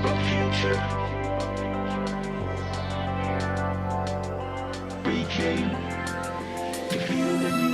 the future. We came to feel the new.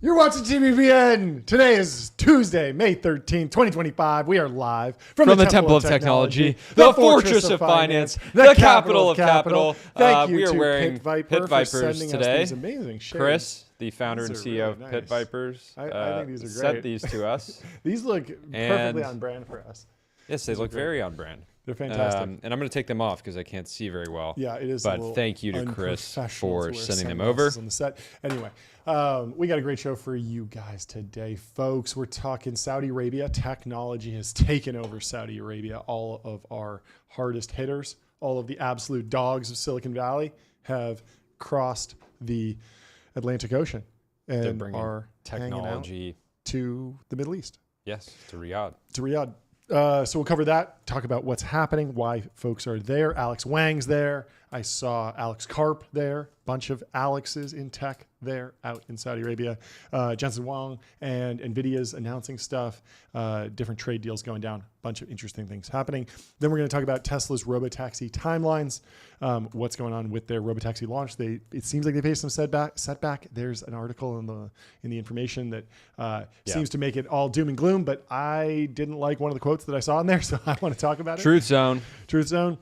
You're watching TBPN. Today is Tuesday, May 13th, 2025. We are live from the Temple of Technology, the Fortress of Finance, the capital of capital. Thank you we are to wearing Pit Viper Vipers for sending today. us these amazing shades. Chris, the founder and These are CEO really of Pit nice. Vipers, I think these are sent great. these to us. These look perfectly on brand for us. Yes, they look very on brand. They're fantastic. And I'm going to take them off because I can't see very well. Yeah, it is. a But little thank you to Chris unprofessional for to wear sending them sunglasses over. on the set. Anyway, we got a great show for you guys today, folks. We're talking Saudi Arabia. Technology has taken over Saudi Arabia. All of our hardest hitters, all of the absolute dogs of Silicon Valley have crossed the Atlantic Ocean They're and bringing are hanging out technology, to the Middle East. yes, to Riyadh. To Riyadh. So we'll cover that, talk about what's happening, why folks are there. Alex Wang's there. I saw Alex Karp there. Bunch of Alexes in tech there out in Saudi Arabia. Jensen Huang and NVIDIA's announcing stuff. Different trade deals going down. Bunch of interesting things happening. Then we're going to talk about Tesla's Robotaxi timelines. What's going on with their Robotaxi launch. It seems like they faced some setback. There's an article in the information that seems to make it all doom and gloom, but I didn't like one of the quotes that I saw in there, so I want to talk about it. Truth Zone. Truth Zone.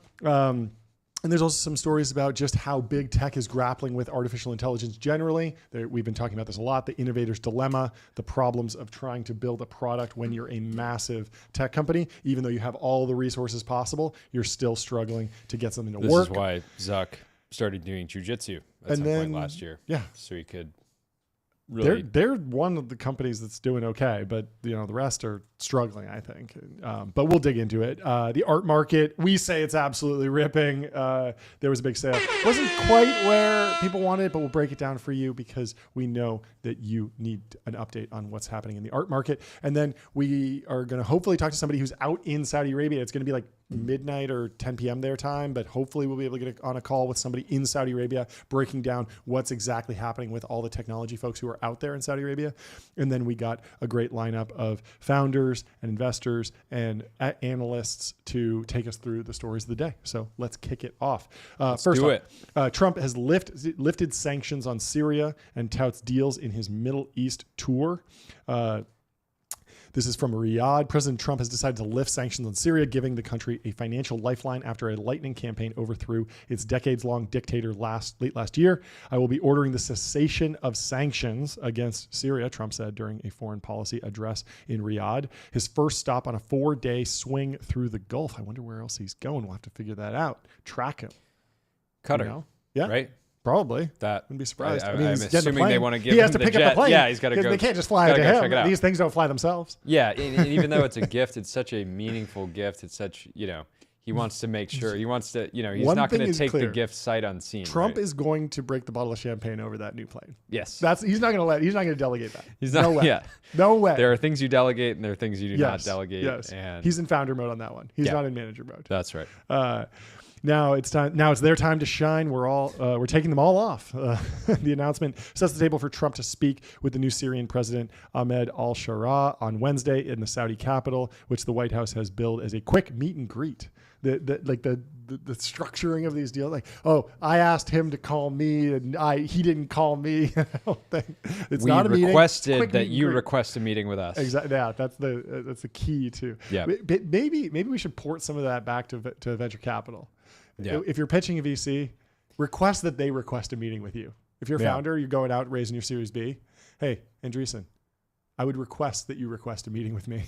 And there's also some stories about just how big tech is grappling with artificial intelligence generally. We've been talking about this a lot, the innovator's dilemma, the problems of trying to build a product when you're a massive tech company. Even though you have all the resources possible, you're still struggling to get something to work. This is why Zuck started doing jujitsu at some point last year. Yeah. So he could really... They're one of the companies that's doing okay, but the rest are struggling, I think. But we'll dig into it. The art market, we say it's absolutely ripping. There was a big sale. It wasn't quite where people wanted it, but we'll break it down for you because we know that you need an update on what's happening in the art market. And then we are going to hopefully talk to somebody who's out in Saudi Arabia. It's going to be like midnight or 10 p.m. their time, but hopefully we'll be able to get on a call with somebody in Saudi Arabia breaking down what's exactly happening with all the technology folks who are out there in Saudi Arabia. And then we got a great lineup of founders and investors and analysts to take us through the stories of the day. So let's kick it off. First off, Trump has lifted sanctions on Syria and touts deals in his Middle East tour. This is from Riyadh. President Trump has decided to lift sanctions on Syria, giving the country a financial lifeline after a lightning campaign overthrew its decades-long dictator late last year. I will be ordering the cessation of sanctions against Syria, Trump said during a foreign policy address in Riyadh. His first stop on a 4-day swing through the Gulf. I wonder where else he's going. We'll have to figure that out. Track him. Cutter. Yeah. Right? Probably. That Wouldn't be surprised. I'm he's getting assuming the plane. they want to give He has him to the pick jet. up the plane. Yeah, he's got to go. They can't just fly it to go check him. it out. These things don't fly themselves. Yeah, and even though it's a gift, it's such a meaningful gift. It's such, he wants to make sure. He wants to, he's One not going thing to is take clear. the gift sight unseen. Trump right? is going to break the bottle of champagne over that new plane. Yes. He's not going to delegate that. He's not. No way. Yeah. No way. There are things you delegate and there are things you do not Yes. delegate. Yes. And He's in founder mode on that one. He's not in manager mode. that's right. Now it's time. Now it's their time to shine. We're taking them all off. The announcement sets the table for Trump to speak with the new Syrian president Ahmed al-Shara on Wednesday in the Saudi capital, which the White House has billed as a quick meet and greet. The structuring of these deals, like, oh, I asked him to call me and he didn't call me. It's not a meeting. We requested that you request a meeting with us. Exactly. Yeah, that's the key too. Yeah. Maybe we should port some of that back to venture capital. Yeah. If you're pitching a VC, request that they request a meeting with you. If you're a founder, you're going out raising your Series B. Hey, Andreessen, I would request that you request a meeting with me.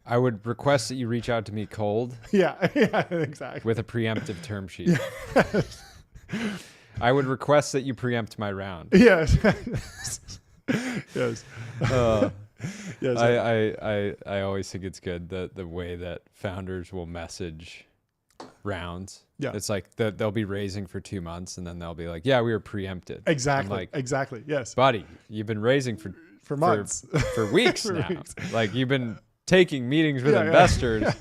I would request that you reach out to me cold. Yeah, exactly. With a preemptive term sheet. I would request that you preempt my round. Yes. Yes. Yes. I always think it's good the way that founders will message rounds. Yeah. It's like they'll be raising for 2 months and then they'll be like, yeah, we were preempted. Exactly. I'm like, exactly. Yes. buddy, you've been raising for months. For weeks For now. weeks. Like you've been taking meetings with investors.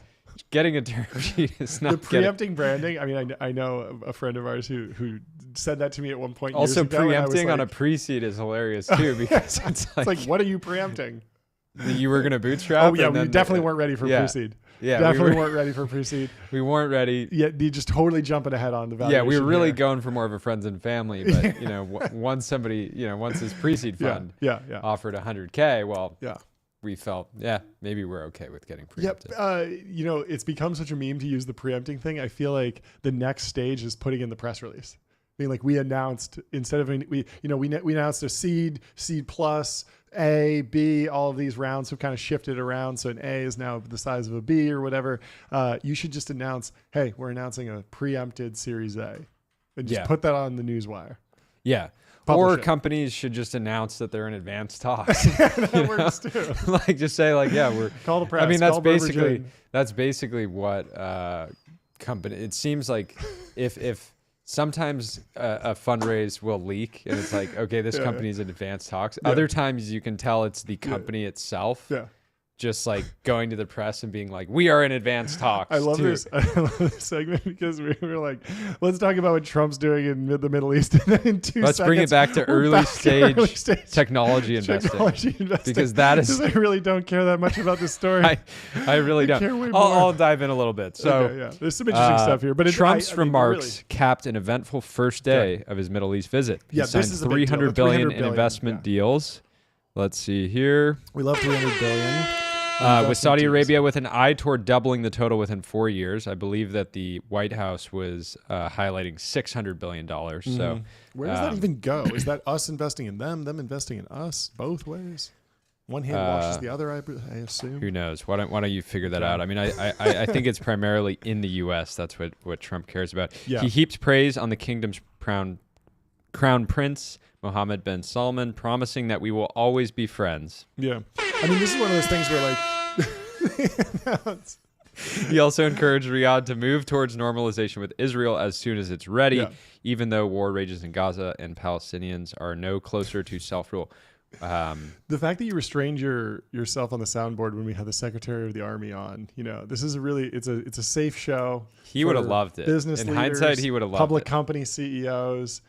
Getting a term sheet is not the preempting branding. I mean, I know a friend of ours who said that to me at one point. Also, years ago, preempting like, on a pre-seed is hilarious too, because it's like what are you preempting? You were going to bootstrap. Oh yeah, we definitely weren't ready for pre-seed. Yeah, definitely weren't ready for pre-seed. We weren't ready. Yeah, you just totally jumping ahead on the valuation. Yeah, we were really here. going for more of a friends and family, but once his pre-seed fund offered $100K, well, we felt, maybe we're okay with getting preempted. Yep. It's become such a meme to use the preempting thing. I feel like the next stage is putting in the press release. I mean, like we announced instead of we announced a seed plus A, B, all of these rounds have kind of shifted around. So an A is now the size of a B or whatever. You should just announce, hey, we're announcing a preempted Series A, and just put that on the newswire. Yeah. Publish or it. Companies should just announce that they're in advanced talks. That works too. Like just say like, we're call the press. I mean, that's call basically what company. It seems like if sometimes a fundraise will leak and it's like, okay, this company's in advanced talks. Other times you can tell it's the company itself. Yeah. Just like going to the press and being like, we are in advanced talks. I love this segment because we were like, let's talk about what Trump's doing in the Middle East. And then in 2 Let's seconds, bring it back to early stage technology investing. Technology investing. Because that is... I really don't care that much about this story. I really don't. care way more. I'll dive in a little bit. So there's some interesting stuff here. But Trump's remarks capped an eventful first day of his Middle East visit. He signed this is a big deal. $300 billion in investment deals. Let's see here. We love $300 billion. With Saudi Arabia with an eye toward doubling the total within 4 years. I believe that the White House was highlighting $600 billion. So where does that even go? Is that us investing in them investing in us, both ways? One hand washes the other, I assume. Who knows? Why don't you figure that out? I mean, I think it's primarily in the U.S. That's what Trump cares about. Yeah. He heaped praise on the kingdom's crown prince, Mohammed bin Salman, promising that we will always be friends. Yeah. I mean, this is one of those things where like... He also encouraged Riyadh to move towards normalization with Israel as soon as it's ready, even though war rages in Gaza and Palestinians are no closer to self-rule. The fact that you restrained yourself on the soundboard when we had the Secretary of the Army on, this is it's a safe show. He would have loved it. Business in leaders, hindsight, he would have loved public it. company CEOs,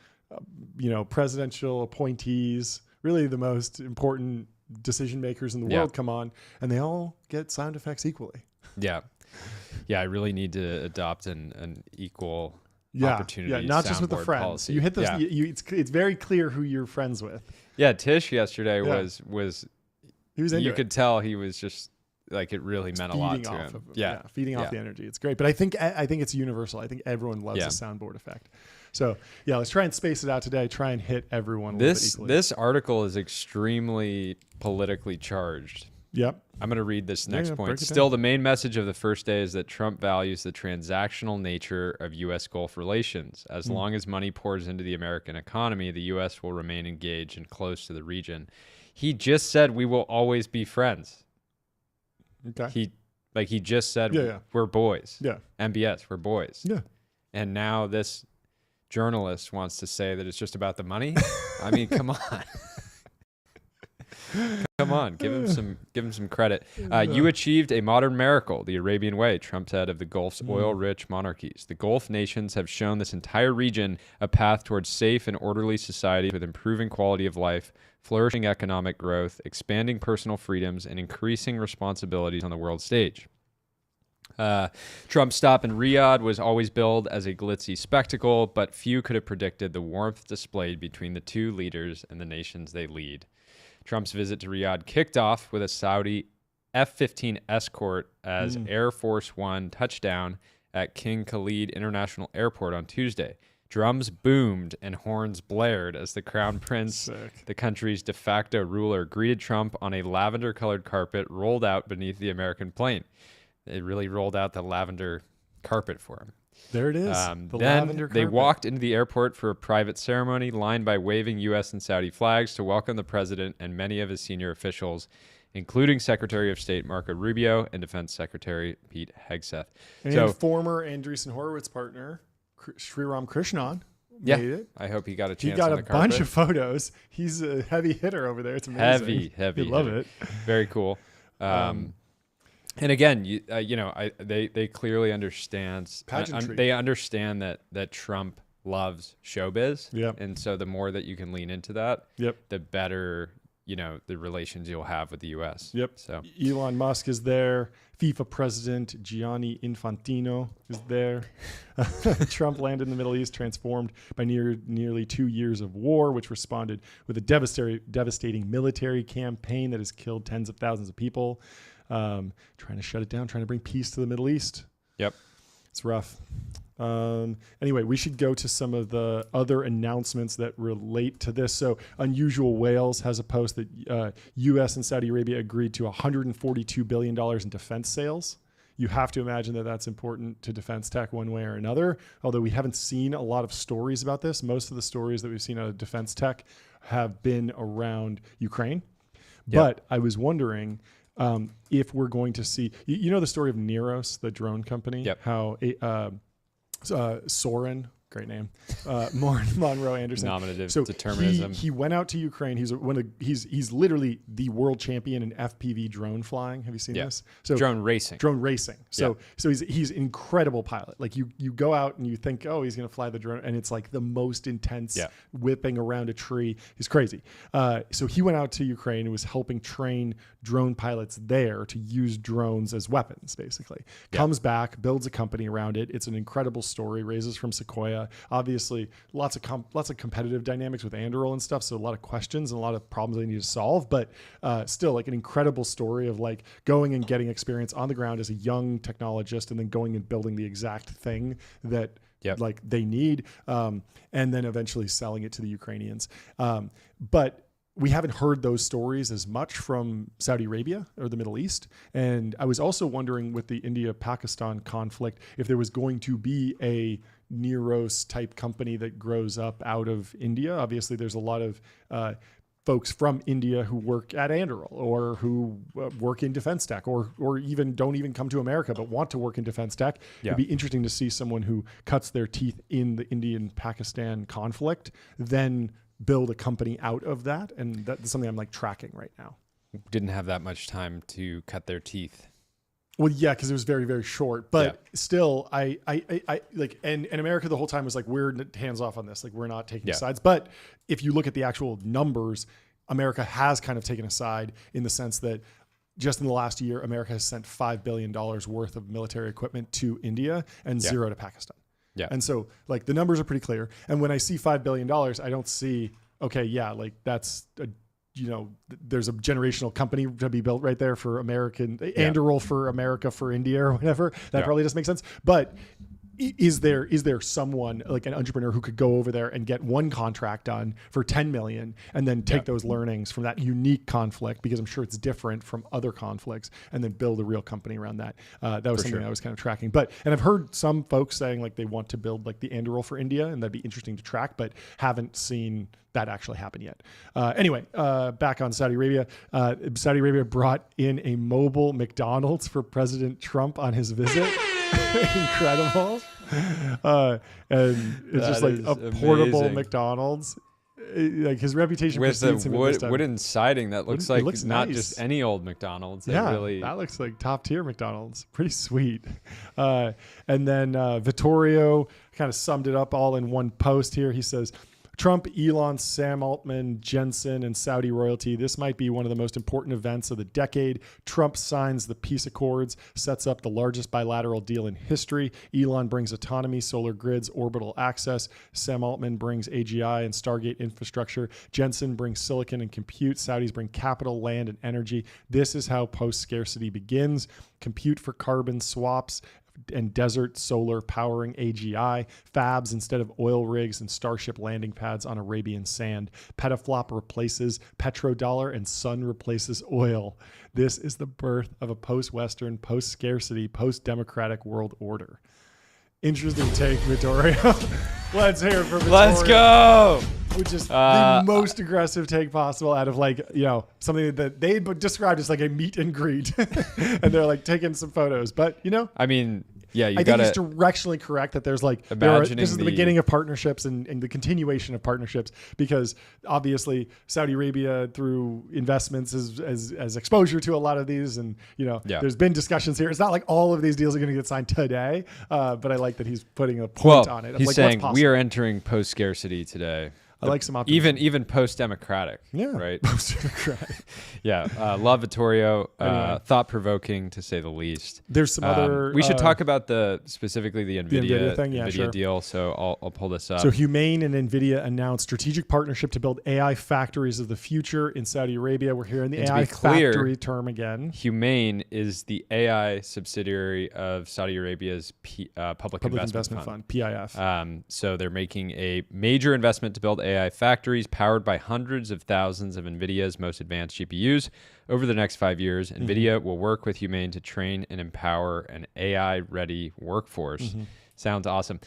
presidential appointees, really the most important decision makers in the world come on, and they all get sound effects equally. Yeah. I really need to adopt an equal opportunity. Not just with the friends. Policy. You hit this. It's very clear who you're friends with. Yeah, Tish yesterday was. He was into you could tell he was just like it really meant a lot to him. Feeding off the energy. It's great, but I think it's universal. I think everyone loves the soundboard effect. So let's try and space it out today. Try and hit everyone. This article is extremely politically charged. Yep. I'm going to read this next point. Still, the main message of the first day is that Trump values the transactional nature of U.S. Gulf relations. As long as money pours into the American economy, the U.S. will remain engaged and close to the region. He just said we will always be friends. Okay. He just said we're boys. Yeah. MBS, we're boys. Yeah. And now this journalist wants to say that it's just about the money. I mean, come on. Come Come on, give him some credit. You achieved a modern miracle, the Arabian way, Trump said of the Gulf's oil-rich monarchies. The Gulf nations have shown this entire region a path towards safe and orderly society with improving quality of life, flourishing economic growth, expanding personal freedoms, and increasing responsibilities on the world stage. Trump's stop in Riyadh was always billed as a glitzy spectacle, but few could have predicted the warmth displayed between the two leaders and the nations they lead. Trump's visit to Riyadh kicked off with a Saudi F-15 escort as Air Force One touched down at King Khalid International Airport on Tuesday. Drums boomed and horns blared as the Crown Prince, the country's de facto ruler, greeted Trump on a lavender-colored carpet rolled out beneath the American plane. They really rolled out the lavender carpet for him. There it is. Then they walked into the airport for a private ceremony lined by waving U.S. and Saudi flags to welcome the president and many of his senior officials, including Secretary of State Marco Rubio and Defense Secretary Pete Hegseth. And former Andreessen Horowitz partner, Sriram Krishnan. Made it. I hope he got a chance. He got on a the carpet. bunch of photos. He's a heavy hitter over there. It's amazing. Heavy. I love it. Very cool. And again, they clearly understand. Pageantry. They understand that Trump loves showbiz. Yep. And so the more that you can lean into that, Yep. the better the relations you'll have with the U.S. Yep. So Elon Musk is there. FIFA president Gianni Infantino is there. Trump landed in the Middle East, transformed by nearly 2 years of war, which responded with a devastating military campaign that has killed tens of thousands of people. Trying to shut it down, trying to bring peace to the Middle East. Yep. It's rough. Anyway, we should go to some of the other announcements that relate to this. So Unusual Whales has a post that U.S. and Saudi Arabia agreed to $142 billion in defense sales. You have to imagine that that's important to defense tech one way or another, although we haven't seen a lot of stories about this. Most of the stories that we've seen out of defense tech have been around Ukraine. Yep. But I was wondering if we're going to see, the story of Neros, the drone company, yep. how Soren, great name, Monroe Anderson, nominative so determinism. He went out to Ukraine. He's literally the world champion in FPV drone flying. Have you seen this? So drone racing. So he's an incredible pilot. Like you go out and you think, oh, he's going to fly the drone, and it's like the most intense whipping around a tree. He's crazy. So he went out to Ukraine and was helping train drone pilots there to use drones as weapons, basically. Comes back, builds a company around it. It's an incredible story. Raises from Sequoia. Obviously, lots of competitive dynamics with Anduril and stuff. So a lot of questions and a lot of problems they need to solve. But still, like an incredible story of like going and getting experience on the ground as a young technologist, and then going and building the exact thing that like they need, and then eventually selling it to the Ukrainians. But we haven't heard those stories as much from Saudi Arabia or the Middle East. And I was also wondering with the India-Pakistan conflict, if there was going to be a Neros type company that grows up out of India. Obviously, there's a lot of folks from India who work at Anduril or who work in defense tech or even don't even come to America but want to work in defense tech. It'd be interesting to see someone who cuts their teeth in the Indian-Pakistan conflict, then build a company out of that. And that's something I'm like tracking right now. Didn't have that much time to cut their teeth. Well, yeah, because it was very, very short. But still, I like, and America the whole time was like, we're hands off on this. Like, we're not taking sides. But if you look at the actual numbers, America has kind of taken a side in the sense that just in the last year, America has sent $5 billion worth of military equipment to India and zero to Pakistan. Yeah. And so like the numbers are pretty clear. And when I see $5 billion, I don't see, okay, like that's there's a generational company to be built right there for American Anduril for America, for India or whatever. That probably doesn't make sense. But is there someone like an entrepreneur who could go over there and get one contract done for 10 million and then take those learnings from that unique conflict, because I'm sure it's different from other conflicts, and then build a real company around that? That was something I was kind of tracking. And I've heard some folks saying like they want to build like the Anduril for India, and that'd be interesting to track, but haven't seen that actually happen yet. Anyway, back on Saudi Arabia. Saudi Arabia brought in a mobile McDonald's for President Trump on his visit. Incredible. And it's just like a portable McDonald's. like his reputation with the precedes him at this time. wooden siding that looks It like looks not nice. just any old McDonald's. Yeah, Really, that looks like top tier McDonald's. Pretty sweet. And then Vittorio kind of summed it up all in one post here. He says, Trump, Elon, Sam Altman, Jensen, and Saudi royalty. This might be one of the most important events of the decade. Trump signs the peace accords, sets up the largest bilateral deal in history. Elon brings autonomy, solar grids, orbital access. Sam Altman brings AGI and Stargate infrastructure. Jensen brings silicon and compute. Saudis bring capital, land, and energy. This is how post-scarcity begins. Compute for carbon swaps and desert solar powering AGI, fabs instead of oil rigs and Starship landing pads on Arabian sand. Petaflop replaces petrodollar and sun replaces oil. This is the birth of a post-Western, post-scarcity, post-democratic world order. Interesting take, Vittorio. Let's hear it for Vittorio. let's go. Which is the most aggressive take possible out of something that they described as like a meet and greet. And they're like taking some photos. But, I mean, yeah, I think he's directionally correct that this is the beginning of partnerships and the continuation of partnerships, because obviously Saudi Arabia through investments as exposure to a lot of these. And, there's been discussions here. It's not like all of these deals are going to get signed today. But I like that he's putting a point on it. He's saying we are entering post-scarcity today. I like some optimism. Even post-democratic. Yeah. Right. Post-democratic. Yeah. Love Vittorio. Anyway. Thought-provoking to say the least. There's some other. We should talk about specifically the NVIDIA thing. Yeah, NVIDIA sure. deal. So I'll pull this up. So Humane and NVIDIA announced strategic partnership to build AI factories of the future in Saudi Arabia. We're hearing the AI factory term again. Humane is the AI subsidiary of Saudi Arabia's Public Investment Fund, PIF. So they're making a major investment to build AI factories powered by hundreds of thousands of NVIDIA's most advanced GPUs. Over the next 5 years, NVIDIA will work with Humane to train and empower an AI-ready workforce. Sounds awesome.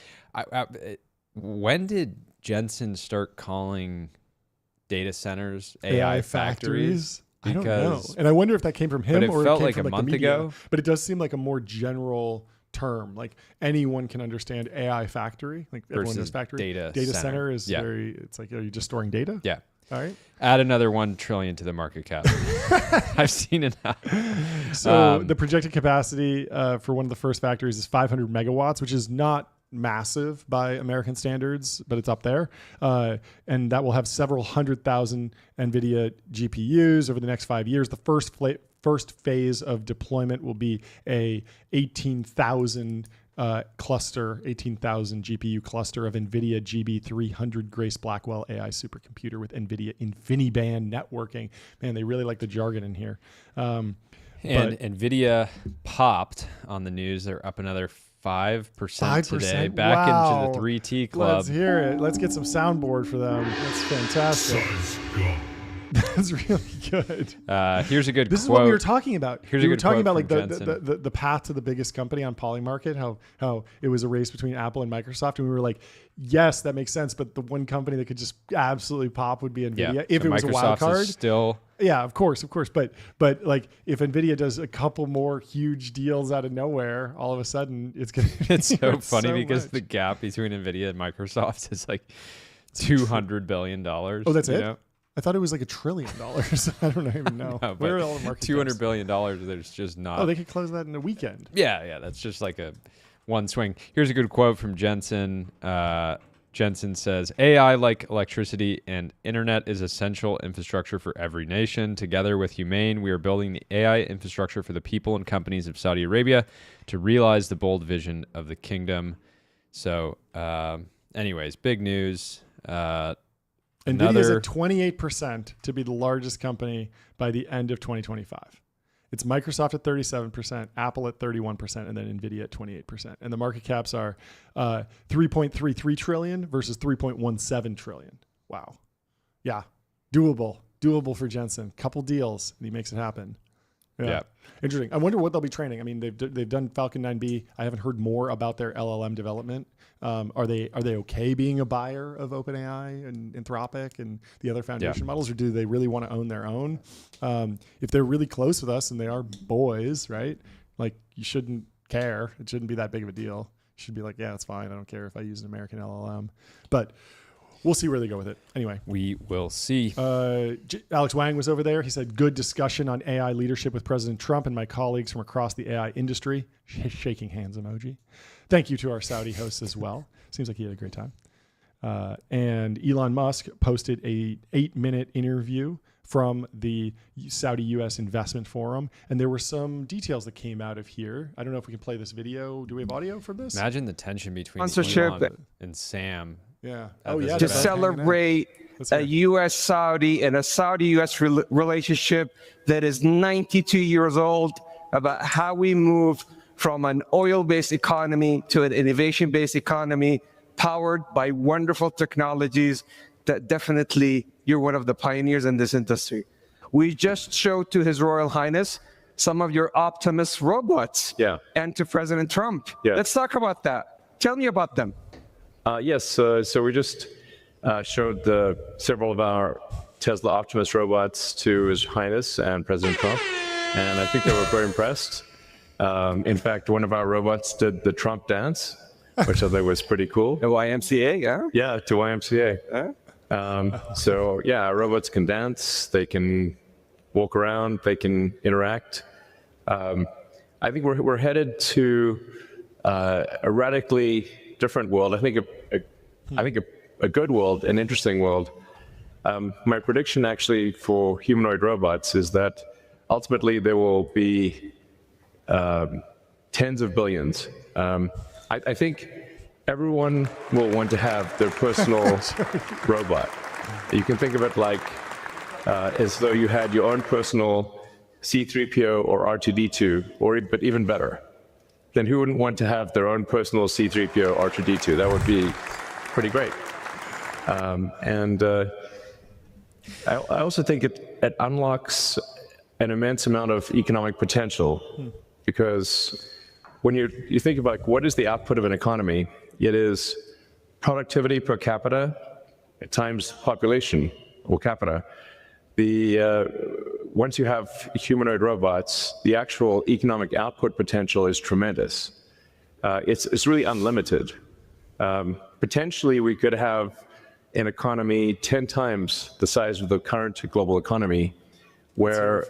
When did Jensen start calling data centers AI factories? I don't know. And I wonder if that came from him or it felt came like from a month the media. ago. But it does seem like a more general term. Like anyone can understand AI factory. Like everyone knows factory. Data center is very, it's like, are you just storing data? Yeah. All right. Add another 1 trillion to the market cap. I've seen it now. So the projected capacity for one of the first factories is 500 megawatts, which is not massive by American standards, but it's up there. And that will have several 100,000 NVIDIA GPUs over the next 5 years. The first phase of deployment will be a 18,000 GPU cluster of NVIDIA GB300 Grace Blackwell AI supercomputer with NVIDIA InfiniBand networking. Man, they really like the jargon in here. And NVIDIA popped on the news. They're up another 5% today, back into the 3T club. Let's hear it. Let's get some soundboard for them. That's fantastic. That's really good. Here's a good quote. This is what we were talking about. We were talking about like the path to the biggest company on Polymarket, how it was a race between Apple and Microsoft. And we were like, yes, that makes sense. But the one company that could just absolutely pop would be NVIDIA if it was a wild card. Yeah, of course. But like if NVIDIA does a couple more huge deals out of nowhere, all of a sudden it's going to be It's so funny because the gap between NVIDIA and Microsoft is like $200 billion. Oh, that's it? Know? I thought it was like $1 trillion. I don't even know. No, where are all the market $200 billion, there's just not. Oh, they could close that in a weekend. Yeah. That's just like a one swing. Here's a good quote from Jensen. Jensen says, AI, like electricity and internet, is essential infrastructure for every nation. Together with Humane, we are building the AI infrastructure for the people and companies of Saudi Arabia to realize the bold vision of the kingdom. So, anyways, big news. NVIDIA is at 28% to be the largest company by the end of 2025. It's Microsoft at 37%, Apple at 31%, and then NVIDIA at 28%. And the market caps are 3.33 trillion versus 3.17 trillion. Wow. Yeah. Doable for Jensen. Couple deals, and he makes it happen. Yeah. Interesting. I wonder what they'll be training. I mean, they've done Falcon 9B. I haven't heard more about their LLM development. Are they okay being a buyer of OpenAI and Anthropic and the other foundation models, or do they really want to own their own? If they're really close with us and they are boys, right? Like you shouldn't care. It shouldn't be that big of a deal. You should be like, yeah, it's fine. I don't care if I use an American LLM. But we'll see where they go with it. Anyway, We will see. Alex Wang was over there. He said, good discussion on AI leadership with President Trump and my colleagues from across the AI industry. Shaking hands emoji. Thank you to our Saudi hosts as well. Seems like he had a great time. And Elon Musk posted a 8-minute interview from the Saudi U.S. Investment Forum. And there were some details that came out of here. I don't know if we can play this video. Do we have audio from this? Imagine the tension between Sponsorship. Elon and Sam. Yeah. Oh, yeah, To that's celebrate a U.S.-Saudi and a Saudi-U.S. relationship that is 92 years old, about how we move from an oil-based economy to an innovation-based economy powered by wonderful technologies that definitely you're one of the pioneers in this industry. We just showed to His Royal Highness some of your Optimus robots. Yeah. And to President Trump. Yeah. Let's talk about that. Tell me about them. Yes, so we just showed several of our Tesla Optimus robots to His Highness and President Trump, and I think they were very impressed. In fact, one of our robots did the Trump dance, which I thought was pretty cool. The YMCA, yeah? Yeah, to YMCA. So yeah, our robots can dance, they can walk around, they can interact. I think we're headed to a radically different world. I think a good world, an interesting world. My prediction actually for humanoid robots is that ultimately there will be tens of billions. I think everyone will want to have their personal robot. You can think of it like as though you had your own personal C-3PO or R2-D2, but even better. Then who wouldn't want to have their own personal C-3PO or R2-D2? That would be pretty great. I also think it unlocks an immense amount of economic potential, because when you think about what is the output of an economy, it is productivity per capita times population or capita. Once you have humanoid robots, the actual economic output potential is tremendous. It's really unlimited. Potentially, we could have an economy 10 times the size of the current global economy, where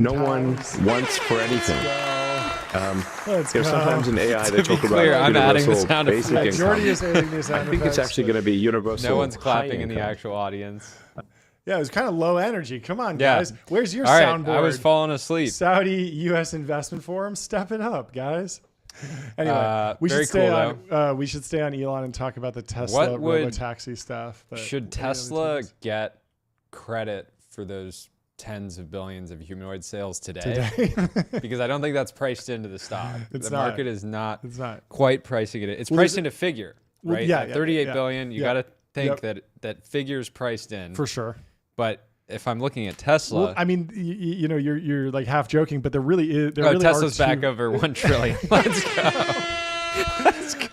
no one wants for anything. Sometimes in AI they talk about I'm adding the universal sound basic effects. income. Jordy is adding the sound I think it's effects, actually going to be universal. No one's clapping high in the income. actual audience. Yeah, it was kind of low energy. Come on, Yeah. guys. Where's your All right, soundboard? I was falling asleep. Saudi U.S. Investment Forum, stepping up, guys. Anyway, we very should stay cool, on. We should stay on Elon and talk about the Tesla What would- Robotaxi stuff. But Should any other Tesla things? get credit for those tens of billions of humanoid sales today? Because I don't think that's priced into the stock. It's the not. market is not It's not. quite pricing it. It's Well, priced there's- into figure, Well, right? yeah, At yeah, 38 yeah. billion, you Yeah. got to think Yep. that figure's priced in. For sure. But if I'm looking at Tesla, Well, I mean, you know, you're like half joking, but there really is. There really Tesla's are back two, over 1 trillion. Let's go. Let's go.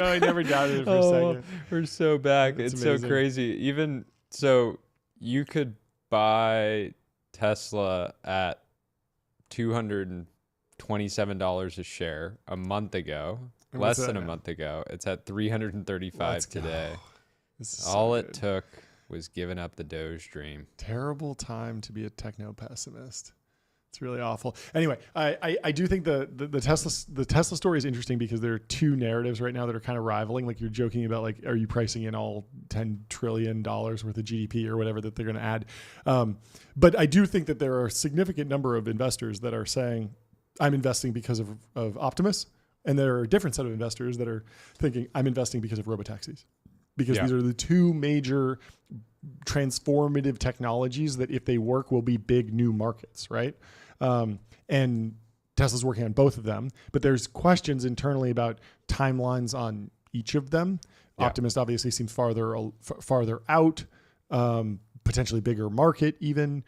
I never doubted it for a second. We're so back. That's it's amazing. so crazy. Even so, you could buy Tesla at $227 a share a month ago, And less what's than that a now? month ago. It's at 335 Let's go. today. This is so All it good. took was giving up the Doge dream. Terrible time to be a techno pessimist. It's really awful. Anyway, I do think the Tesla story is interesting because there are two narratives right now that are kind of rivaling. Like you're joking about, like, are you pricing in all $10 trillion worth of GDP or whatever that they're going to add? But I do think that there are a significant number of investors that are saying, I'm investing because of Optimus. And there are a different set of investors that are thinking, I'm investing because of robotaxis. Because these are the two major transformative technologies that, if they work, will be big new markets, right? And Tesla's working on both of them, but there's questions internally about timelines on each of them. Yeah. Optimus obviously seems farther out, potentially bigger market even.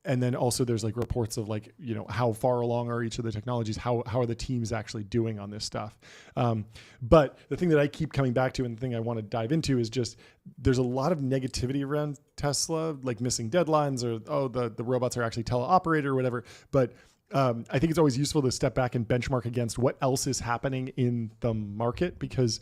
And then also there's like reports of, like, you know, how far along are each of the technologies? How are the teams actually doing on this stuff? But the thing that I keep coming back to, and the thing I want to dive into, is just there's a lot of negativity around Tesla, like missing deadlines, or, oh, the robots are actually teleoperated or whatever. But I think it's always useful to step back and benchmark against what else is happening in the market, because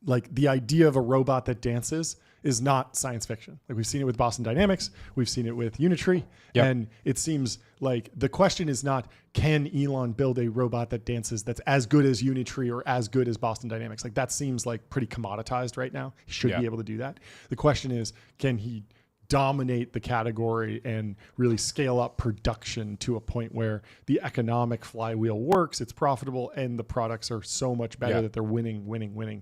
like the idea of a robot that dances is not science fiction. Like we've seen it with Boston Dynamics, we've seen it with Unitree, and it seems like the question is not, can Elon build a robot that dances that's as good as Unitree or as good as Boston Dynamics? Like that seems like pretty commoditized right now. He should be able to do that. The question is, can he dominate the category and really scale up production to a point where the economic flywheel works, it's profitable, and the products are so much better that they're winning.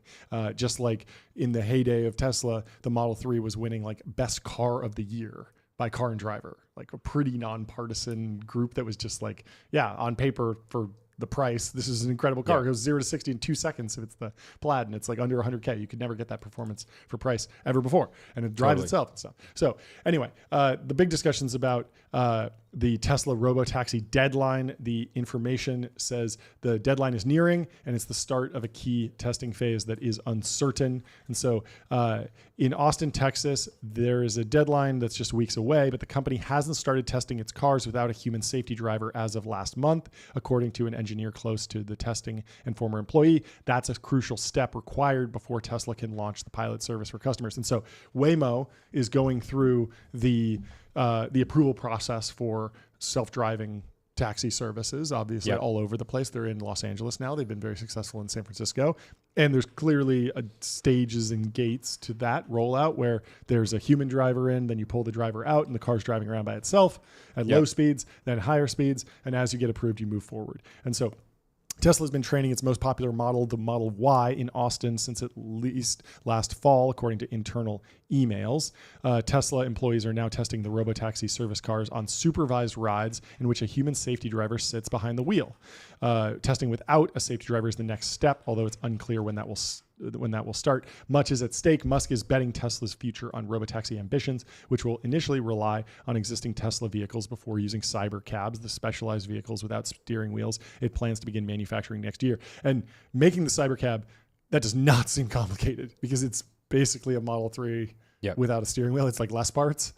Just like in the heyday of Tesla, the Model 3 was winning like best car of the year by Car and Driver, like a pretty nonpartisan group that was just like, yeah, on paper for the price, this is an incredible car. It goes 0 to 60 in 2 seconds. If it's the Plaid and it's like under 100K, you could never get that performance for price ever before. And it drives itself and stuff. So anyway, the big discussions about the Tesla Robotaxi deadline. The information says the deadline is nearing and it's the start of a key testing phase that is uncertain. And so in Austin, Texas, there is a deadline that's just weeks away, but the company hasn't started testing its cars without a human safety driver as of last month, according to an engineer close to the testing and former employee. That's a crucial step required before Tesla can launch the pilot service for customers. And so Waymo is going through the approval process for self-driving taxi services, obviously all over the place. They're in Los Angeles now. They've been very successful in San Francisco. And there's clearly stages and gates to that rollout where there's a human driver in, then you pull the driver out and the car's driving around by itself at low speeds, then higher speeds. And as you get approved, you move forward. And so Tesla's been training its most popular model, the Model Y, in Austin since at least last fall, according to internal emails. Tesla employees are now testing the Robotaxi service cars on supervised rides in which a human safety driver sits behind the wheel. Testing without a safety driver is the next step, although it's unclear when that will start. Much is at stake. Musk is betting Tesla's future on robotaxi ambitions, which will initially rely on existing Tesla vehicles before using cyber cabs, the specialized vehicles without steering wheels it plans to begin manufacturing next year. And making the cyber cab, that does not seem complicated because it's basically a Model 3 without a steering wheel. It's like less parts.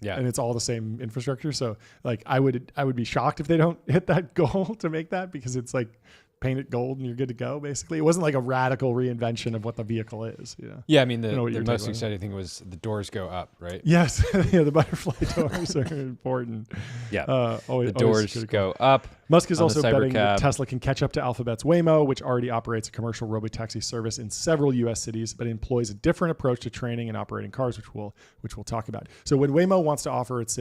And it's all the same infrastructure. So like I would be shocked if they don't hit that goal to make that, because it's like paint it gold and you're good to go. Basically, it wasn't like a radical reinvention of what the vehicle is. Yeah, I mean the most exciting thing was the doors go up, right? Yes, the butterfly doors are important. The doors go up. Musk is also betting that Tesla can catch up to Alphabet's Waymo, which already operates a commercial robotaxi service in several U.S. cities, but employs a different approach to training and operating cars, which we'll talk about. So when Waymo wants to offer its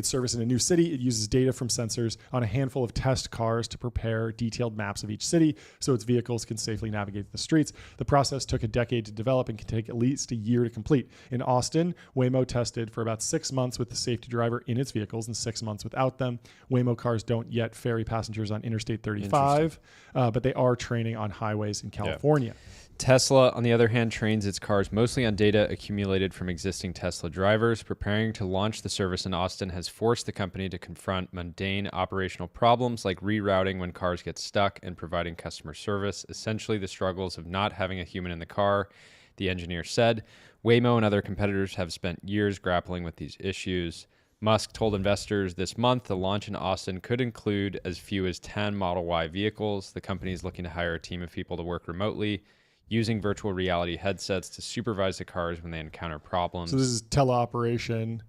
service in a new city, it uses data from sensors on a handful of test cars to prepare detailed maps of each city so its vehicles can safely navigate the streets. The process took a decade to develop and can take at least a year to complete. In Austin, Waymo tested for about 6 months with the safety driver in its vehicles and 6 months without them. Waymo cars don't yet ferry passengers on Interstate 35, but they are training on highways in California. Tesla, on the other hand, trains its cars mostly on data accumulated from existing Tesla drivers. Preparing to launch the service in Austin has forced the company to confront mundane operational problems like rerouting when cars get stuck and providing customer service, essentially the struggles of not having a human in the car, the engineer said. Waymo and other competitors have spent years grappling with these issues. Musk told investors this month the launch in Austin could include as few as 10 Model Y vehicles. The company is looking to hire a team of people to work remotely, using virtual reality headsets to supervise the cars when they encounter problems. So this is teleoperation,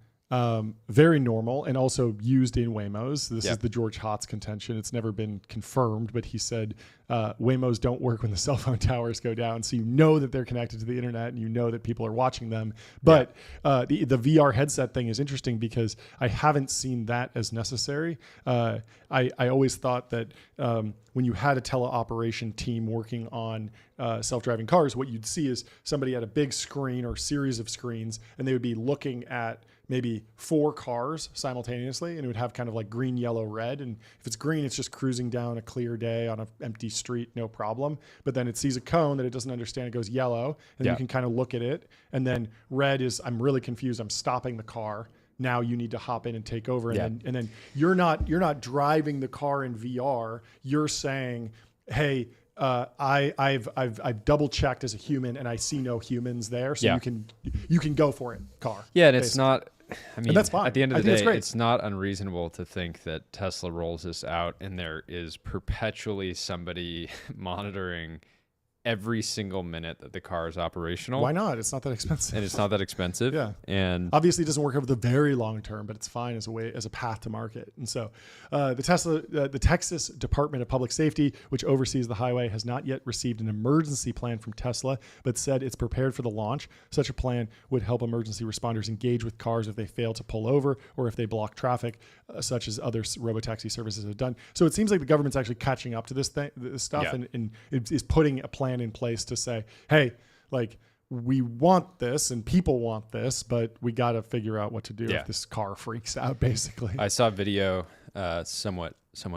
very normal and also used in Waymos. This is the George Hotz contention. It's never been confirmed, but he said Waymos don't work when the cell phone towers go down. So you know that they're connected to the internet and you know that people are watching them. But the VR headset thing is interesting because I haven't seen that as necessary. I always thought that when you had a teleoperation team working on self-driving cars, what you'd see is somebody at a big screen or series of screens, and they would be looking at maybe 4 cars simultaneously, and it would have kind of like green, yellow, red. And if it's green, it's just cruising down a clear day on an empty street, no problem. But then it sees a cone that it doesn't understand. It goes yellow, and you can kind of look at it. And then red is, I'm really confused. I'm stopping the car. Now you need to hop in and take over. And then you're not driving the car in VR. You're saying, hey, I've double checked as a human and I see no humans there. So you can go for it, car. Yeah. And it's not, I mean, that's fine. At the end of the day, it's not unreasonable to think that Tesla rolls this out and there is perpetually somebody monitoring every single minute that the car is operational. Why not? It's not that expensive. And it's not that expensive. Yeah. And obviously it doesn't work over the very long term, but it's fine as a path to market. And so the Texas Department of Public Safety, which oversees the highway, has not yet received an emergency plan from Tesla, but said it's prepared for the launch. Such a plan would help emergency responders engage with cars if they fail to pull over or if they block traffic, such as other robotaxi services have done. So it seems like the government's actually catching up to this stuff, and is putting a plan in place to say, hey, like, we want this and people want this, but we got to figure out what to do if this car freaks out, basically. I saw a video, somewhat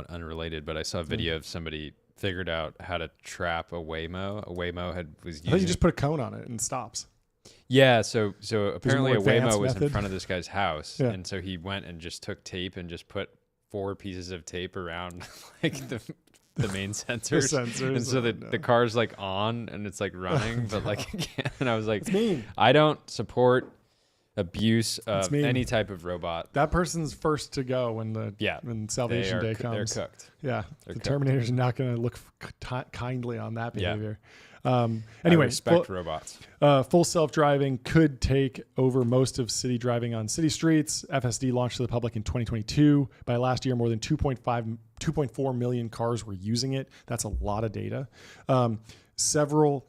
unrelated, but I saw a video of somebody figured out how to trap a Waymo. A Waymo was using... I thought you just put a cone on it and it stops. Yeah, so apparently a Waymo was in method. front of this guy's house, Yeah. and so he went and just took tape and just put 4 pieces of tape around like the main sensors. And so the car's like on and it's like running, but like and I was like, it's mean. I don't support abuse of any type of robot. That person's first to go when Salvation Day comes. They're cooked. Yeah, They're the cooked. Terminators are not going to look kindly on that behavior. Anyway, Anyway, I respect robots. Full self-driving could take over most of city driving on city streets. FSD launched to the public in 2022. By last year, more than 2.4 million cars were using it. That's a lot of data. Several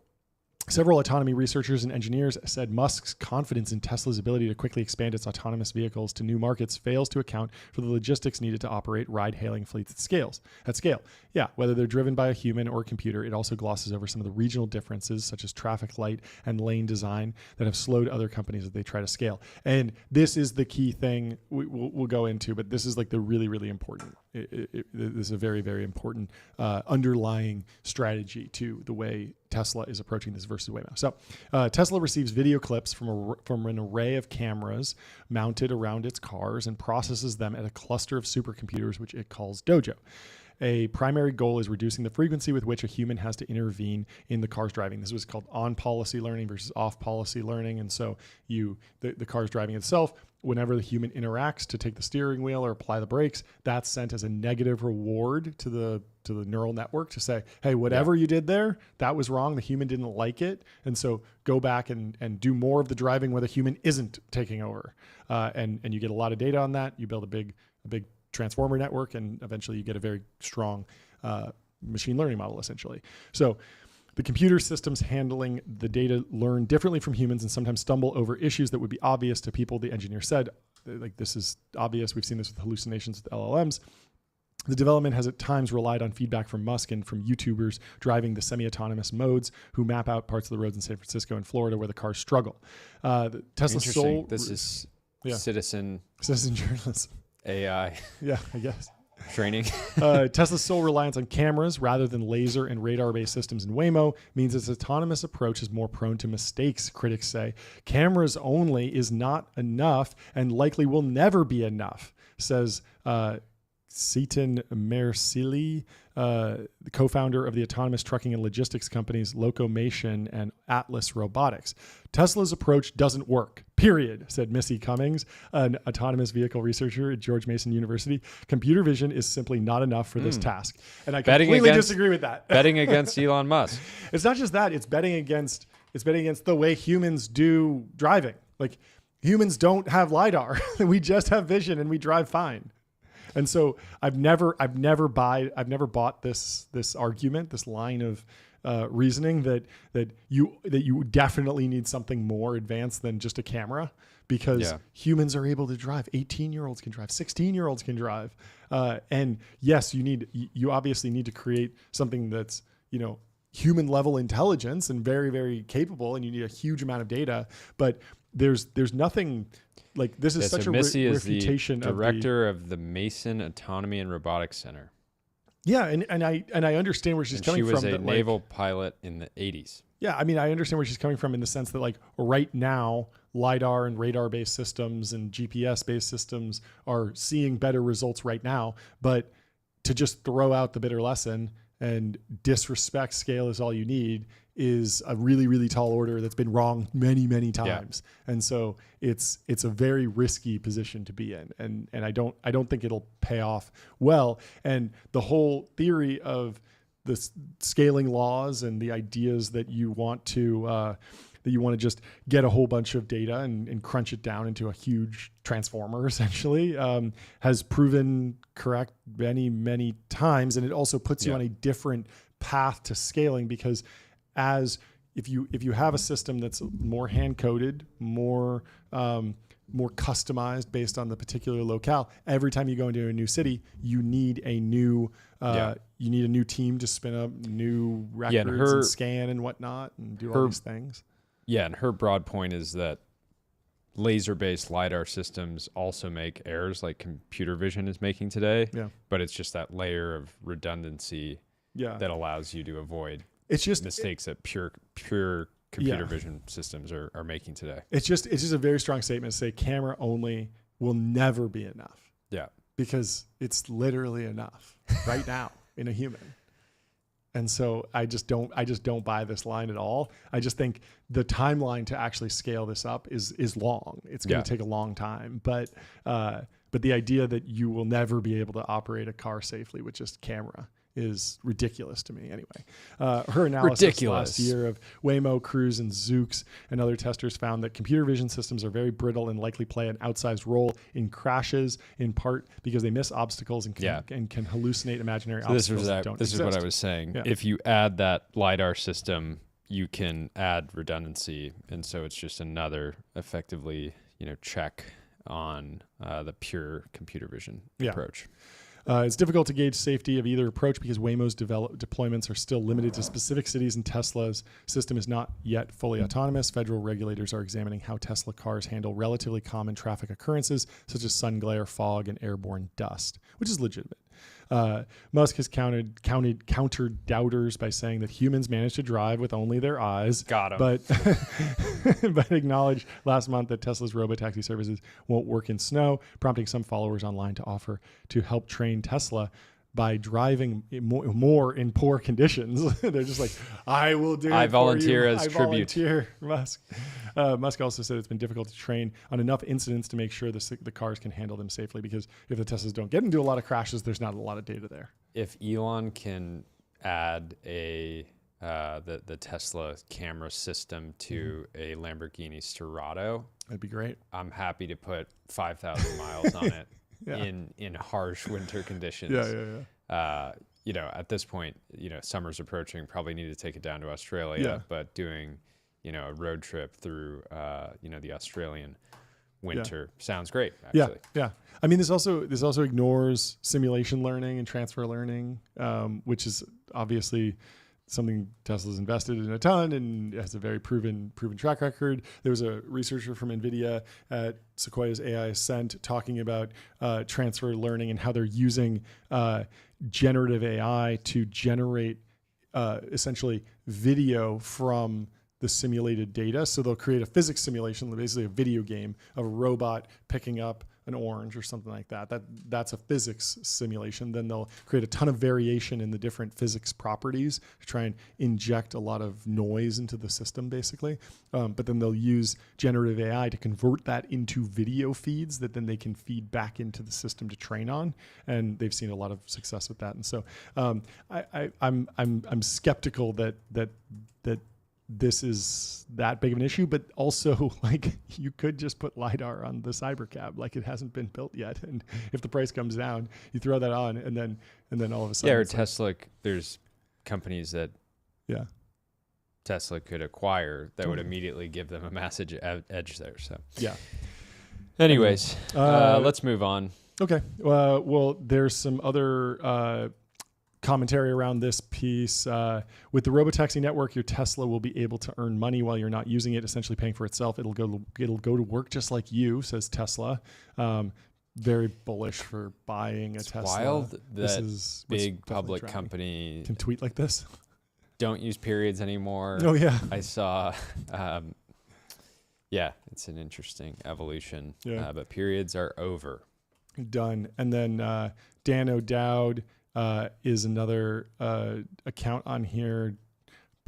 autonomy researchers and engineers said Musk's confidence in Tesla's ability to quickly expand its autonomous vehicles to new markets fails to account for the logistics needed to operate ride-hailing fleets at scale. Yeah, whether they're driven by a human or a computer, it also glosses over some of the regional differences, such as traffic light and lane design, that have slowed other companies as they try to scale. And this is the key thing we'll go into, but this is like the really, really important. This is a very, very important underlying strategy to the way Tesla is approaching this versus Waymo. So Tesla receives video clips from an array of cameras mounted around its cars and processes them at a cluster of supercomputers, which it calls Dojo. A primary goal is reducing the frequency with which a human has to intervene in the car's driving. This was called on-policy learning versus off-policy learning. And so the car's driving itself, whenever the human interacts to take the steering wheel or apply the brakes, that's sent as a negative reward to the neural network to say, hey, whatever you did there, that was wrong. The human didn't like it. And so go back and do more of the driving where the human isn't taking over. And you get a lot of data on that. You build a big transformer network, and eventually you get a very strong machine learning model, essentially. So the computer systems handling the data learn differently from humans and sometimes stumble over issues that would be obvious to people. The engineer said, like, this is obvious. We've seen this with hallucinations with LLMs. The development has at times relied on feedback from Musk and from YouTubers driving the semi-autonomous modes who map out parts of the roads in San Francisco and Florida where the cars struggle. The Tesla Soul... This is citizen journalism. AI. Yeah, I guess. Training. Tesla's sole reliance on cameras rather than laser and radar-based systems in Waymo means its autonomous approach is more prone to mistakes, critics say. Cameras only is not enough and likely will never be enough, says Seaton Mersili, the co-founder of the autonomous trucking and logistics companies Locomation and Atlas Robotics. Tesla's approach doesn't work, period, said Missy Cummings, an autonomous vehicle researcher at George Mason University. Computer vision is simply not enough for this task. And I completely disagree with that. Betting against Elon Musk. It's not just that, it's betting against the way humans do driving. Like, humans don't have LiDAR. We just have vision and we drive fine. And so I've never bought this argument, this line of reasoning that you definitely need something more advanced than just a camera, because humans are able to drive. 18-year-olds can drive. 16-year-olds can drive. And yes, you obviously need to create something that's, human level intelligence and very, very capable, and you need a huge amount of data. But there's nothing like this is such a refutation of the director of the Mason Autonomy and Robotics Center. Yeah, and I understand where she's coming from. She was a naval pilot in the 80s. Yeah, I mean, I understand where she's coming from in the sense that, like, right now, LiDAR and radar-based systems and GPS-based systems are seeing better results right now. But to just throw out the bitter lesson and disrespect scale is all you need is a really, really tall order that's been wrong many, many times. Yeah. And so it's a very risky position to be in. And I don't think it'll pay off well. And the whole theory of scaling laws and the ideas that you want to just get a whole bunch of data and crunch it down into a huge transformer, essentially, has proven correct many times. And it also puts you on a different path to scaling, because if you have a system that's more hand coded, more customized based on the particular locale, every time you go into a new city, you need a new team to spin up new records and scan and whatnot and do all these things. Yeah, and her broad point is that laser-based LiDAR systems also make errors like computer vision is making today. Yeah. But it's just that layer of redundancy that allows you to avoid mistakes that pure computer vision systems are making today. It's just a very strong statement to say camera only will never be enough. Yeah. Because it's literally enough right now in a human. And so I just don't buy this line at all. I just think the timeline to actually scale this up is long. It's going to take a long time. But the idea that you will never be able to operate a car safely with just camera is ridiculous to me anyway. Her analysis last year of Waymo, Cruise, and Zoox and other testers found that computer vision systems are very brittle and likely play an outsized role in crashes, in part because they miss obstacles and can hallucinate imaginary obstacles that don't exist. This is what I was saying. Yeah. If you add that LiDAR system, you can add redundancy. And so it's just another effectively, check on the pure computer vision approach. It's difficult to gauge safety of either approach because Waymo's deployments are still limited to specific cities, and Tesla's system is not yet fully autonomous. Federal regulators are examining how Tesla cars handle relatively common traffic occurrences such as sun glare, fog, and airborne dust, which is legitimate. Musk has countered doubters by saying that humans manage to drive with only their eyes. Got him. But acknowledged last month that Tesla's Robotaxi services won't work in snow, prompting some followers online to offer to help train Tesla by driving more in poor conditions. They're just like, I will do it. I volunteer for you. as tribute. Volunteer, Musk. Musk also said it's been difficult to train on enough incidents to make sure the cars can handle them safely, because if the Teslas don't get into a lot of crashes, there's not a lot of data there. If Elon can add the Tesla camera system to a Lamborghini Sturado, that'd be great. I'm happy to put 5,000 miles on it. In harsh winter conditions. At this point, summer's approaching, probably need to take it down to Australia, but doing, a road trip through, the Australian winter sounds great, actually. Yeah. I mean, this also ignores simulation learning and transfer learning, which is obviously something Tesla's invested in a ton and has a very proven track record. There was a researcher from NVIDIA at Sequoia's AI Ascent talking about transfer learning and how they're using generative AI to generate essentially video from the simulated data. So they'll create a physics simulation, basically a video game of a robot picking up an orange or something like that. That's a physics simulation. Then they'll create a ton of variation in the different physics properties to try and inject a lot of noise into the system, basically. But then they'll use generative AI to convert that into video feeds that then they can feed back into the system to train on. And they've seen a lot of success with that. And so I'm skeptical that this is that big of an issue, but also like you could just put LiDAR on the Cybercab, like it hasn't been built yet. And if the price comes down, you throw that on and then all of a sudden. Yeah, or Tesla, there's companies that Tesla could acquire that would immediately give them a massive edge there. So anyways, let's move on. Okay. Well, there's some other commentary around this piece. With the Robotaxi network, your Tesla will be able to earn money while you're not using it, essentially paying for itself. It'll go to work just like you, says Tesla. Very bullish for buying a Tesla. Wild that big public company can tweet like this. Don't use periods anymore. Oh yeah, I saw. It's an interesting evolution. But periods are over. Done. And then Dan O'Dowd is another account on here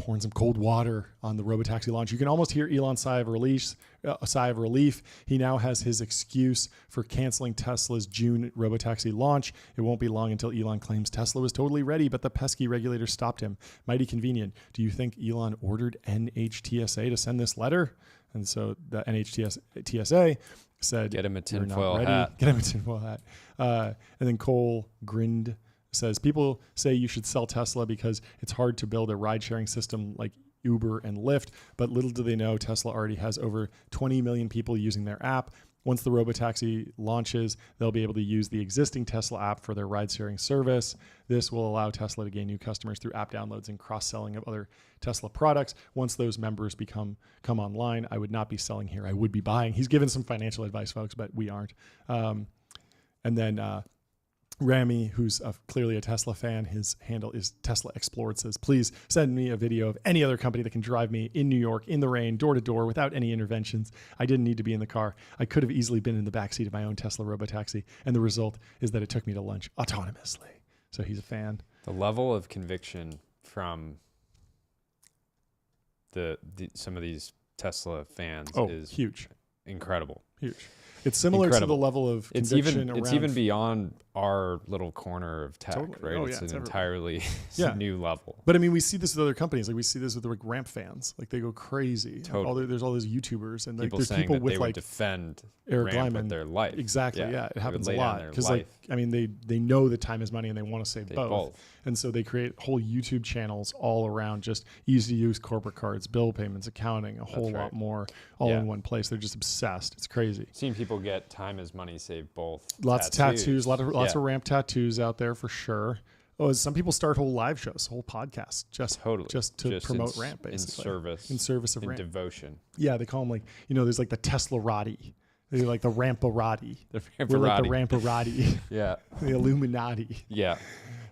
pouring some cold water on the Robotaxi launch. You can almost hear Elon's sigh of relief. He now has his excuse for canceling Tesla's June Robotaxi launch. It won't be long until Elon claims Tesla was totally ready, but the pesky regulator stopped him. Mighty convenient. Do you think Elon ordered NHTSA to send this letter? And so the NHTSA said, get him a "You're not tinfoil ready." hat. Get him a tinfoil hat. And then Cole grinned, says, people say you should sell Tesla because it's hard to build a ride-sharing system like Uber and Lyft, but little do they know Tesla already has over 20 million people using their app. Once the Robotaxi launches, they'll be able to use the existing Tesla app for their ride-sharing service. This will allow Tesla to gain new customers through app downloads and cross-selling of other Tesla products. Once those members come online, I would not be selling here. I would be buying. He's given some financial advice, folks, but we aren't. And then Rami, who's clearly a Tesla fan, his handle is Tesla Explored, says, please send me a video of any other company that can drive me in New York, in the rain, door to door, without any interventions. I didn't need to be in the car. I could have easily been in the backseat of my own Tesla Robotaxi, and the result is that it took me to lunch autonomously. So he's a fan. The level of conviction from some of these Tesla fans is huge. Incredible. Huge. It's similar to the level of conviction it's even beyond our little corner of tech, right? Oh, it's yeah, an entirely new level. But I mean, we see this with other companies. Like we see this with like ramp fans. Like they go crazy. Totally. There's all those YouTubers and like, people there's saying people that with they like would defend Eric ramp Lyman with their life. Exactly. Yeah, it happens a lay down lot their because life. like I mean they know that time is money and they want to save both. And so they create whole YouTube channels all around just easy to use corporate cards, bill payments, accounting, a whole lot more all in one place. They're just obsessed. It's crazy. Seeing people get time as money, save both. Lots of tattoos, lots of ramp tattoos out there for sure. Oh, some people start whole live shows, whole podcasts, just to promote ramp, basically. In service of ramp. In devotion. Yeah, they call them like, there's like the Teslarati. They're like the Ramparati. We're like the Ramparati. Yeah. The Illuminati. Yeah.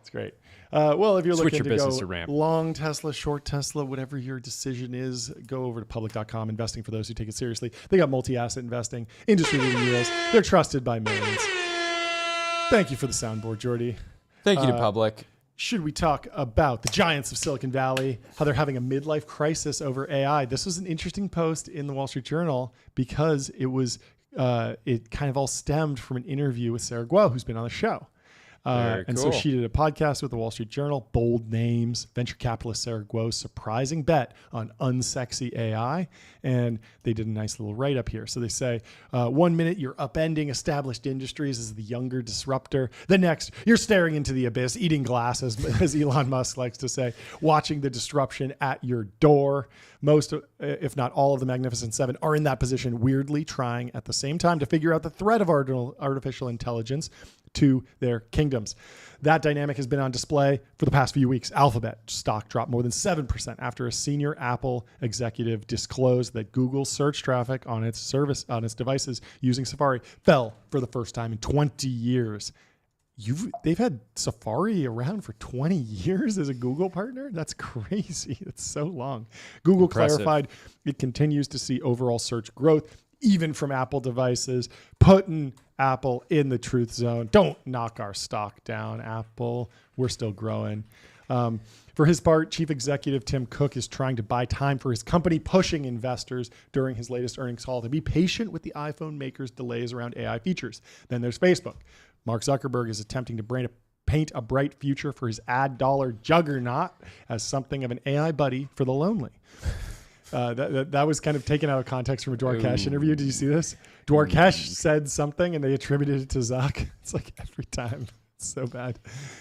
It's great. Well, if you're Switch looking your to business go to ramp. long Tesla, short Tesla, whatever your decision is, go over to public.com, investing for those who take it seriously. They got multi-asset investing, industry-leading yields. They're trusted by millions. Thank you for the soundboard, Jordy. Thank you to Public. Should we talk about the giants of Silicon Valley, how they're having a midlife crisis over AI? This was an interesting post in the Wall Street Journal because it kind of all stemmed from an interview with Sarah Guo, who's been on the show. And so she did a podcast with the Wall Street Journal, bold names, venture capitalist Sarah Guo's surprising bet on unsexy AI. And they did a nice little write-up here. So they say, 1 minute you're upending established industries as the younger disruptor. The next, you're staring into the abyss, eating glass, as Elon Musk likes to say, watching the disruption at your door. Most, if not all of the Magnificent Seven are in that position, weirdly trying at the same time to figure out the threat of artificial intelligence to their kingdoms. That dynamic has been on display for the past few weeks. Alphabet stock dropped more than 7% after a senior Apple executive disclosed that Google search traffic on its devices using Safari fell for the first time in 20 years. They've had Safari around for 20 years as a Google partner? That's crazy. That's so long. Google clarified it continues to see overall search growth, even from Apple devices, putting Apple in the truth zone. Don't knock our stock down, Apple. We're still growing. For his part, Chief Executive Tim Cook is trying to buy time for his company, pushing investors during his latest earnings call to be patient with the iPhone maker's delays around AI features. Then there's Facebook. Mark Zuckerberg is attempting to paint a bright future for his ad dollar juggernaut as something of an AI buddy for the lonely. That was kind of taken out of context from a Dwarkesh interview. Did you see this? Dwarkesh said something and they attributed it to Zuck. It's like every time. It's so bad.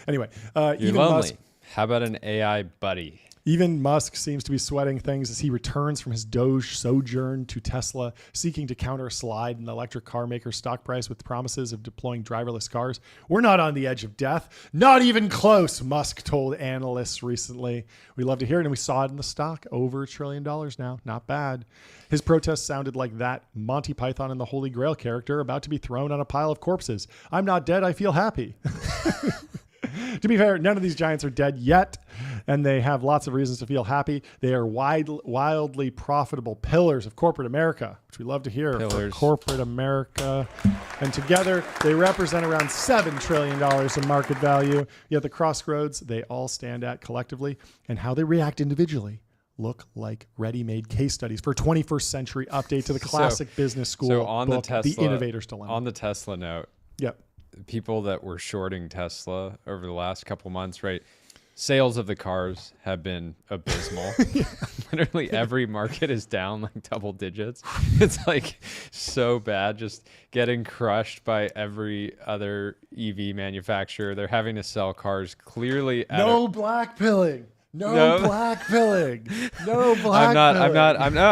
Anyway, You're even lonely. Musk, How about an AI buddy? Even Musk seems to be sweating things as he returns from his Doge sojourn to Tesla, seeking to counter a slide in the electric car maker's stock price with promises of deploying driverless cars. We're not on the edge of death. Not even close, Musk told analysts recently. We love to hear it, and we saw it in the stock. Over $1 trillion now. Not bad. His protest sounded like that Monty Python and the Holy Grail character about to be thrown on a pile of corpses. I'm not dead. I feel happy. To be fair, none of these giants are dead yet, and they have lots of reasons to feel happy. They are wildly profitable pillars of corporate America, which we love to hear. For corporate America. And together, they represent around $7 trillion in market value. Yet the crossroads they all stand at collectively and how they react individually look like ready-made case studies for 21st century update to the classic business school book, The Innovator's Dilemma. On the Tesla note, yep. people that were shorting Tesla over the last couple months, right? Sales of the cars have been abysmal. Literally every market is down like double digits. It's like so bad, just getting crushed by every other EV manufacturer. They're having to sell cars clearly at blackpilling. No blackpilling. No blackpilling.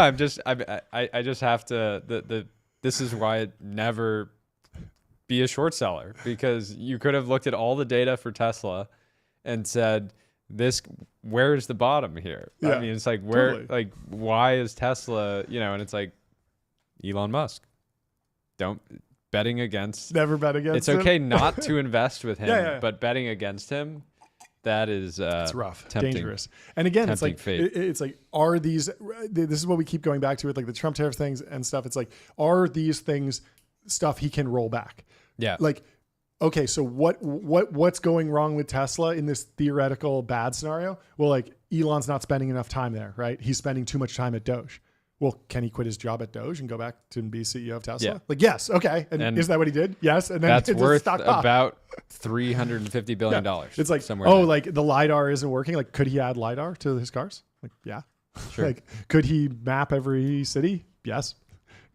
I just have to, this is why I'd never be a short seller, because you could have looked at all the data for Tesla and said, where's the bottom here? Yeah, I mean, it's like, why is Tesla, and it's like Elon Musk. Betting against. Never bet against him. It's okay not to invest with him, but betting against him, that is it's rough, dangerous. And again, it's like, are these, this is what we keep going back to with like the Trump tariff things and stuff. It's like, are these things stuff he can roll back? Yeah. Like, okay, so what's going wrong with Tesla in this theoretical bad scenario? Well, like Elon's not spending enough time there, right? He's spending too much time at Doge. Well, can he quit his job at Doge and go back to be CEO of Tesla? Yeah. Like, yes, okay. And is that what he did? Yes. And then that's worth about $350 billion. Yeah. It's like, somewhere like the LiDAR isn't working. Like, could he add LiDAR to his cars? Like, yeah. Sure. Like, could he map every city? Yes.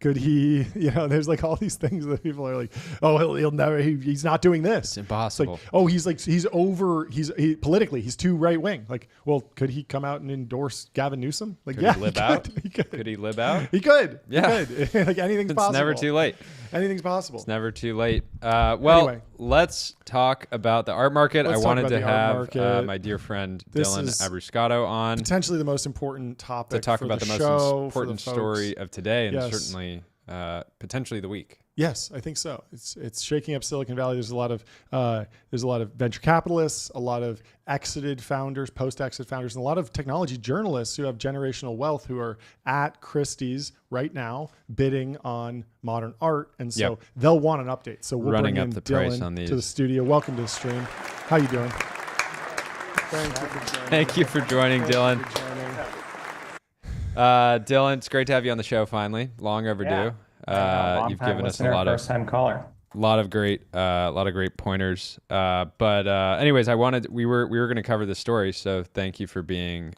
Could he, there's like all these things that people are like, oh, he'll never, he's not doing this. It's impossible. It's like, politically, he's too right wing. Like, well, could he come out and endorse Gavin Newsom? Like, could he live out? He could. Could he live out? He could. Yeah. He could. Like anything's possible. It's never too late. Anything's possible. It's never too late. Anyway, let's talk about the art market. I wanted to have my dear friend Dylan Abruscato on. Potentially the most important topic to talk about the most important story of today, and certainly potentially the week. Yes, I think so. It's shaking up Silicon Valley. There's a lot of venture capitalists, a lot of exited founders, post-exit founders, and a lot of technology journalists who have generational wealth who are at Christie's right now bidding on modern art, and so they'll want an update. So we'll bring in Dylan to the studio. Welcome to the stream. How you doing? Thank you for joining, Dylan. Dylan, it's great to have you on the show finally. Long overdue. You've given us a lot of first-time caller. A lot of great pointers. But anyways, we were going to cover this story, so thank you for being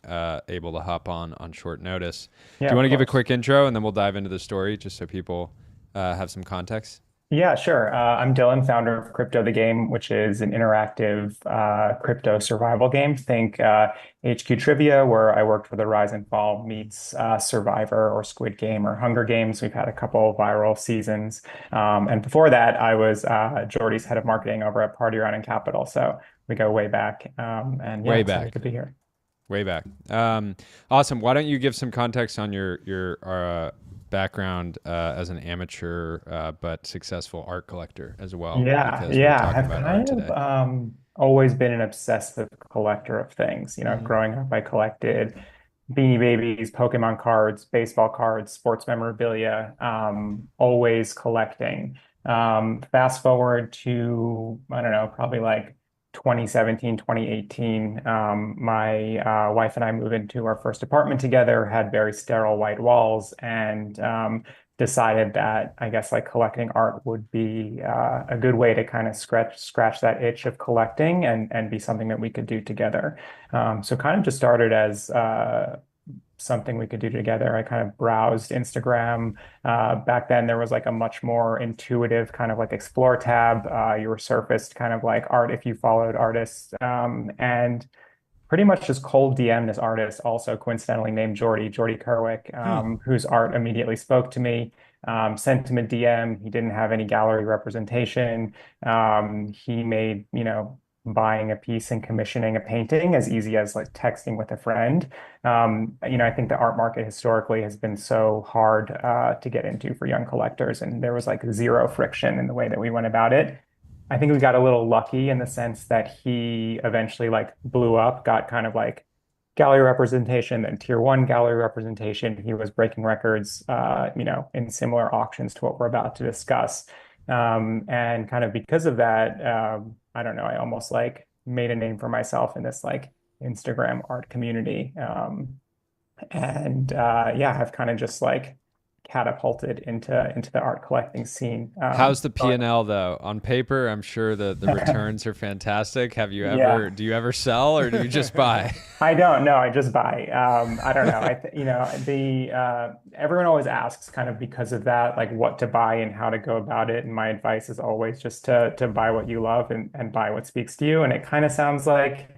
able to hop on short notice. Do you want to give a quick intro, and then we'll dive into the story, just so people have some context? Yeah, sure. I'm Dylan, founder of Crypto the Game, which is an interactive crypto survival game. Think HQ Trivia, where I worked for the Rise and Fall meets Survivor or Squid Game or Hunger Games. We've had a couple of viral seasons. And before that, I was Jordy's head of marketing over at Party Round and Capital. So we go way back. Way back. Good to be here. Way back. Awesome. Why don't you give some context on your background as an amateur but successful art collector as well? I've kind of always been an obsessive collector of things. Growing up, I collected Beanie Babies, Pokemon cards, baseball cards, sports memorabilia, always collecting. Fast forward to, I don't know, probably like 2017, 2018, my wife and I moved into our first apartment together, had very sterile white walls, and decided that I guess like collecting art would be a good way to kind of scratch that itch of collecting and be something that we could do together. So kind of just started as something we could do together. I kind of browsed Instagram. Back then there was like a much more intuitive kind of like explore tab. You were surfaced kind of like art if you followed artists, and pretty much just cold DM this artist, also coincidentally named Jordy Kerwick, whose art immediately spoke to me. Sent him a DM. He didn't have any gallery representation. He made, buying a piece and commissioning a painting as easy as like texting with a friend. I think the art market historically has been so hard to get into for young collectors, and there was like zero friction in the way that we went about it. I think we got a little lucky in the sense that he eventually like blew up, got kind of like gallery representation, then tier one gallery representation. He was breaking records, in similar auctions to what we're about to discuss. And kind of because of that, I don't know, I almost like made a name for myself in this like Instagram art community. and yeah, I've kind of just like catapulted into the art collecting scene. How's the P&L though? On paper, I'm sure the returns are fantastic. Do you ever sell or do you just buy? I don't know. I just buy. I don't know. Everyone always asks kind of because of that, like what to buy and how to go about it. And my advice is always just to buy what you love and buy what speaks to you. And it kind of sounds like,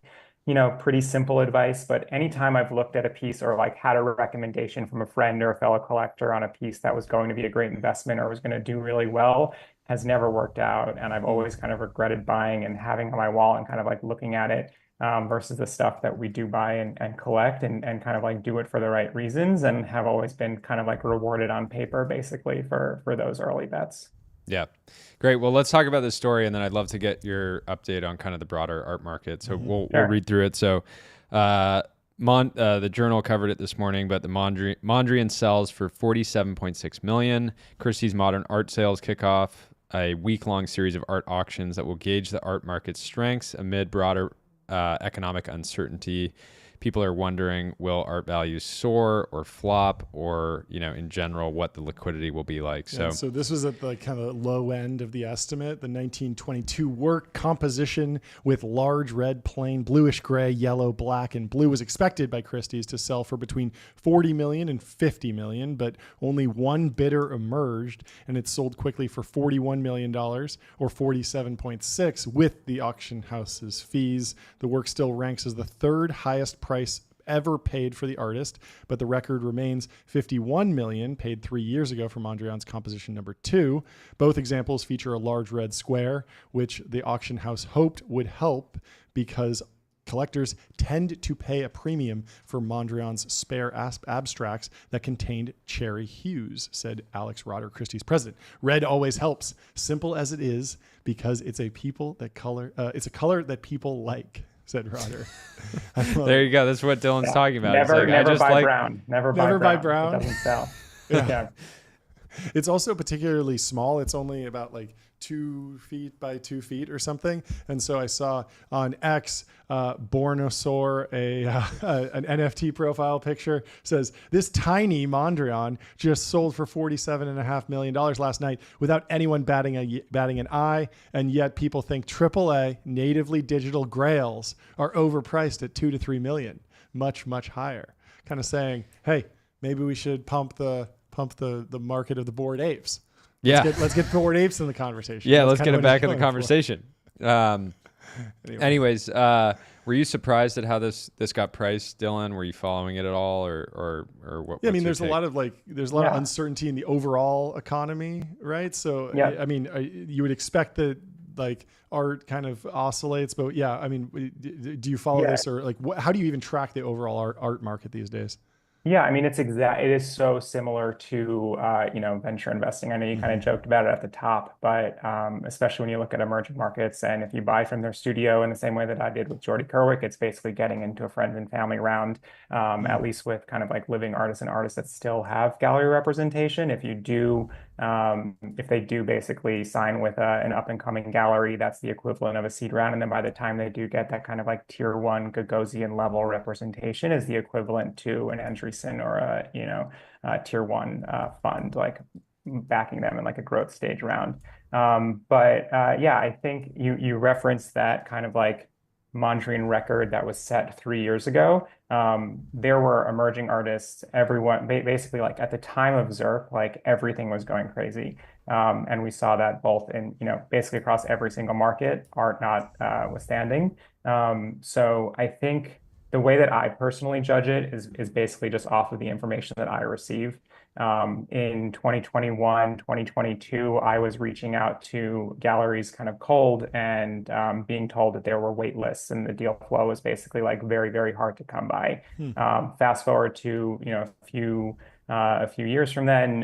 pretty simple advice, but anytime I've looked at a piece or like had a recommendation from a friend or a fellow collector on a piece that was going to be a great investment or was going to do really well, has never worked out. And I've always kind of regretted buying and having on my wall and kind of like looking at it versus the stuff that we do buy and collect and kind of like do it for the right reasons and have always been kind of like rewarded on paper basically for those early bets. Yeah. Great. Well, let's talk about this story, and then I'd love to get your update on kind of the broader art market. So we'll read through it. So the Journal covered it this morning, but the Mondrian sells for $47.6 million. Christie's Modern Art Sales kick off a week-long series of art auctions that will gauge the art market's strengths amid broader economic uncertainty. People are wondering, will art values soar or flop, or in general, what the liquidity will be like. So this was at the kind of low end of the estimate. The 1922 work composition with large red, plain, bluish gray, yellow, black, and blue was expected by Christie's to sell for between 40 million and 50 million, but only one bidder emerged, and it sold quickly for $41 million or 47.6 with the auction house's fees. The work still ranks as the third highest price ever paid for the artist, but the record remains $51 million paid 3 years ago for Mondrian's composition number 2. Both examples feature a large red square, which the auction house hoped would help because collectors tend to pay a premium for Mondrian's spare abstracts that contained cherry hues, said Alex Rotter, Christie's president. Red always helps, simple as it is, because it's a color that people like, said Rotter. There you go. That's what Dylan's talking about. Never buy brown. Never buy brown. It doesn't sell. Yeah. It's also particularly small. It's only about like 2 feet by 2 feet or something. And so I saw on X, Bornosaur, an NFT profile picture, says this tiny Mondrian just sold for $47.5 million last night without anyone batting an eye. And yet people think AAA natively digital grails are overpriced at 2 to 3 million, much, much higher. Kind of saying, hey, maybe we should pump the market of the Bored Apes. Let's get Bored Apes in the conversation. Yeah, let's get it back in the conversation. Anyways, were you surprised at how this got priced, Dylan? Were you following it at all, or what? Yeah, I mean, there's a lot of uncertainty in the overall economy, right? So, I mean, you would expect that like art kind of oscillates, but yeah, I mean, do you follow this, or like how do you even track the overall art market these days? Yeah, I mean, it is so similar to, venture investing. I know you kind of joked about it at the top, but especially when you look at emerging markets, and if you buy from their studio in the same way that I did with Jordy Kerwick, it's basically getting into a friend and family round, at least with kind of like living artists and artists that still have gallery representation. If they do basically sign with an up and coming gallery, that's the equivalent of a seed round. And then by the time they do get that kind of like tier 1 Gagosian level representation is the equivalent to an Andreessen or a tier 1 fund, like backing them in like a growth stage round. I think you referenced that kind of like Mondrian record that was set 3 years ago. There were emerging artists, everyone basically like at the time of ZERP, like everything was going crazy. And we saw that both in, basically across every single market, art notwithstanding. So I think the way that I personally judge it is basically just off of the information that I receive. In 2021, 2022, I was reaching out to galleries kind of cold and being told that there were wait lists and the deal flow was basically like very, very hard to come by. Fast forward to, a few years from then,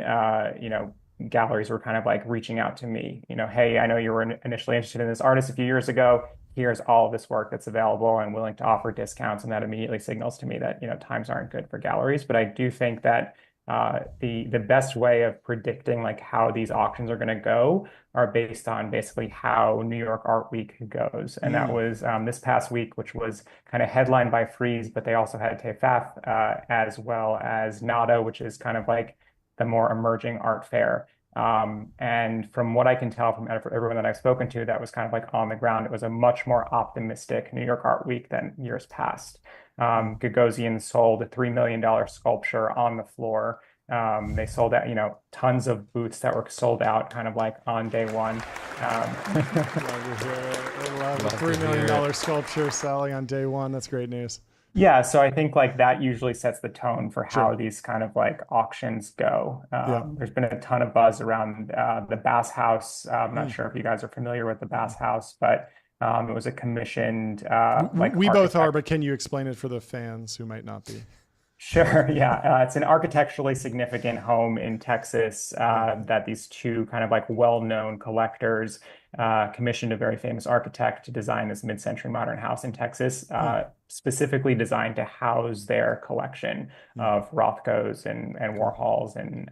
galleries were kind of like reaching out to me, hey, I know you were initially interested in this artist a few years ago. Here's all of this work that's available and willing to offer discounts. And that immediately signals to me that, times aren't good for galleries. But I do think that the best way of predicting like how these auctions are going to go are based on basically how New York Art Week goes. And that was this past week, which was kind of headlined by Frieze, but they also had TEFAF as well as NADA, which is kind of like the more emerging art fair. And from what I can tell from everyone that I've spoken to, that was kind of like on the ground. It was a much more optimistic New York Art Week than years past. Gagosian sold a $3 million sculpture on the floor. They sold out, tons of booths that were sold out kind of like on day one. Love to hear it. I love a $3 million sculpture selling on day one. That's great news. Yeah, so I think like that usually sets the tone for how these kind of like auctions go. There's been a ton of buzz around the Bass House. I'm not sure if you guys are familiar with the Bass House, but it was a commissioned we both are, but can you explain it for the fans who might not be? Sure. Yeah. It's an architecturally significant home in Texas that these two kind of like well-known collectors commissioned a very famous architect to design this mid-century modern house in Texas, specifically designed to house their collection of Rothkos and Warhols and,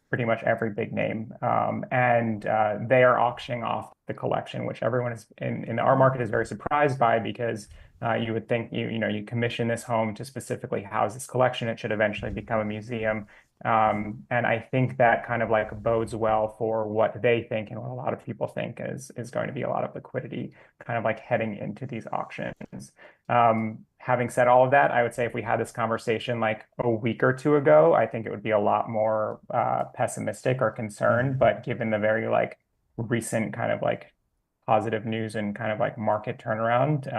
pretty much every big name. And they are auctioning off the collection, which everyone is in our market is very surprised by because you would think you commission this home to specifically house this collection. It should eventually become a museum. And I think that kind of like bodes well for what they think and what a lot of people think is going to be a lot of liquidity kind of like heading into these auctions. Having said all of that, I would say if we had this conversation like a week or two ago, I think it would be a lot more pessimistic or concerned. But given the very like recent kind of like positive news and kind of like market turnaround,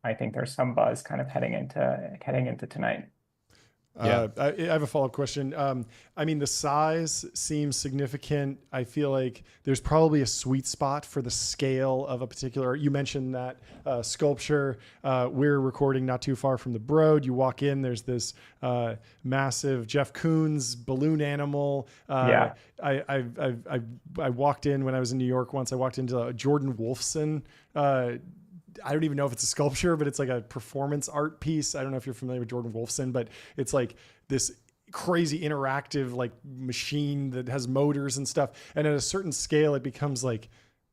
I think there's some buzz kind of heading into tonight. I have a follow-up question. I mean, the size seems significant. I feel like there's probably a sweet spot for the scale of a particular. You mentioned that sculpture. We're recording not too far from the Broad. You walk in, there's this massive Jeff Koons balloon animal. I walked in when I was in New York once. I walked into Jordan Wolfson. I don't even know if it's a sculpture, but it's like a performance art piece. I don't know if you're familiar with Jordan Wolfson, but it's like this crazy interactive like machine that has motors and stuff. And at a certain scale, it becomes like,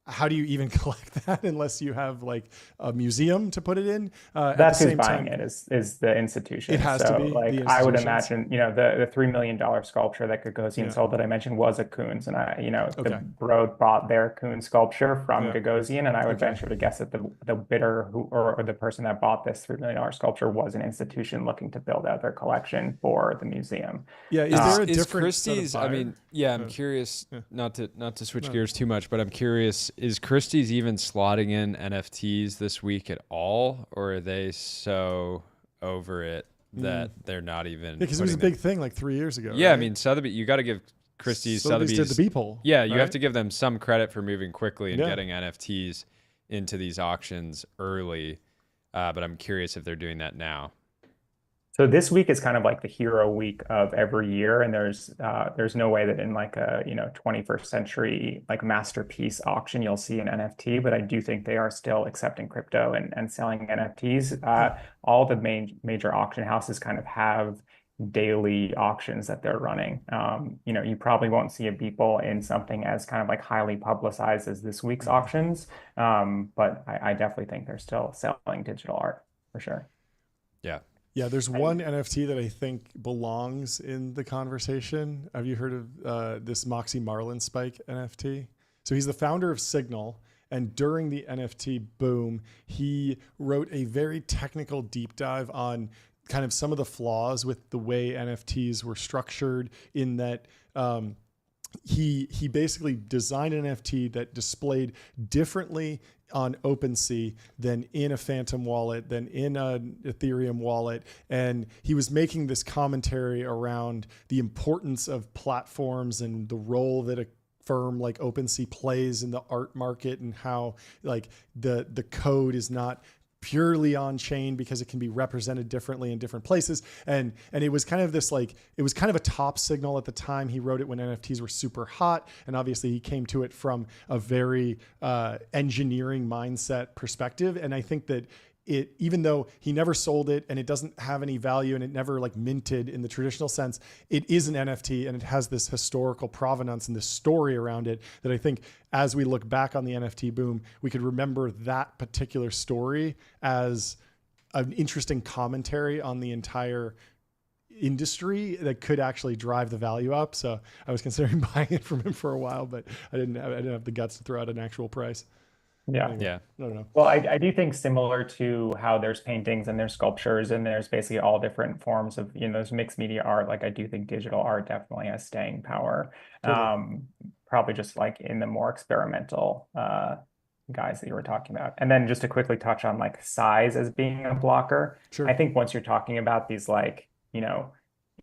how do you even collect that unless you have like a museum to put it in? That's who's buying it is the institution. It has to be like I would imagine, the $3 million sculpture that Gagosian sold that I mentioned was a Koons, and the Broad bought their Koons sculpture from Gagosian, and I would venture to guess that the bidder or the person that bought this $3 million sculpture was an institution looking to build out their collection for the museum. Yeah, is there a is different Christie's? I mean, I'm curious. Not to switch gears too much, but I'm curious. Is Christie's even slotting in NFTs this week at all, or are they so over it that they're not even? Because it was a big thing like 3 years ago. Yeah, right? I mean, Sotheby's. You got to give Christie's, Sotheby's did the Beeple. Yeah, you have to give them some credit for moving quickly and getting NFTs into these auctions early. But I'm curious if they're doing that now. So this week is kind of like the hero week of every year, and there's no way that in like a 21st century like masterpiece auction you'll see an NFT, but I do think they are still accepting crypto and selling NFTs. All the major auction houses kind of have daily auctions that they're running. You probably won't see a Beeple in something as kind of like highly publicized as this week's auctions, but I definitely think they're still selling digital art for sure. Yeah, there's one NFT that I think belongs in the conversation. Have you heard of this Moxie Marlin Spike NFT? So he's the founder of Signal. And during the NFT boom, he wrote a very technical deep dive on kind of some of the flaws with the way NFTs were structured in that he basically designed an NFT that displayed differently on OpenSea than in a Phantom wallet, than in an Ethereum wallet. And he was making this commentary around the importance of platforms and the role that a firm like OpenSea plays in the art market, and how like the code is not purely on chain because it can be represented differently in different places. And it was kind of this like, it was kind of a top signal at the time. He wrote it when NFTs were super hot. And obviously he came to it from a very engineering mindset perspective. And I think that it, even though he never sold it and it doesn't have any value and it never like minted in the traditional sense, it is an NFT and it has this historical provenance and this story around it that I think as we look back on the NFT boom, we could remember that particular story as an interesting commentary on the entire industry that could actually drive the value up. So I was considering buying it from him for a while, but I didn't have the guts to throw out an actual price. Yeah. Anyway, Yeah. I don't know. Well, I do think similar to how there's paintings and there's sculptures and there's basically all different forms of, there's mixed media art. Like I do think digital art definitely has staying power. Totally. Probably just like in the more experimental guys that you were talking about. And then just to quickly touch on like size as being a blocker. Sure. I think once you're talking about these like,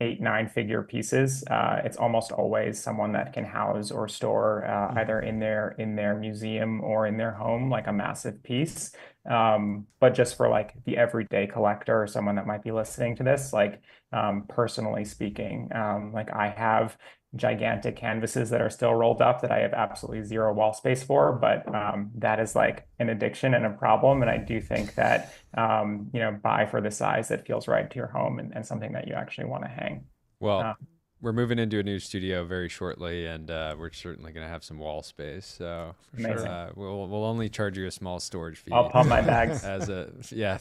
8-9 figure pieces, it's almost always someone that can house or store either in their museum or in their home, like a massive piece. But just for like the everyday collector or someone that might be listening to this, like personally speaking, like I have gigantic canvases that are still rolled up that I have absolutely zero wall space for, but that is like an addiction and a problem. And I do think that, buy for the size that feels right to your home and something that you actually want to hang. Well, we're moving into a new studio very shortly, and we're certainly going to have some wall space. So we'll only charge you a small storage fee. I'll pump my bags. As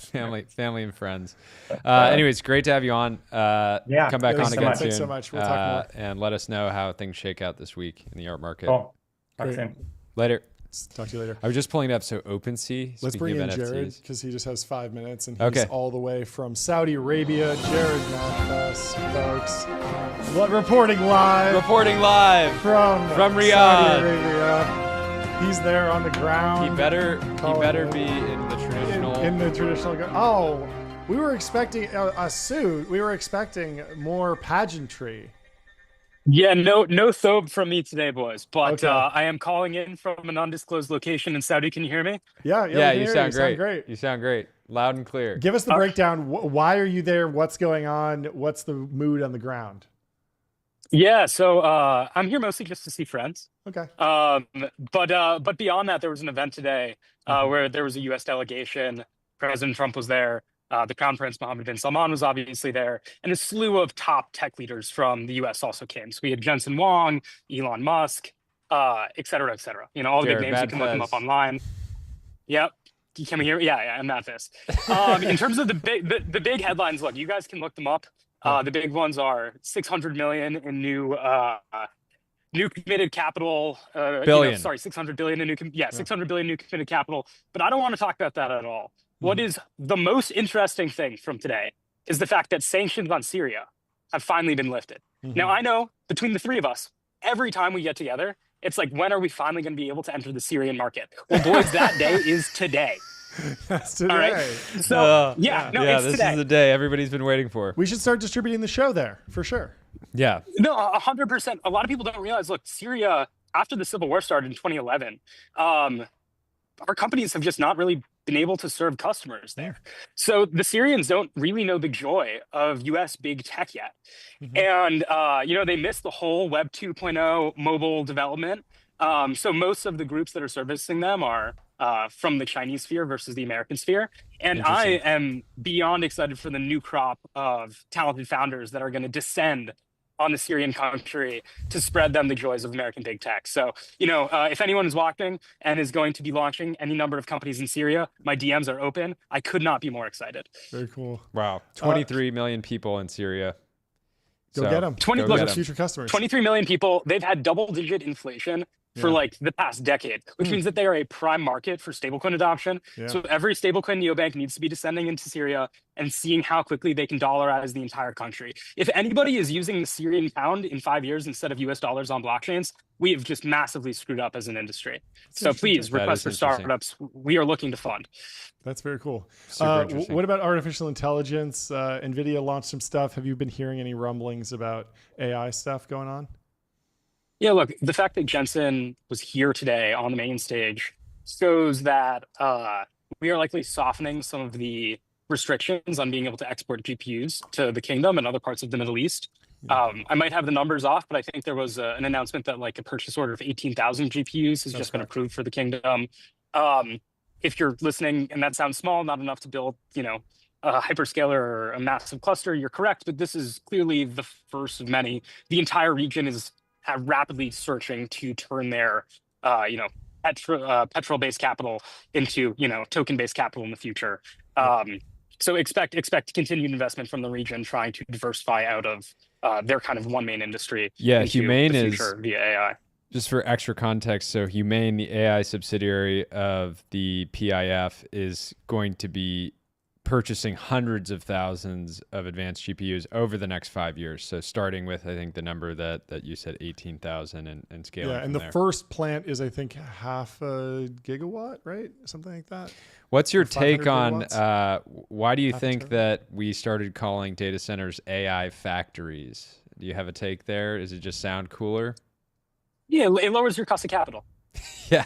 family and friends. Anyways, great to have you on. Come back on again soon. Thanks so much. We'll talk more. And let us know how things shake out this week in the art market. Cool. Talk soon. Later. Talk to you later. I was just pulling it up. So OpenSea. Let's bring in Jared because he just has 5 minutes and he's all the way from Saudi Arabia. Jared Madfes, folks. Reporting live from Riyadh. Saudi Arabia. He's there on the ground. He better be in the traditional. In the traditional. Oh, we were expecting a suit. We were expecting more pageantry. Yeah, no thobe from me today, boys. But I am calling in from an undisclosed location in Saudi. Can you hear me? Yeah, you sound great. You sound great. Loud and clear. Give us the breakdown. Why are you there? What's going on? What's the mood on the ground? Yeah, so I'm here mostly just to see friends. Okay. But beyond that, there was an event today where there was a U.S. delegation. President Trump was there. The Crown Prince Mohammed bin Salman was obviously there, and a slew of top tech leaders from the U.S. also came. So we had Jensen Huang, Elon Musk, et cetera, et cetera. All the big names. You can look them up online. Yep. Can we hear? Yeah, and Madfes. In terms of the big headlines, look, you guys can look them up. The big ones are 600 million in new committed capital. Billion. 600 billion in 600 billion new committed capital. But I don't want to talk about that at all. What is the most interesting thing from today is the fact that sanctions on Syria have finally been lifted. Now, I know between the three of us, every time we get together, it's like, when are we finally going to be able to enter the Syrian market? Well, boys, that day is today. That's today. All right? So, it's this today. is the day everybody's been waiting for. We should start distributing the show there for sure. Yeah. No, 100%. A lot of people don't realize, look, Syria, after the civil war started in 2011, our companies have just not really been able to serve customers there. So the Syrians don't really know the joy of US big tech yet. And, they missed the whole Web 2.0 mobile development. So most of the groups that are servicing them are from the Chinese sphere versus the American sphere. And I am beyond excited for the new crop of talented founders that are going to descend on the Syrian country to spread them the joys of American big tech. So, if anyone is watching and is going to be launching any number of companies in Syria, my DMs are open. I could not be more excited. Very cool. Wow. 23 million people in Syria. Go get them. Future customers. 23 million people. They've had double-digit inflation for like the past decade, which means that they are a prime market for stablecoin adoption. So every stablecoin neobank needs to be descending into Syria and seeing how quickly they can dollarize the entire country. If anybody is using the Syrian pound in 5 years instead of US dollars on blockchains, we have just massively screwed up as an industry. So please request for startups. We are looking to fund. That's very cool. What about artificial intelligence? NVIDIA launched some stuff. Have you been hearing any rumblings about AI stuff going on? Yeah, look, the fact that Jensen was here today on the main stage shows that we are likely softening some of the restrictions on being able to export GPUs to the kingdom and other parts of the Middle East. I might have the numbers off, but I think there was an announcement that like a purchase order of 18,000 GPUs has just been approved for the kingdom. if you're listening and that sounds small, not enough to build, a hyperscaler or a massive cluster, you're correct, but this is clearly the first of many. The entire region is rapidly searching to turn their, petrol-based capital into, token-based capital in the future. So expect continued investment from the region trying to diversify out of their kind of one main industry. Yeah, into Humane the is future via AI. Just for extra context, so Humane, the AI subsidiary of the PIF, is going to be purchasing hundreds of thousands of advanced GPUs over the next 5 years. So starting with, I think, the number that you said, 18,000 and scaling. Yeah, and the first plant is, I think, 0.5 gigawatt, right? Something like that. What's your take on why do you Half think term? that we started calling data centers AI factories? Do you have a take there? Does it just sound cooler? Yeah, it lowers your cost of capital. Yeah.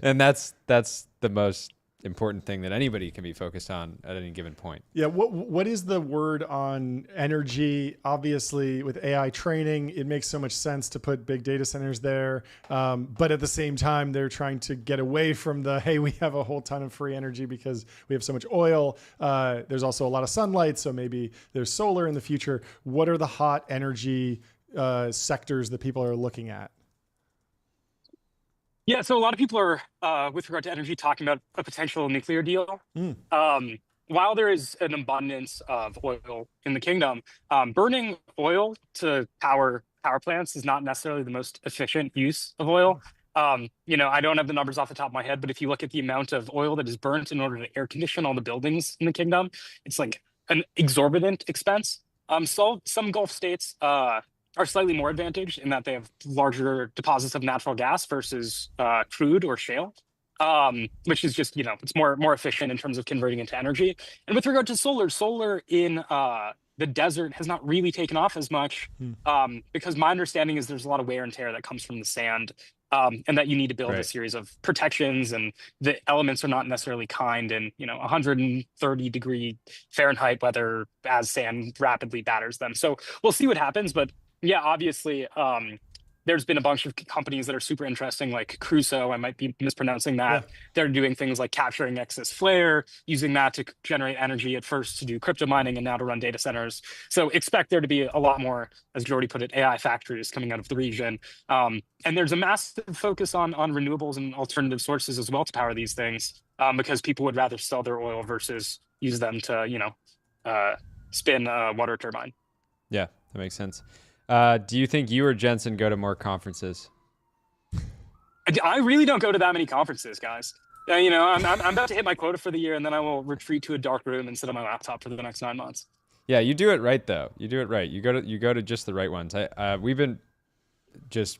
And that's the most important thing that anybody can be focused on at any given point. Yeah, what is the word on energy? Obviously, with AI training, it makes so much sense to put big data centers there. But at the same time, they're trying to get away from hey, we have a whole ton of free energy because we have so much oil. There's also a lot of sunlight, so maybe there's solar in the future. What are the hot energy sectors that people are looking at? Yeah, so a lot of people are, with regard to energy, talking about a potential nuclear deal. While there is an abundance of oil in the kingdom, burning oil to power plants is not necessarily the most efficient use of oil. I don't have the numbers off the top of my head, but if you look at the amount of oil that is burnt in order to air condition all the buildings in the kingdom, it's like an exorbitant expense. So some Gulf states are slightly more advantaged in that they have larger deposits of natural gas versus crude or shale, which is just, it's more efficient in terms of converting into energy. And with regard to solar in the desert has not really taken off as much because my understanding is there's a lot of wear and tear that comes from the sand, and that you need to build a series of protections, and the elements are not necessarily kind in 130-degree Fahrenheit weather as sand rapidly batters them. So we'll see what happens, but yeah, obviously, there's been a bunch of companies that are super interesting, like Crusoe. I might be mispronouncing that. Yeah. They're doing things like capturing excess flare, using that to generate energy at first to do crypto mining and now to run data centers. So expect there to be a lot more, as Jordy put it, AI factories coming out of the region. And there's a massive focus on renewables and alternative sources as well to power these things, because people would rather sell their oil versus use them to, spin a water turbine. Yeah, that makes sense. Do you think you or Jensen go to more conferences? I really don't go to that many conferences, guys. I'm about to hit my quota for the year, and then I will retreat to a dark room and sit on my laptop for the next 9 months. Yeah, you do it right though. You do it right. You go to just the right ones. We've been just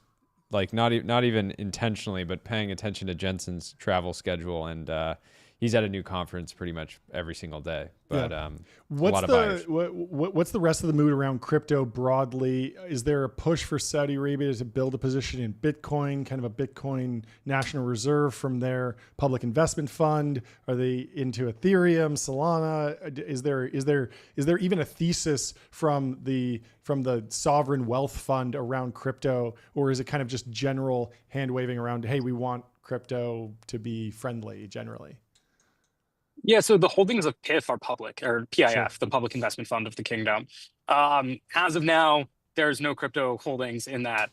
like not even intentionally, but paying attention to Jensen's travel schedule, and he's at a new conference pretty much every single day. But what's the rest of the mood around crypto broadly? Is there a push for Saudi Arabia to build a position in Bitcoin, kind of a Bitcoin national reserve from their public investment fund? Are they into Ethereum, Solana? Is there even a thesis from the sovereign wealth fund around crypto, or is it kind of just general hand waving around? Hey, we want crypto to be friendly generally. Yeah, so the holdings of PIF are public, or PIF, the Public Investment Fund of the Kingdom. As of now, there's no crypto holdings in that,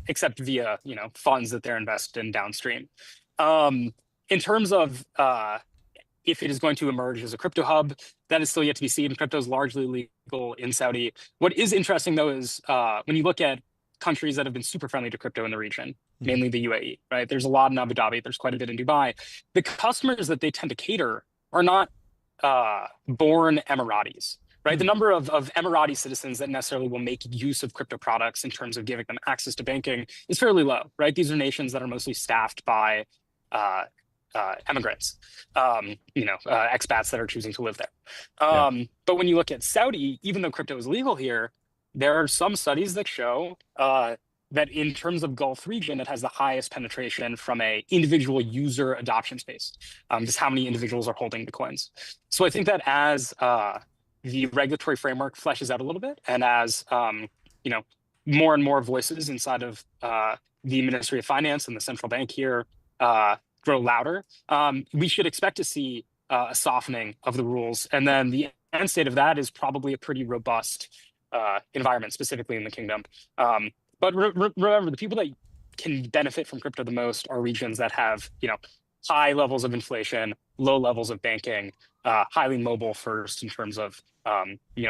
except via funds that they're invested in downstream. In terms of if it is going to emerge as a crypto hub, that is still yet to be seen. Crypto is largely legal in Saudi. What is interesting though is when you look at countries that have been super friendly to crypto in the region, mainly the UAE, right? There's a lot in Abu Dhabi. There's quite a bit in Dubai. The customers that they tend to cater are not born Emiratis, right? The number of Emirati citizens that necessarily will make use of crypto products in terms of giving them access to banking is fairly low, right? These are nations that are mostly staffed by immigrants, expats that are choosing to live there. But when you look at Saudi, even though crypto is legal here, there are some studies that show that in terms of Gulf region, it has the highest penetration from a individual user adoption space, just how many individuals are holding the coins. So I think that as the regulatory framework fleshes out a little bit, and as more and more voices inside of the Ministry of Finance and the central bank here grow louder, we should expect to see a softening of the rules. And then the end state of that is probably a pretty robust environment, specifically in the kingdom. But remember, the people that can benefit from crypto the most are regions that have, high levels of inflation, low levels of banking, highly mobile first in terms of,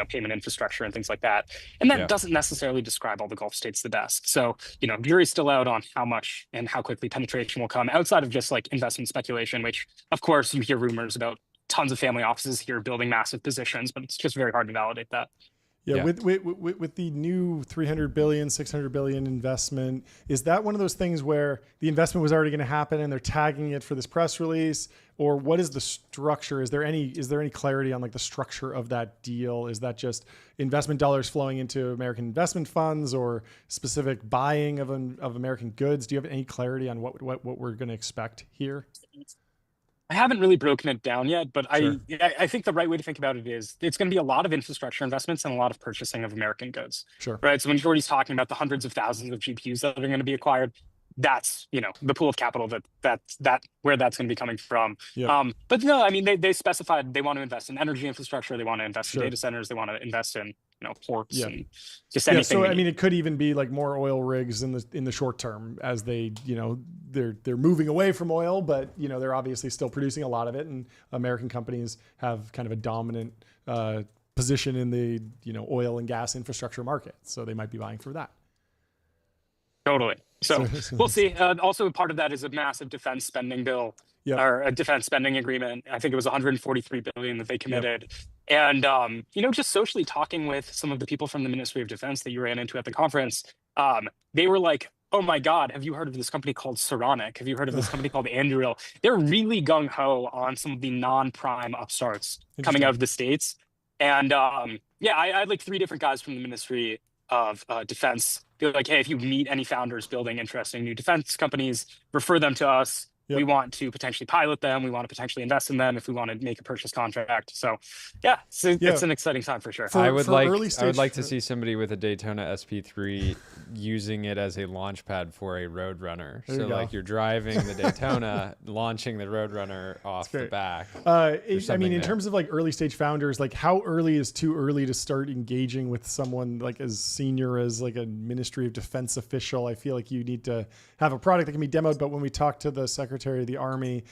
payment infrastructure and things like that. And that doesn't necessarily describe all the Gulf states the best. So, jury's still out on how much and how quickly penetration will come outside of just like investment speculation, which of course you hear rumors about tons of family offices here building massive positions, but it's just very hard to validate that. Yeah, with the new 300 billion, 600 billion investment, is that one of those things where the investment was already going to happen and they're tagging it for this press release, or what is the structure? Is there any clarity on like the structure of that deal? Is that just investment dollars flowing into American investment funds or specific buying of American goods? Do you have any clarity on what we're going to expect here? I haven't really broken it down yet, but Sure. I think the right way to think about it is it's going to be a lot of infrastructure investments and a lot of purchasing of American goods. Sure. Right. So when Jordy's talking about the hundreds of thousands of GPUs that are going to be acquired, that's the pool of capital that where that's going to be coming from. Yep. But no, I mean they specified they want to invest in energy infrastructure, they want to invest Sure. in data centers, they want to invest in ports Yeah. and just anything. So I mean, it could even be like more oil rigs in the short term as they they're moving away from oil, but they're obviously still producing a lot of it, and American companies have kind of a dominant position in the oil and gas infrastructure market, so they might be buying for that. Totally. So we'll see. Also, part of that is a massive defense spending bill or a defense spending agreement. I think it was 143 billion that they committed. And, just socially talking with some of the people from the Ministry of Defense that you ran into at the conference, they were like, oh my God, have you heard of this company called Saronic? Have you heard of this company called Anduril? They're really gung-ho on some of the non-prime upstarts coming out of the States. And I had like 3 different guys from the Ministry of Defense. They're like, hey, if you meet any founders building interesting new defense companies, refer them to us. Yep. We want to potentially pilot them. We want to potentially invest in them if we want to make a purchase contract. So, it's an exciting time for sure. I would like to see somebody with a Daytona SP3 using it as a launch pad for a Roadrunner. So like you're driving the Daytona, launching the Roadrunner off the back. I mean, in terms of like early stage founders, like how early is too early to start engaging with someone like as senior as like a Ministry of Defense official? I feel like you need to have a product that can be demoed. But when we talked to the Secretary of the Army,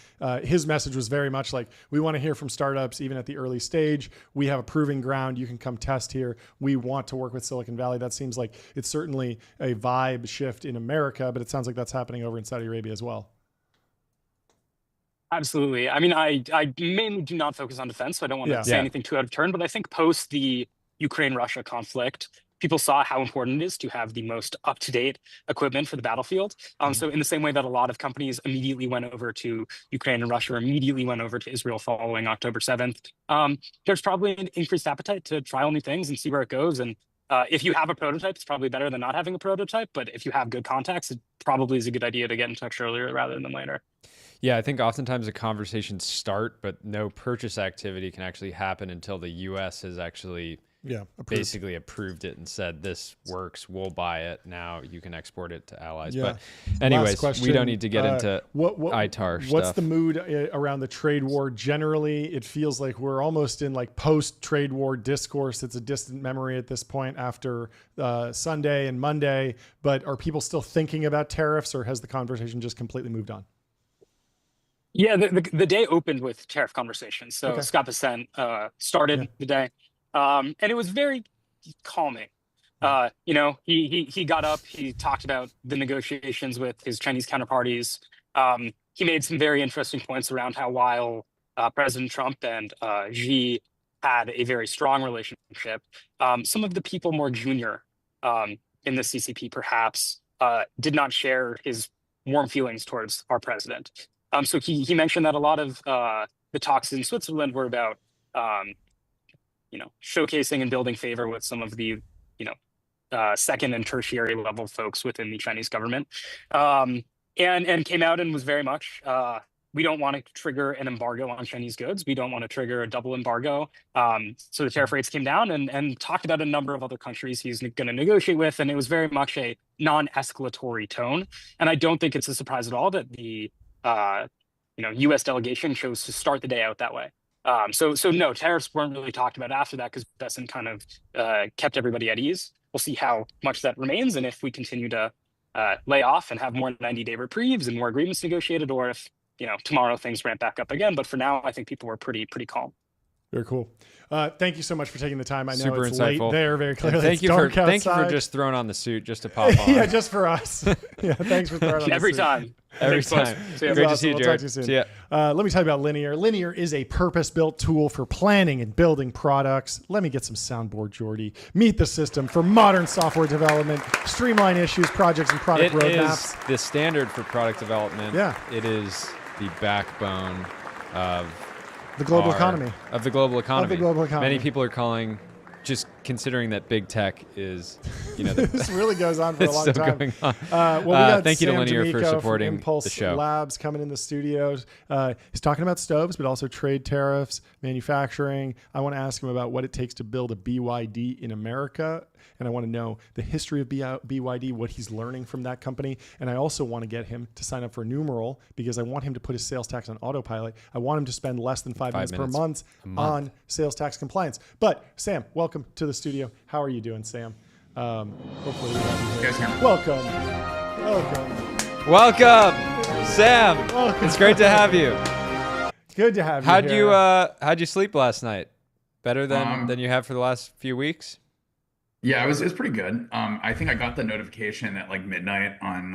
his message was very much like, we want to hear from startups, even at the early stage. We have a proving ground. You can come test here. We want to work with Silicon Valley. That seems like it's certainly a vibe shift in America, but it sounds like that's happening over in Saudi Arabia as well. Absolutely. I mean, I mainly do not focus on defense, so I don't want to say anything too out of turn, but I think post the Ukraine-Russia conflict, people saw how important it is to have the most up-to-date equipment for the battlefield. So in the same way that a lot of companies immediately went over to Ukraine and Russia, or immediately went over to Israel following October 7th, there's probably an increased appetite to trial new things and see where it goes. And if you have a prototype, it's probably better than not having a prototype. But if you have good contacts, it probably is a good idea to get in touch earlier rather than later. Yeah, I think oftentimes the conversations start, but no purchase activity can actually happen until the U.S. has actually basically approved it and said, this works, we'll buy it. Now you can export it to allies. But anyways, we don't need to get into ITAR stuff. What's the mood around the trade war generally? It feels like we're almost in like post-trade war discourse. It's a distant memory at this point after Sunday and Monday. But are people still thinking about tariffs, or has the conversation just completely moved on? Yeah, the day opened with tariff conversations. So Scott Bessent started the day. And it was very calming. He got up, he talked about the negotiations with his Chinese counterparties. He made some very interesting points around how while President Trump and Xi had a very strong relationship, some of the people more junior in the CCP perhaps did not share his warm feelings towards our president. So he mentioned that a lot of the talks in Switzerland were about showcasing and building favor with some of the, second and tertiary level folks within the Chinese government, and came out and was very much, we don't want to trigger an embargo on Chinese goods. We don't want to trigger a double embargo. So the tariff rates came down and talked about a number of other countries he's going to negotiate with. And it was very much a non-escalatory tone. And I don't think it's a surprise at all that the U.S. delegation chose to start the day out that way. So no, tariffs weren't really talked about after that because Besson kind of kept everybody at ease. We'll see how much that remains and if we continue to lay off and have more 90-day reprieves and more agreements negotiated, or if tomorrow things ramp back up again. But for now, I think people were pretty calm. Very cool. Thank you so much for taking the time. I know Super it's insightful. late there, very clearly. And thank you for just throwing on the suit just to pop on. Yeah, just for us. Yeah, thanks for throwing on Every the suit. time. Every time. Great to see you, We'll Jared. talk to you soon. See ya. Let me tell you about Linear. Linear is a purpose-built tool for planning and building products. Let me get some soundboard, Jordy. Meet the system for modern software development, streamline issues, projects, and product roadmaps. It is the standard for product development. Yeah. It is the backbone of the global economy. Of the global economy. Of the global economy. Many people are calling, just considering that big tech is, this really goes on for a long still time. going on. Well, we got thank you to Sam Linear for D'Amico supporting from Impulse the show. Labs coming in the studios. He's talking about stoves, but also trade tariffs, manufacturing. I want to ask him about what it takes to build a BYD in America. And I want to know the history of BYD, what he's learning from that company. And I also want to get him to sign up for Numeral because I want him to put his sales tax on autopilot. I want him to spend less than 5 minutes per month on sales tax compliance. But Sam, welcome to the studio. How are you doing, Sam? Hopefully we have you here. Welcome. Sam. Welcome. It's great to have you. Good to have you here. How'd you sleep last night? Better than you have for the last few weeks? Yeah, it was pretty good. I think I got the notification at like midnight on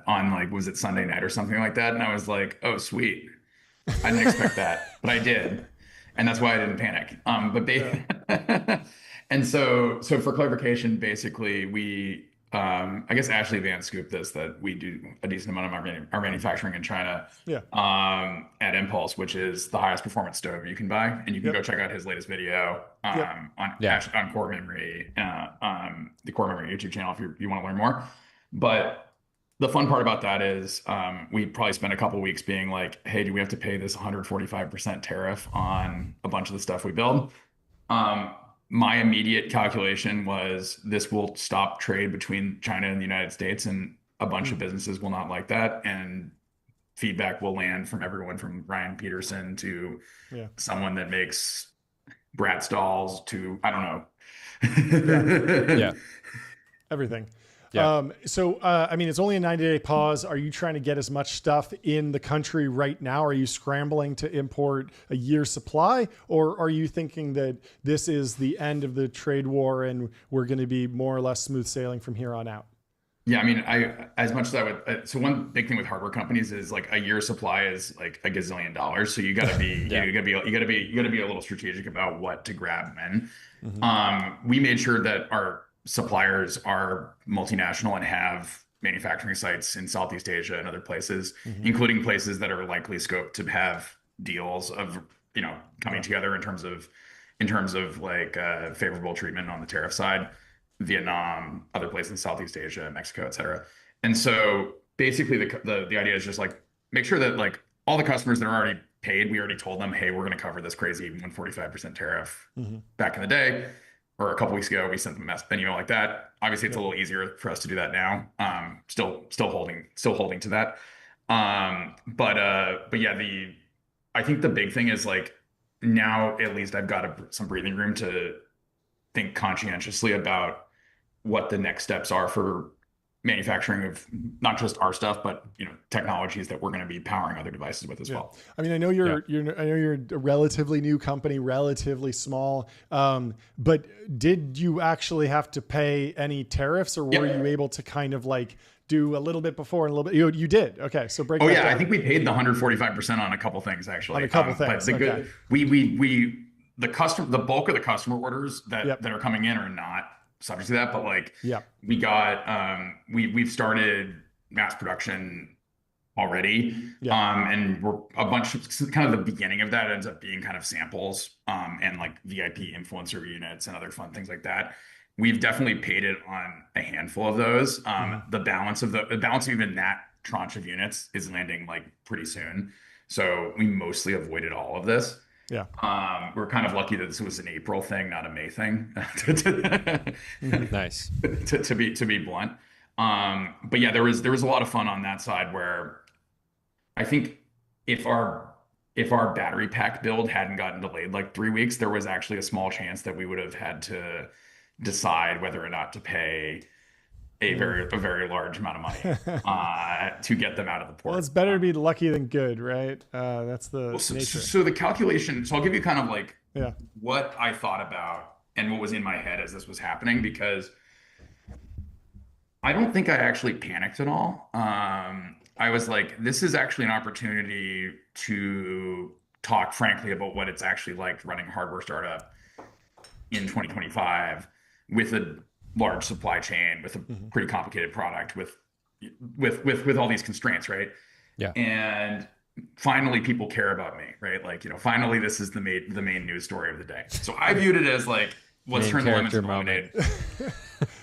like, was it Sunday night or something like that? And I was like, oh, sweet. I didn't expect that, but I did. And that's why I didn't panic. And so for clarification, basically we, I guess Ashley Van scooped this, that we do a decent amount of our manufacturing in China at Impulse, which is the highest performance stove you can buy. And you can go check out his latest video on Core Memory, the Core Memory YouTube channel if you want to learn more. But the fun part about that is we probably spent a couple of weeks being like, hey, do we have to pay this 145% tariff on a bunch of the stuff we build? My immediate calculation was this will stop trade between China and the United States, and a bunch of businesses will not like that. And feedback will land from everyone from Ryan Peterson to someone that makes Brat stalls to, I don't know. Everything. Yeah. I mean, it's only a 90-day pause. Are you trying to get as much stuff in the country right now? Are you scrambling to import a year's supply? Or are you thinking that this is the end of the trade war and we're going to be more or less smooth sailing from here on out? Yeah, I mean, as much as I would, so one big thing with hardware companies is like a year's supply is like $1 gazillion. So you got to be, you got to be a little strategic about what to grab when. We made sure that our suppliers are multinational and have manufacturing sites in Southeast Asia and other places, including places that are likely scoped to have deals of, coming together in terms of like favorable treatment on the tariff side, Vietnam, other places in Southeast Asia, Mexico, et cetera. And so basically the idea is just like, make sure that like all the customers that are already paid, we already told them, hey, we're going to cover this crazy 145% tariff back in the day. Or a couple weeks ago, we sent them an email like that. Obviously, it's a little easier for us to do that now. Still holding to that. But yeah, I think the big thing is like now at least I've got some breathing room to think conscientiously about what the next steps are for manufacturing of not just our stuff, but technologies that we're going to be powering other devices with as well. I mean, I know you're a relatively new company, relatively small, but did you actually have to pay any tariffs, or were you able to kind of like do a little bit before and a little bit? You did. Okay, so break. that down. I think we paid the 145% on a couple things actually. On a couple things. But the bulk of the customer orders that are coming in are not subject to that, but like we got we've started mass production already, and we're a bunch of kind of the beginning of that ends up being kind of samples and like VIP influencer units and other fun things like that. We've definitely paid it on a handful of those. The balance of even that tranche of units is landing like pretty soon, so we mostly avoided all of this. We're kind of lucky that this was an April thing, not a May thing. Nice. to be blunt. But yeah, there was a lot of fun on that side where I think if our battery pack build hadn't gotten delayed like 3 weeks, there was actually a small chance that we would have had to decide whether or not to pay a very large amount of money to get them out of the port. Well, it's better to be lucky than good, right? That's the nature. So the calculation. So I'll give you kind of like Yeah. what I thought about and what was in my head as this was happening, because I don't think I actually panicked at all. I was like, this is actually an opportunity to talk frankly about what it's actually like running a hardware startup in 2025 with a large supply chain, with a pretty complicated product, with all these constraints, right? Yeah. And finally people care about me, right? Like, finally this is the main news story of the day. So I viewed it as like, let's turn the lemons into lemonade.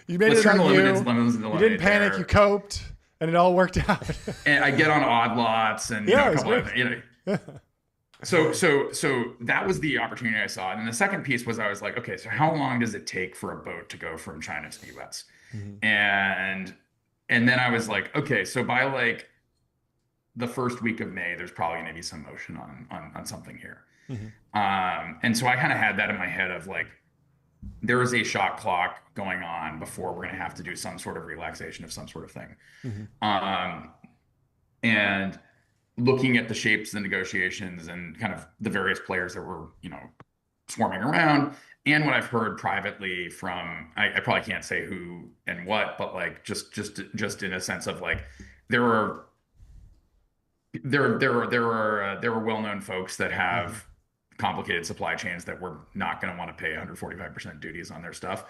You made Let's it turn on the you. lemons into You lemonade. didn't panic. there. You coped, and it all worked out. And I get on odd lots and Yeah, a it's couple great. So that was the opportunity I saw. And then the second piece was I was like, okay, so how long does it take for a boat to go from China to the US? And then I was like, okay, so by like the first week of May, there's probably going to be some motion on something here. And so I kind of had that in my head of like, there is a shot clock going on before we're going to have to do some sort of relaxation of some sort of thing. And looking at the shapes of the negotiations and kind of the various players that were, swarming around, and what I've heard privately from, I probably can't say who and what, but like just in a sense of like, there were well-known folks that have complicated supply chains that were not going to want to pay 145% duties on their stuff.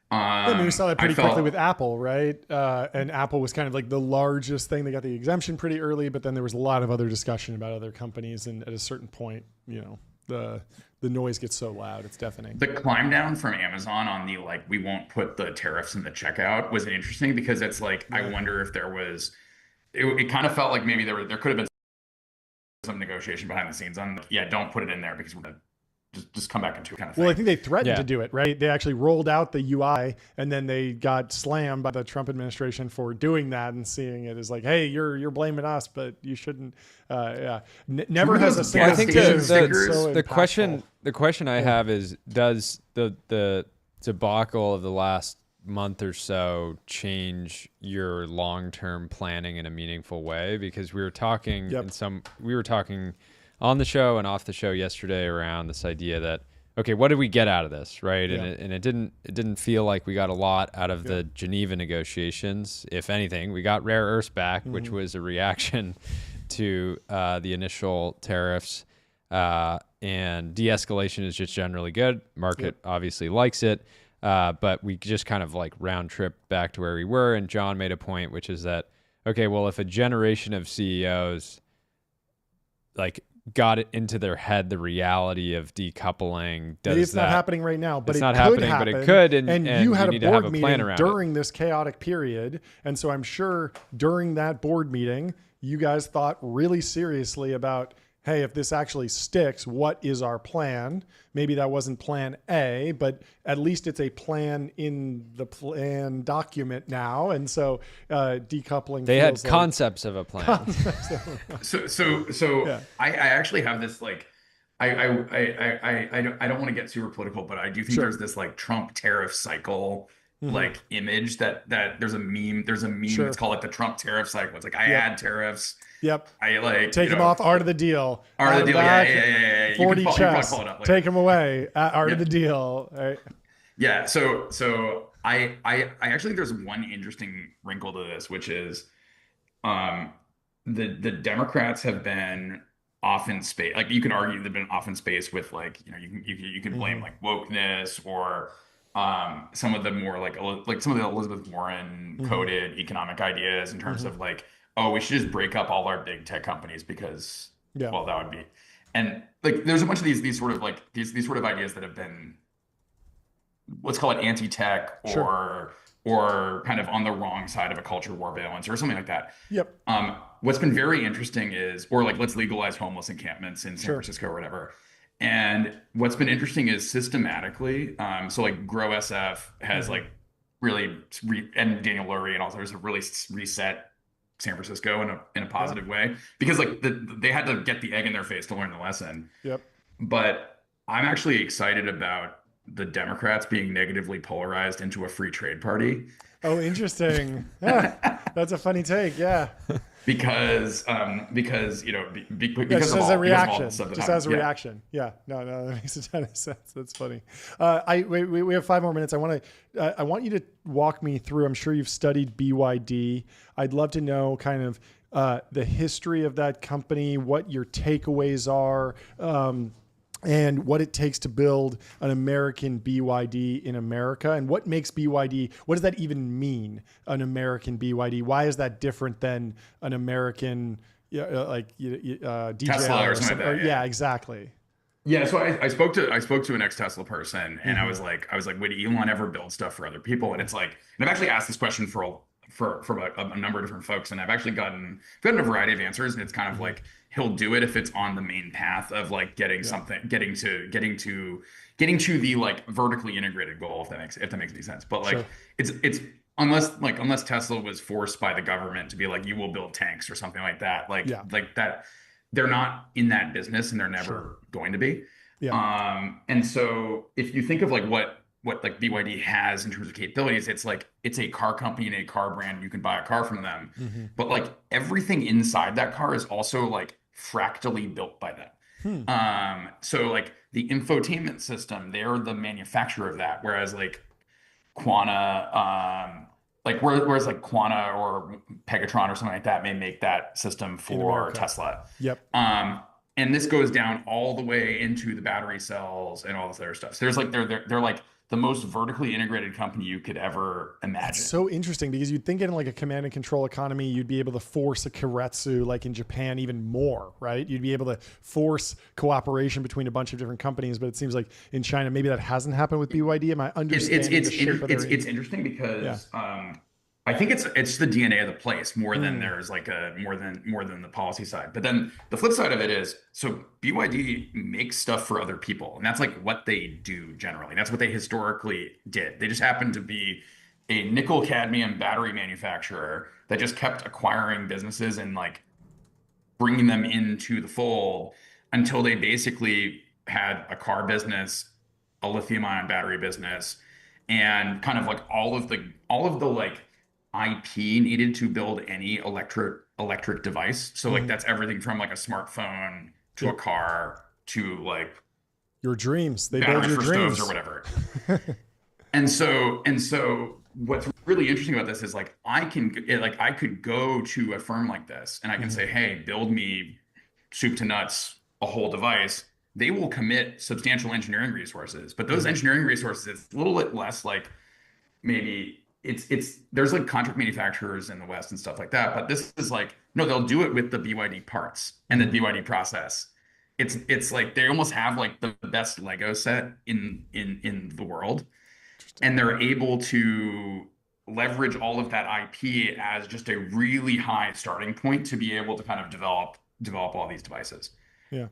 I mean, we saw that pretty quickly with Apple, right? And Apple was kind of like the largest thing. They got the exemption pretty early, but then there was a lot of other discussion about other companies. And at a certain point, the noise gets so loud, it's deafening. The climb down from Amazon on the like, we won't put the tariffs in the checkout was interesting, because it's like, I wonder if there was, it kind of felt like maybe there could have been some negotiation behind the scenes on, don't put it in there because we're going to just come back into kind of thing. Well, I think they threatened to do it, right? They actually rolled out the UI, and then they got slammed by the Trump administration for doing that and seeing it as like, hey, you're blaming us, but you shouldn't. Never has a I think the question I have is, does the debacle of the last month or so change your long-term planning in a meaningful way? Because we were talking on the show and off the show yesterday around this idea that, okay, what did we get out of this, right? And it didn't feel like we got a lot out of the Geneva negotiations. If anything, we got rare earths back, which was a reaction to the initial tariffs, and de-escalation is just generally good. Market obviously likes it. But we just kind of like round trip back to where we were. And John made a point, which is that, okay, well, if a generation of CEOs like got it into their head, the reality of decoupling, maybe it's not happening right now, but it's it not could happening, happen. but it could. And you had need a to have board a plan meeting around during this chaotic period. And so I'm sure during that board meeting, you guys thought really seriously about, hey, if this actually sticks, what is our plan? Maybe that wasn't plan A, but at least it's a plan in the plan document now. And so decoupling. They had concepts of a plan. I actually have this like, I don't want to get super political, but I do think there's this like Trump tariff cycle like image that there's a meme. It's called like the Trump tariff cycle. It's like I add tariffs. Yep. I like take them off. Art of the deal. Art of the deal. Back, Yeah. 40 checks. Take them away. Art of the deal. Right. Yeah. So I actually think there's one interesting wrinkle to this, which is the Democrats have been off in space. Like you can argue they've been off in space with like, you can blame like wokeness or some of the more like some of the Elizabeth Warren coded economic ideas in terms of like, oh, we should just break up all our big tech companies because, well, that would be, and like, there's a bunch of these sort of like these sort of ideas that have been, let's call it anti-tech or kind of on the wrong side of a culture war balance or something like that. Yep. What's been very interesting is, or like, let's legalize homeless encampments in San Francisco or whatever. And what's been interesting is systematically, so like Grow SF has like really, and Daniel Lurie and also there's a really reset San Francisco in a positive way, because like they had to get the egg in their face to learn the lesson. Yep. But I'm actually excited about the Democrats being negatively polarized into a free trade party. Oh, interesting. That's a funny take. Yeah. Because you know, because just of as all, a reaction, because of all the stuff that just as a happened. reaction. Yeah, no, that makes a ton of sense. That's funny. We have 5 more minutes. I want you to walk me through. I'm sure you've studied BYD. I'd love to know kind of the history of that company, what your takeaways are, and what it takes to build an American BYD in America, and what makes BYD, what does that even mean, an American BYD? Why is that different than an American DJI Tesla or something like that, yeah, exactly. Yeah, so I spoke to an ex-Tesla person, and I was like, would Elon ever build stuff for other people? And it's like, and I've actually asked this question from a number of different folks, and I've actually gotten a variety of answers, and it's kind of like he'll do it if it's on the main path of like getting to the like vertically integrated goal, if that makes any sense. But like it's unless Tesla was forced by the government to be like, you will build tanks or something like that, like that, they're not in that business, and they're never going to be. And so if you think of like what like BYD has in terms of capabilities, it's like it's a car company and a car brand. You can buy a car from them, but like everything inside that car is also like fractally built by them. So like the infotainment system, they're the manufacturer of that, whereas like Quanta, whereas like Quanta or Pegatron or something like that may make that system for Tesla. Yep. And this goes down all the way into the battery cells and all this other stuff. So there's like they're like the most vertically integrated company you could ever imagine. It's so interesting, because you'd think in like a command and control economy, you'd be able to force a keiretsu like in Japan even more, right? You'd be able to force cooperation between a bunch of different companies, but it seems like in China, maybe that hasn't happened with BYD. Am I understanding it's interesting because I think it's the DNA of the place more than there's like more than the policy side. But then the flip side of it is, so BYD makes stuff for other people, and that's like what they do generally. That's what they historically did. They just happened to be a nickel cadmium battery manufacturer that just kept acquiring businesses and like bringing them into the fold until they basically had a car business, a lithium ion battery business, and kind of like all of the like IP needed to build any electric device. So like that's everything from like a smartphone to a car to like your dreams. They build your dreams or whatever. and so what's really interesting about this is like I could go to a firm like this and I can say, hey, build me soup to nuts a whole device. They will commit substantial engineering resources, but those engineering resources, it's a little bit less like maybe there's like contract manufacturers in the West and stuff like that, but this is like, no, they'll do it with the BYD parts and the BYD process. It's like they almost have like the best Lego set in the world, and they're able to leverage all of that IP as just a really high starting point to be able to kind of develop all these devices. Yeah.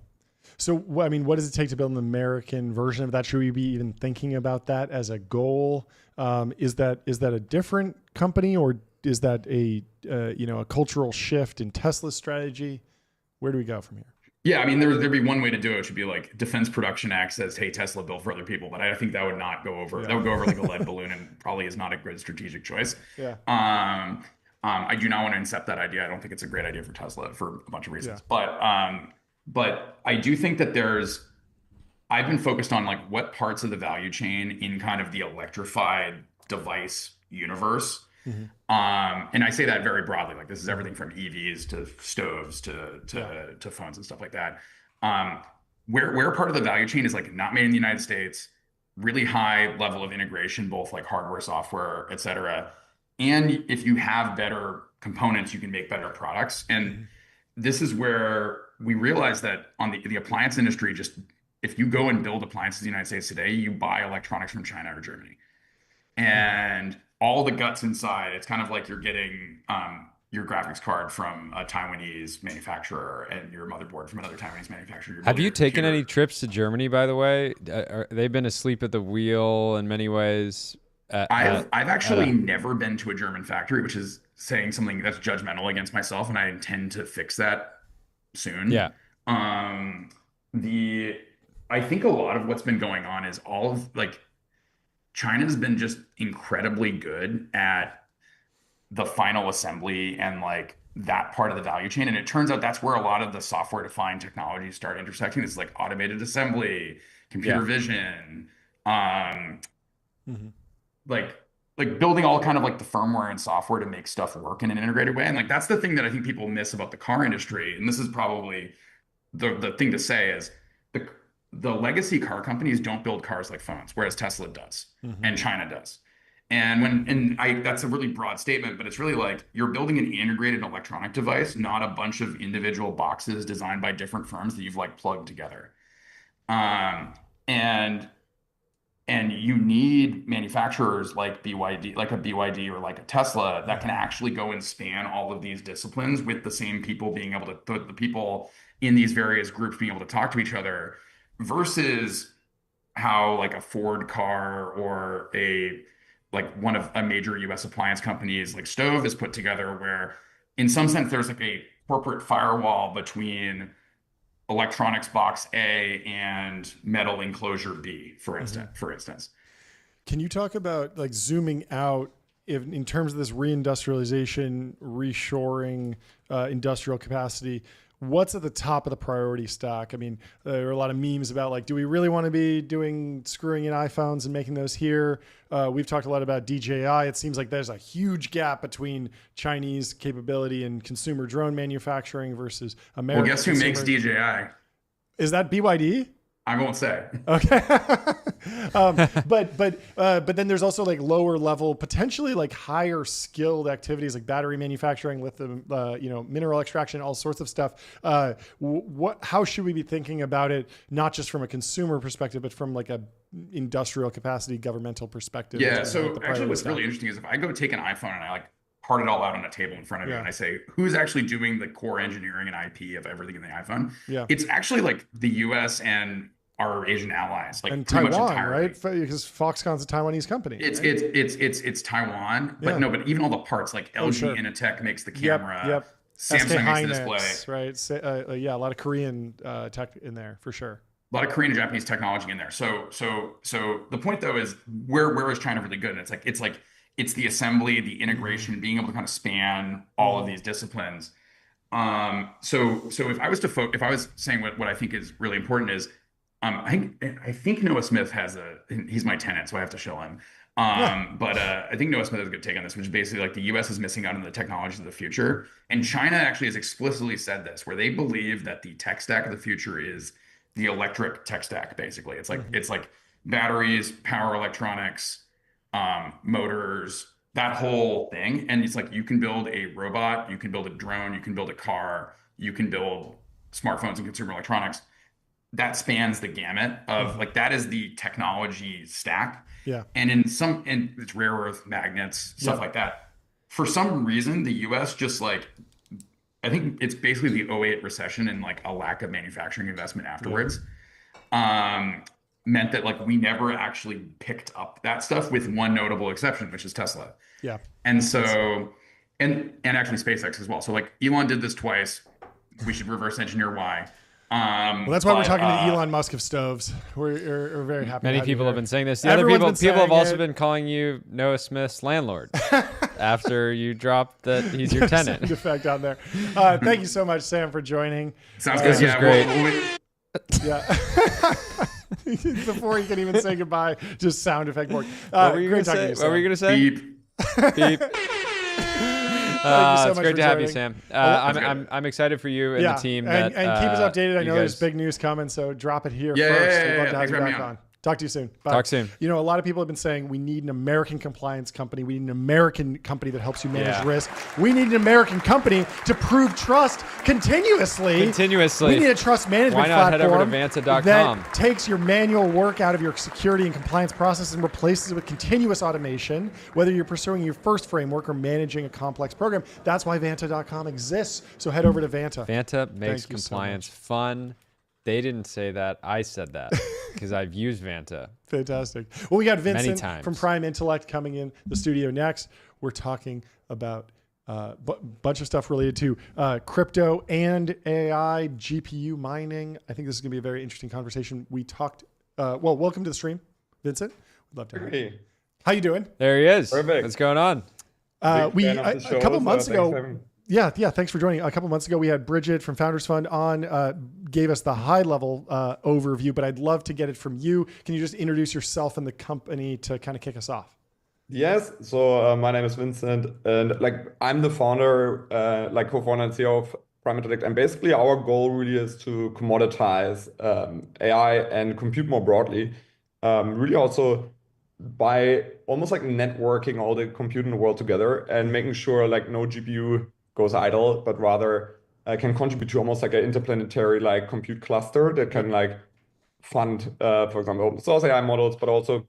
So, I mean, what does it take to build an American version of that? Should we be even thinking about that as a goal? Is that a different company, or is that a cultural shift in Tesla's strategy? Where do we go from here? Yeah, I mean, there'd be one way to do it. It should be like Defense Production Act says, hey, Tesla built for other people. But I think that would not go over. Yeah. That would go over like a lead balloon, and probably is not a good strategic choice. Yeah. I do not want to accept that idea. I don't think it's a great idea for Tesla for a bunch of reasons. Yeah. But I do think that I've been focused on like what parts of the value chain in kind of the electrified device universe. And I say that very broadly, like this is everything from EVs to stoves to phones and stuff like that. Where part of the value chain is like not made in the United States, really high level of integration, both like hardware, software, et cetera. And if you have better components, you can make better products. And this is where we realize that on the appliance industry, just if you go and build appliances in the United States today, you buy electronics from China or Germany. And all the guts inside, it's kind of like you're getting your graphics card from a Taiwanese manufacturer and your motherboard from another Taiwanese manufacturer. Have you taken any trips to Germany, by the way? They've been asleep at the wheel in many ways. I've actually never been to a German factory, which is saying something that's judgmental against myself, and I intend to fix that soon. Yeah. I think a lot of what's been going on is all of like China's been just incredibly good at the final assembly and like that part of the value chain. And it turns out that's where a lot of the software defined technologies start intersecting. It's like automated assembly, computer vision, like building all kind of like the firmware and software to make stuff work in an integrated way. And like that's the thing that I think people miss about the car industry. And this is probably the thing to say is the legacy car companies don't build cars like phones, whereas Tesla does and China does. And that's a really broad statement, but it's really like you're building an integrated electronic device, not a bunch of individual boxes designed by different firms that you've like plugged together. And you need manufacturers like BYD, like a BYD or like a Tesla that can actually go and span all of these disciplines with the same people being able to, the people in these various groups being able to talk to each other, versus how like a Ford car or one of a major US appliance companies like Stove is put together, where in some sense there's like a corporate firewall between electronics box A and metal enclosure B, for instance. Can you talk about like zooming out in terms of this reindustrialization, reshoring, industrial capacity? What's at the top of the priority stack? I mean, there are a lot of memes about like, do we really want to be screwing in iPhones and making those here? We've talked a lot about DJI. It seems like there's a huge gap between Chinese capability and consumer drone manufacturing versus American. Well, guess who makes DJI? Is that BYD? I won't say. Okay. But then there's also like lower level, potentially like higher skilled activities like battery manufacturing, lithium, mineral extraction, all sorts of stuff. How should we be thinking about it? Not just from a consumer perspective, but from like a industrial capacity, governmental perspective. Yeah. So actually what's really interesting is if I go take an iPhone and I like part it all out on a table in front of you and I say, who's actually doing the core engineering and IP of everything in the iPhone? Yeah. It's actually like the US and our Asian allies, like and Taiwan, right? Because Foxconn's a Taiwanese company. It's Taiwan, but no, but even all the parts like LG Innotek makes the camera. Yep. Samsung makes the display. Right. A lot of Korean tech in there for sure. A lot of Korean and Japanese technology in there. So the point though is where is China really good? And it's the assembly, the integration, being able to kind of span all of these disciplines. So if I was saying what I think is really important is, I think Noah Smith he's my tenant, so I have to show him. But I think Noah Smith has a good take on this, which is basically like the US is missing out on the technologies of the future. And China actually has explicitly said this, where they believe that the tech stack of the future is the electric tech stack, basically. It's like batteries, power electronics, motors, that whole thing. And it's like you can build a robot, you can build a drone, you can build a car, you can build smartphones and consumer electronics. That spans the gamut of like, that is the technology stack. Yeah. And it's rare earth magnets, stuff like that. For some reason, the US just like, I think it's basically the 2008 recession and like a lack of manufacturing investment afterwards, meant that like we never actually picked up that stuff, with one notable exception, which is Tesla. Yeah. And so, and actually SpaceX as well. So like Elon did this twice. We should reverse engineer why. Well, that's why we're talking to Elon Musk of stoves. We're very happy. Many people have been saying this. The other people have also been calling you Noah Smith's landlord after you dropped that he's your tenant. Sound effect on there. Thank you so much, Sam, for joining. Sounds good. Yeah, great. Yeah. Before he can even say goodbye, just sound effect board. What were you going to say? Beep. Beep. Thank you so it's much great for to have you, joining. Sam. I'm excited for you and the team. And keep us updated. I know there's big news coming, so drop it here first. We'd love to have you back on. Talk to you soon. Bye. Talk soon. You know, a lot of people have been saying we need an American compliance company. We need an American company that helps you manage risk. We need an American company to prove trust continuously. We need a trust management platform. Head over to Vanta.com. That takes your manual work out of your security and compliance process and replaces it with continuous automation. Whether you're pursuing your first framework or managing a complex program, that's why Vanta.com exists. So head over to Vanta. Vanta makes compliance fun. They didn't say that. I said that because I've used Vanta. Fantastic. Well, we got Vincent from Prime Intellect coming in the studio next. We're talking about bunch of stuff related to crypto and AI, GPU mining. I think this is going to be a very interesting conversation. We talked. Welcome to the stream, Vincent. We'd love to have you. How you doing? There he is. Perfect. What's going on? A couple months ago. Yeah, thanks for joining. A couple months ago, we had Bridget from Founders Fund on, gave us the high-level overview, but I'd love to get it from you. Can you just introduce yourself and the company to kind of kick us off? Yes. So my name is Vincent, and I'm the founder, co-founder and CEO of Prime Intellect. And basically, our goal really is to commoditize AI and compute more broadly. Really also by almost networking all the compute in the world together and making sure no GPU goes idle, but rather can contribute to almost an interplanetary compute cluster that can fund, for example, open source AI models, but also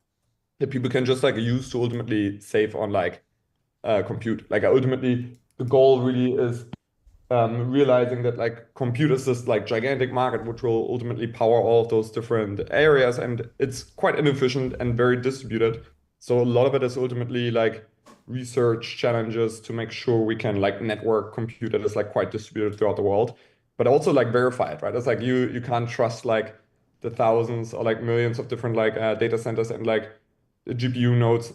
that people can just use to ultimately save on compute. Ultimately, the goal really is realizing that compute is this gigantic market which will ultimately power all of those different areas, and it's quite inefficient and very distributed. So a lot of it is ultimately research challenges to make sure we can network compute that is quite distributed throughout the world, but also verify it, right? It's you can't trust the thousands or millions of different data centers and GPU nodes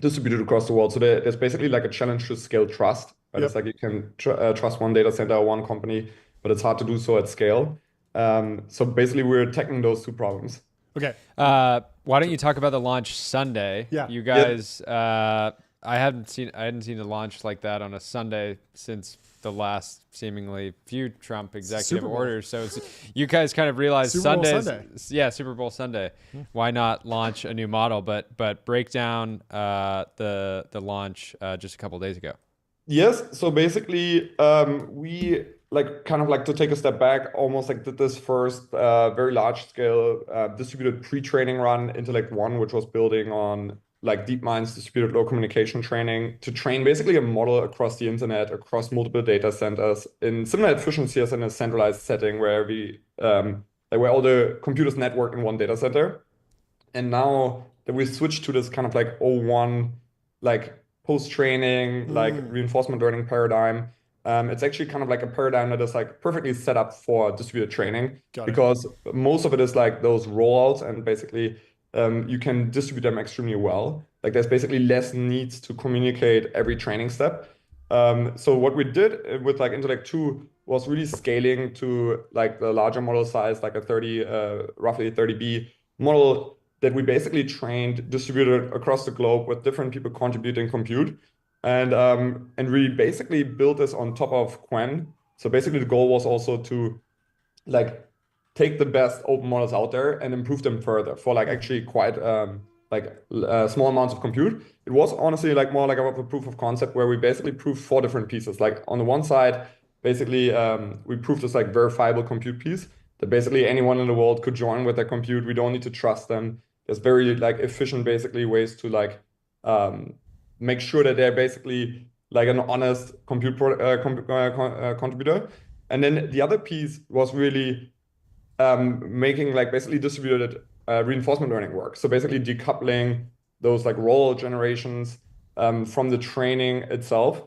distributed across the world. So there's basically a challenge to scale trust, right? Yep. It's you can trust one data center or one company, but it's hard to do so at scale. So basically we're tackling those two problems. Okay. Why don't you talk about the launch Sunday? Yeah. You guys, I hadn't seen a launch like that on a Sunday since the last seemingly few Trump executive orders. So you guys kind of realized Super Bowl Sunday. Why not launch a new model? But break down the launch just a couple of days ago. Yes. So basically, we to take a step back, almost did this first very large scale distributed pre-training run, Intellect 1, which was building on DeepMind's distributed low communication training to train basically a model across the internet, across multiple data centers in similar efficiency as in a centralized setting where where all the computers network in one data center. And now that we switched to this kind of O1 post-training reinforcement learning paradigm, it's actually kind of a paradigm that is perfectly set up for distributed training because most of it is those rollouts, and basically you can distribute them extremely well. There's basically less needs to communicate every training step. So what we did with Intellect 2 was really scaling to the larger model size, roughly 30B model that we basically trained, distributed across the globe with different people contributing compute, and really basically built this on top of Qwen. So basically the goal was also to take the best open models out there and improve them further for actually quite small amounts of compute. It was honestly more a proof of concept where we basically proved 4 different pieces. On the one side, basically we proved this verifiable compute piece that basically anyone in the world could join with their compute. We don't need to trust them. There's very efficient basically ways to make sure that they're basically an honest compute contributor. And then the other piece was really making basically distributed reinforcement learning work. So basically decoupling those role generations from the training itself.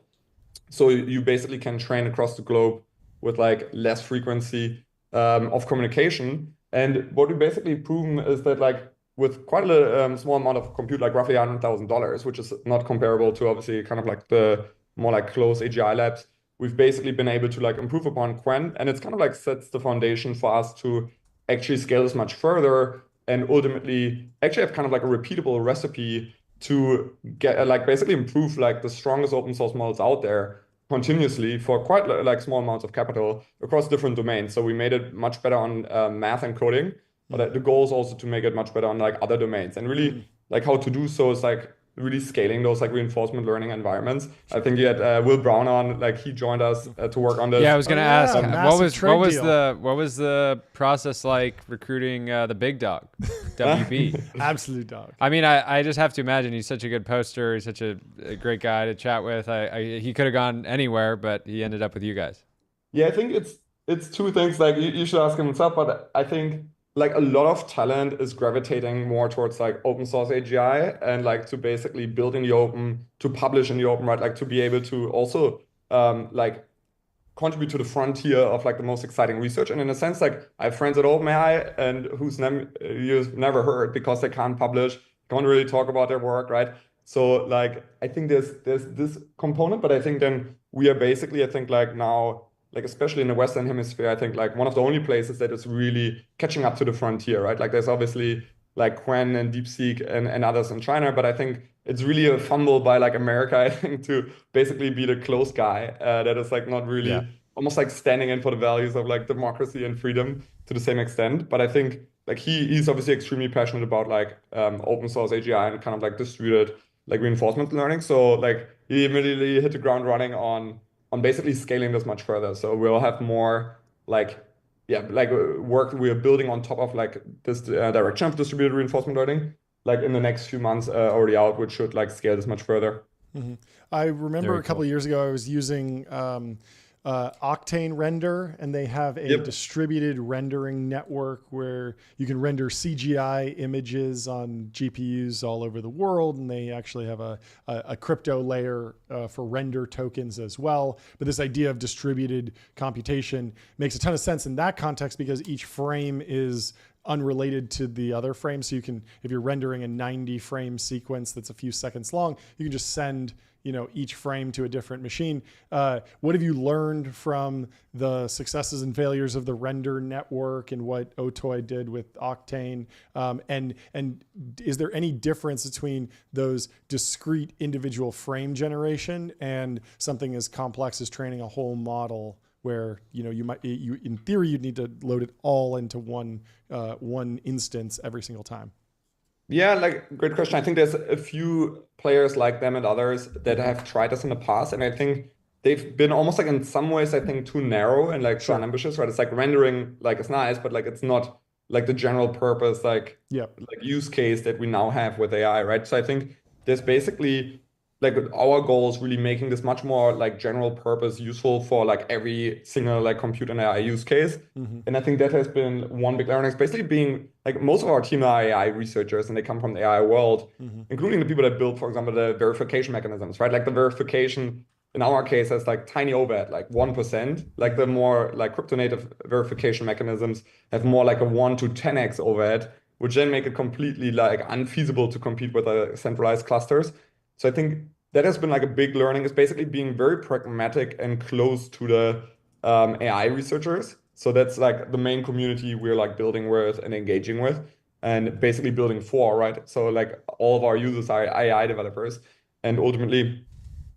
So you basically can train across the globe with less frequency of communication. And what we basically proven is that with quite a small amount of compute, roughly $100,000, which is not comparable to obviously kind of the more close AGI labs, we've basically been able to improve upon Qwen, and it's kind of sets the foundation for us to actually scale this much further and ultimately actually have kind of a repeatable recipe to get basically improve the strongest open source models out there continuously for quite small amounts of capital across different domains. So we made it much better on math and coding, but the goal is also to make it much better on other domains, and really how to do so is really scaling those reinforcement learning environments. I think you had Will Brown on, he joined us to work on this. Yeah, I was gonna ask, what was the process like recruiting the big dog, WB? Absolute dog. I mean, I just have to imagine he's such a good poster. He's such a great guy to chat with. He could have gone anywhere, but he ended up with you guys. Yeah, I think it's 2 things. You should ask him himself, but I think like a lot of talent is gravitating more towards like open source AGI and like to basically build in the open, to publish in the open, right? Like to be able to also like contribute to the frontier of like the most exciting research. And in a sense, like I have friends at OpenAI and whose name you've never heard because they can't publish, can't really talk about their work, right? So like I think there's this component, but I think then we are basically, I think like now, like especially in the Western Hemisphere, I think like one of the only places that is really catching up to the frontier, right? Like there's obviously like Quen and DeepSeek and others in China, but I think it's really a fumble by like America, I think, to basically be the close guy that is like not really almost like standing in for the values of like democracy and freedom to the same extent. But I think like he's obviously extremely passionate about like open source AGI and kind of like distributed like reinforcement learning. So like he immediately hit the ground running on basically scaling this much further. So we'll have more like work we are building on top of like this direction of distributed reinforcement learning, like in the next few months already out, which should like scale this much further. Mm-hmm. I remember a couple of years ago, I was using Octane Render, and they have a distributed rendering network where you can render CGI images on GPUs all over the world. And they actually have a crypto layer for render tokens as well. But this idea of distributed computation makes a ton of sense in that context because each frame is unrelated to the other frame. So you can, if you're rendering a 90 frame sequence that's a few seconds long, you can just send each frame to a different machine. What have you learned from the successes and failures of the render network and what Otoy did with Octane? And is there any difference between those discrete individual frame generation and something as complex as training a whole model where you in theory you'd need to load it all into one instance every single time? Yeah, like great question. I think there's a few players like them and others that have tried this in the past, and I think they've been almost like in some ways I think too narrow and like too ambitious, right? It's like rendering like it's nice, but like it's not like the general purpose like use case that we now have with AI, right? So I think there's basically like our goal is really making this much more like general purpose useful for like every single like compute and AI use case. And I think that has been one big learning, basically being like most of our team are AI researchers and they come from the AI world, including the people that build, for example, the verification mechanisms, right? Like the verification in our case has like tiny overhead, like 1%, like the more like crypto native verification mechanisms have more like a 1 to 10x overhead, which then make it completely like unfeasible to compete with centralized clusters. So I think that has been like a big learning, is basically being very pragmatic and close to the AI researchers. So that's like the main community we're like building with and engaging with and basically building for, right? So like all of our users are AI developers. And ultimately,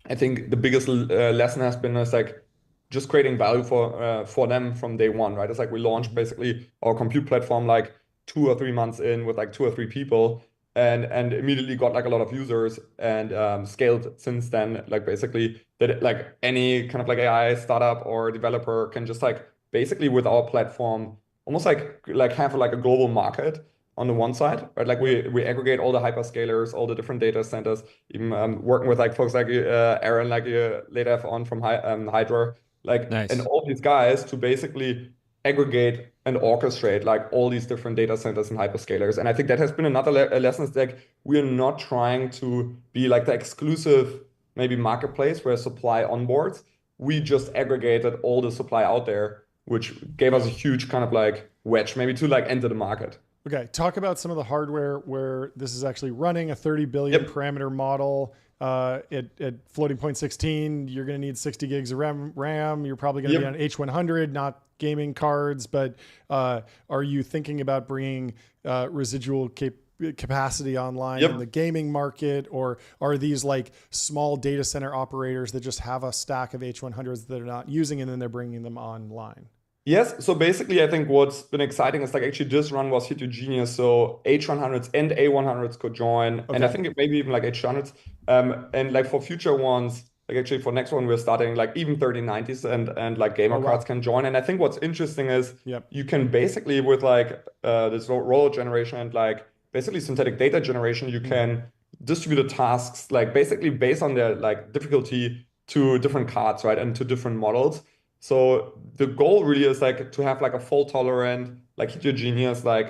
I think the biggest lesson has been is like just creating value for them from day one, right? It's like we launched basically our compute platform like 2 or 3 months in with like 2 or 3 people. And immediately got like a lot of users and scaled since then, like basically that like any kind of like AI startup or developer can just like basically with our platform almost like have like a global market on the one side, right? Like we aggregate all the hyperscalers, all the different data centers, even working with like folks like Aaron, like you later have on from Hydra, like and all these guys to basically aggregate and orchestrate like all these different data centers and hyperscalers. And I think that has been another lesson, is like we're not trying to be like the exclusive maybe marketplace where supply onboards. We just aggregated all the supply out there, which gave us a huge kind of like wedge maybe to like enter the market. Okay, talk about some of the hardware where this is actually running a 30 billion parameter model. At floating point 16, you're going to need 60 gigs of RAM. You're probably going to be on H100, not gaming cards. But are you thinking about bringing residual capacity online in the gaming market? Or are these like small data center operators that just have a stack of H100s that they're not using and then they're bringing them online? Yes, so basically I think what's been exciting is like actually this run was heterogeneous, so H100s and A100s could join, and I think maybe even like H100s, and like for future ones, like actually for next one we're starting like even 3090s and like gamer cards can join. And I think what's interesting is you can basically with like this rollout generation and like basically synthetic data generation, you can distribute the tasks like basically based on their like difficulty to different cards, right, and to different models. So the goal really is like to have like a fault tolerant like heterogeneous like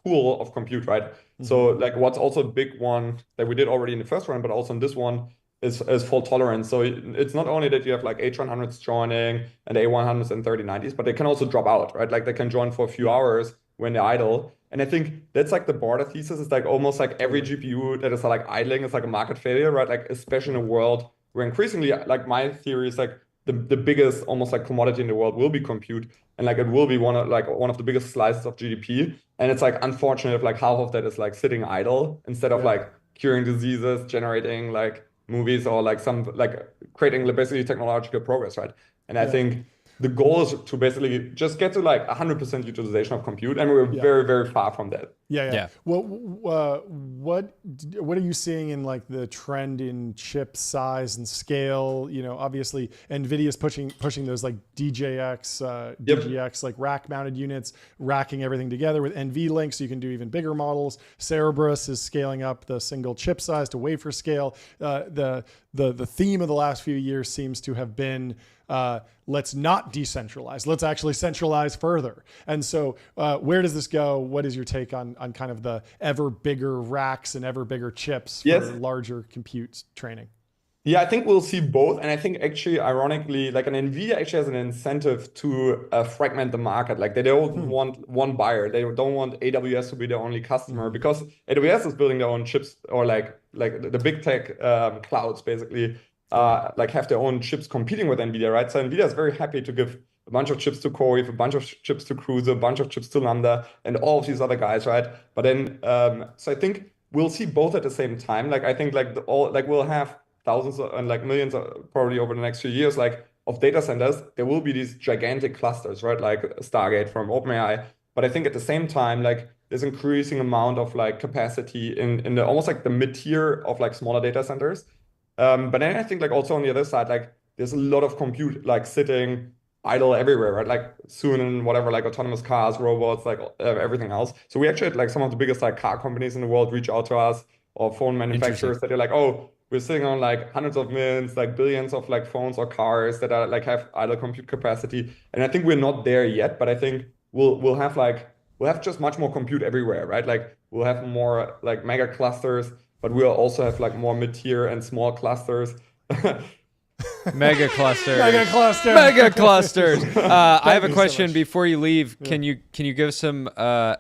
pool of compute, right? So like what's also a big one that we did already in the first round, but also in this one is fault tolerance. So it's not only that you have like H100s joining and A100s and 3090s, but they can also drop out, right? Like they can join for a few hours when they're idle. And I think that's like the broader thesis is like almost like every GPU that is like idling is like a market failure, right? Like especially in a world where increasingly, like my theory is like the biggest almost like commodity in the world will be compute. And like it will be one of the biggest slices of GDP. And it's like unfortunate if like half of that is like sitting idle instead of like curing diseases, generating like movies or like some like creating basically technological progress, right? And I think the goal is to basically just get to like 100% utilization of compute, and we're very, very far from that. Yeah. Well, what are you seeing in like the trend in chip size and scale? You know, obviously NVIDIA's pushing those like DGX like rack mounted units, racking everything together with NVLink, so you can do even bigger models. Cerebrus is scaling up the single chip size to wafer scale. The theme of the last few years seems to have been let's not decentralize. Let's actually centralize further. And so where does this go? What is your take on kind of the ever bigger racks and ever bigger chips for larger compute training? Yeah, I think we'll see both. And I think actually, ironically, like an NVIDIA actually has an incentive to fragment the market. Like they don't want one buyer. They don't want AWS to be their only customer because AWS is building their own chips, or like the big tech clouds basically like have their own chips competing with NVIDIA, right? So NVIDIA is very happy to give a bunch of chips to Core, a bunch of chips to Crusoe, a bunch of chips to Lambda, and all of these other guys, right? But then, so I think we'll see both at the same time. Like I think like we'll have thousands and like millions probably over the next few years, like of data centers. There will be these gigantic clusters, right? Like Stargate from OpenAI. But I think at the same time, like there's increasing amount of like capacity in the almost like the mid tier of like smaller data centers. But then I think like also on the other side, like there's a lot of compute like sitting idle everywhere, right? Like soon and whatever, like autonomous cars, robots, like everything else. So we actually had like some of the biggest like car companies in the world reach out to us, or phone manufacturers that are like, oh, we're sitting on like hundreds of millions, like billions of like phones or cars that are like have idle compute capacity. And I think we're not there yet, but I think we'll have just much more compute everywhere, right? Like we'll have more like mega clusters, but we'll also have like more mid-tier and small clusters. Mega clusters. Mega cluster. Mega clusters. I have a question before you leave. Can you give some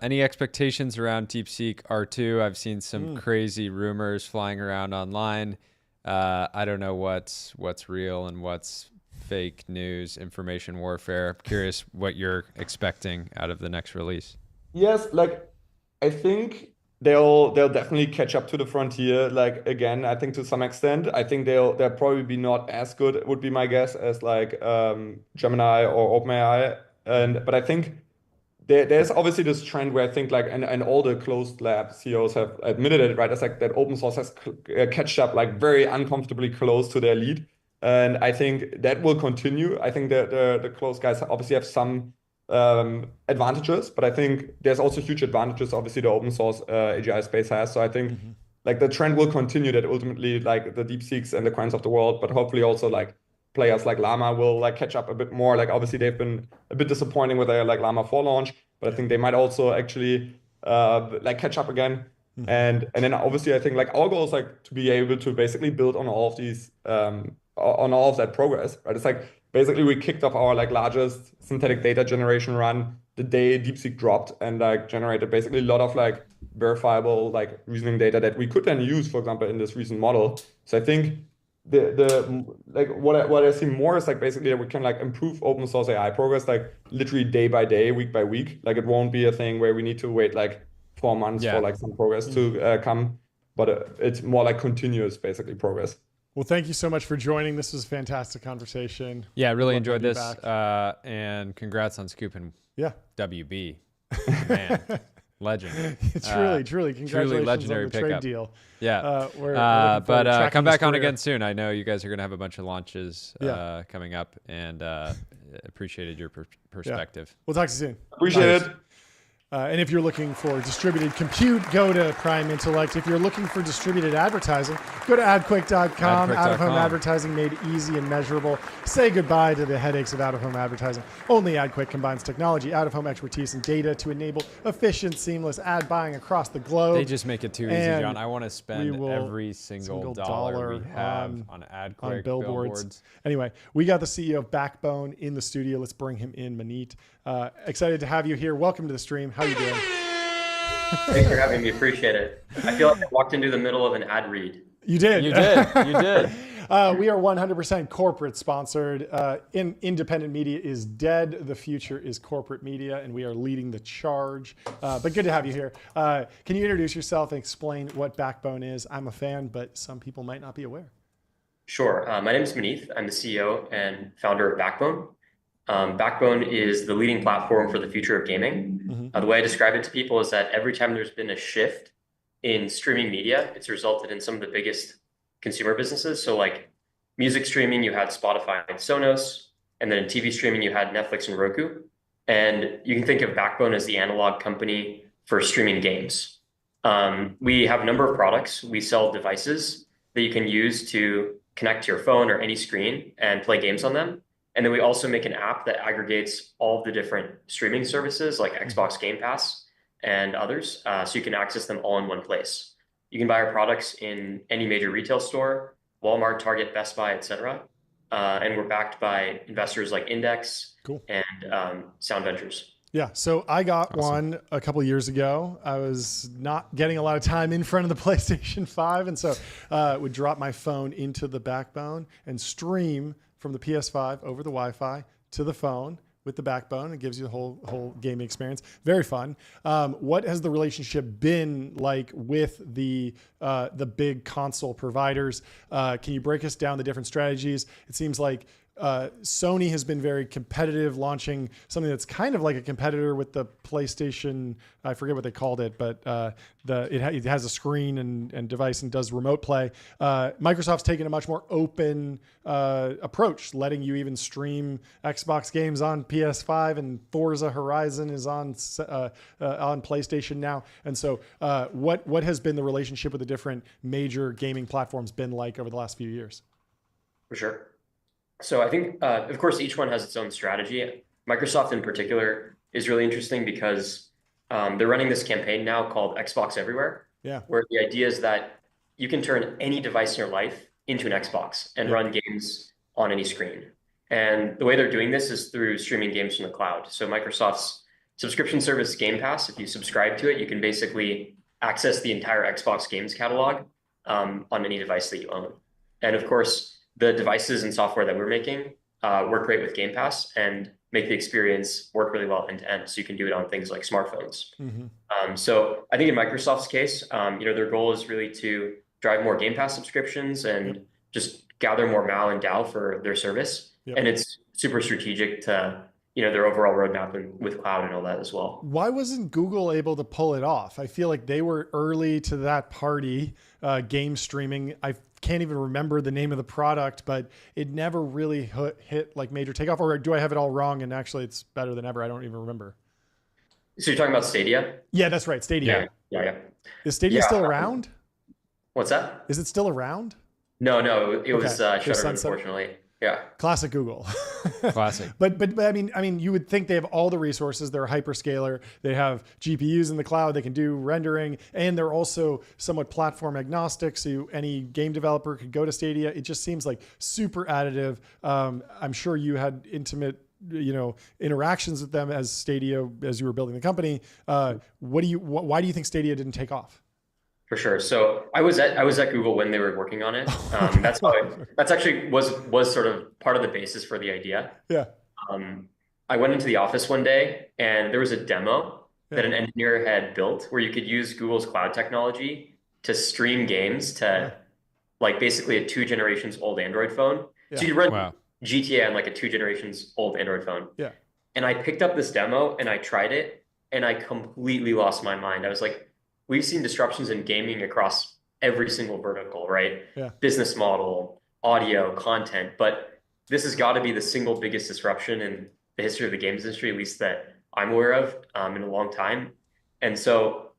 any expectations around DeepSeek R2? I've seen some crazy rumors flying around online. I don't know what's real and what's fake news, information warfare. I'm curious what you're expecting out of the next release. Yes, like I think they'll definitely catch up to the frontier. Like again, I think to some extent, I think they'll probably be not as good, would be my guess, as like Gemini or OpenAI. But I think there's obviously this trend where I think like and all the closed lab CEOs have admitted it, right? It's like that open source has catched up like very uncomfortably close to their lead, and I think that will continue. I think the closed guys obviously have some advantages, but I think there's also huge advantages obviously the open source AGI space has. So I think like the trend will continue that ultimately like the DeepSeeks and the Quants of the world, but hopefully also like players like Llama will like catch up a bit more. Like obviously they've been a bit disappointing with their like Llama 4 launch, but I think they might also actually like catch up again. And then obviously I think like our goal is like to be able to basically build on all of these on all of that progress, right? It's like basically we kicked off our like largest synthetic data generation run the day DeepSeek dropped, and like generated basically a lot of like verifiable like reasoning data that we could then use, for example, in this recent model. So I think the like what I see more is like basically that we can like improve open source AI progress like literally day by day, week by week. Like it won't be a thing where we need to wait like 4 months for like some progress to come, but it's more like continuous basically progress. Well, thank you so much for joining. This was a fantastic conversation. Yeah, I really enjoyed this. And congrats on scooping WB. Man, legend. Truly, congratulations legendary on the pickup. Trade deal. Yeah. But come back on again soon. I know you guys are going to have a bunch of launches coming up, and appreciated your perspective. We'll talk to you soon. Appreciate it. And if you're looking for distributed compute, go to Prime Intellect. If you're looking for distributed advertising, go to adquick.com. Out-of-home advertising made easy and measurable. Say goodbye to the headaches of out-of-home advertising. Only AdQuick combines technology, out-of-home expertise, and data to enable efficient, seamless ad buying across the globe. They just make it too easy, John. I want to spend every single dollar we have on AdQuick, on billboards. Anyway, we got the CEO of Backbone in the studio. Let's bring him in, Maneet. Excited to have you here. Welcome to the stream. How are you doing? Thanks for having me. Appreciate it. I feel like I walked into the middle of an ad read. You did. You did. You did. We are 100% corporate sponsored. Independent media is dead. The future is corporate media, and we are leading the charge. But good to have you here. Can you introduce yourself and explain what Backbone is? I'm a fan, but some people might not be aware. Sure. My name is Maneet. I'm the CEO and founder of Backbone. Backbone is the leading platform for the future of gaming. The way I describe it to people is that every time there's been a shift in streaming media, it's resulted in some of the biggest consumer businesses. So like music streaming, you had Spotify and Sonos, and then in TV streaming, you had Netflix and Roku. And you can think of Backbone as the analog company for streaming games. We have a number of products. We sell devices that you can use to connect to your phone or any screen and play games on them. And then we also make an app that aggregates all of the different streaming services like Xbox Game Pass and others, so you can access them all in one place. You can buy our products in any major retail store, Walmart, Target, Best Buy, etc. And we're backed by investors like Index and Sound Ventures. Yeah, so I got one a couple of years ago. I was not getting a lot of time in front of the PlayStation 5, and so would drop my phone into the Backbone and stream from the PS5 over the Wi-Fi to the phone with the Backbone. It gives you the whole gaming experience. Very fun. What has the relationship been like with the big console providers? Can you break us down the different strategies? It seems like Sony has been very competitive, launching something that's kind of like a competitor with the PlayStation. I forget what they called it, but it has a screen and device and does remote play. Microsoft's taken a much more open approach, letting you even stream Xbox games on PS5, and Forza Horizon is on PlayStation now. And so, what has been the relationship with the different major gaming platforms been like over the last few years? For sure. So I think, of course, each one has its own strategy. Microsoft in particular is really interesting because they're running this campaign now called Xbox Everywhere, where the idea is that you can turn any device in your life into an Xbox and run games on any screen. And the way they're doing this is through streaming games from the cloud. So Microsoft's subscription service Game Pass, if you subscribe to it, you can basically access the entire Xbox games catalog on any device that you own. And of course, the devices and software that we're making work great with Game Pass and make the experience work really well end to end. So you can do it on things like smartphones. So I think in Microsoft's case, their goal is really to drive more Game Pass subscriptions and just gather more MAU and DAU for their service. And it's super strategic to their overall roadmap and with cloud and all that as well. Why wasn't Google able to pull it off? I feel like they were early to that party, game streaming. I can't even remember the name of the product, but it never really hit like major takeoff. Or do I have it all wrong? And actually it's better than ever. I don't even remember. So you're talking about Stadia? Yeah, that's right. Stadia. Yeah. Is Stadia still around? What's that? Is it still around? No, it was shuttered, unfortunately. Yeah. Classic Google. Classic. But I mean, you would think they have all the resources. They're a hyperscaler. They have GPUs in the cloud. They can do rendering, and they're also somewhat platform agnostic. So any game developer could go to Stadia. It just seems like super additive. I'm sure you had intimate, interactions with them as Stadia, as you were building the company. Why do you think Stadia didn't take off? For sure. So I was at Google when they were working on it. That's actually was sort of part of the basis for the idea. Yeah. I went into the office one day and there was a demo that an engineer had built where you could use Google's cloud technology to stream games to like basically a 2 generations old Android phone. So you run GTA on like a 2 generations old Android phone. Yeah. And I picked up this demo and I tried it and I completely lost my mind. I was like, we've seen disruptions in gaming across every single vertical, right? Yeah. Business model, audio, content, but this has got to be the single biggest disruption in the history of the games industry, at least that I'm aware of in a long time. And so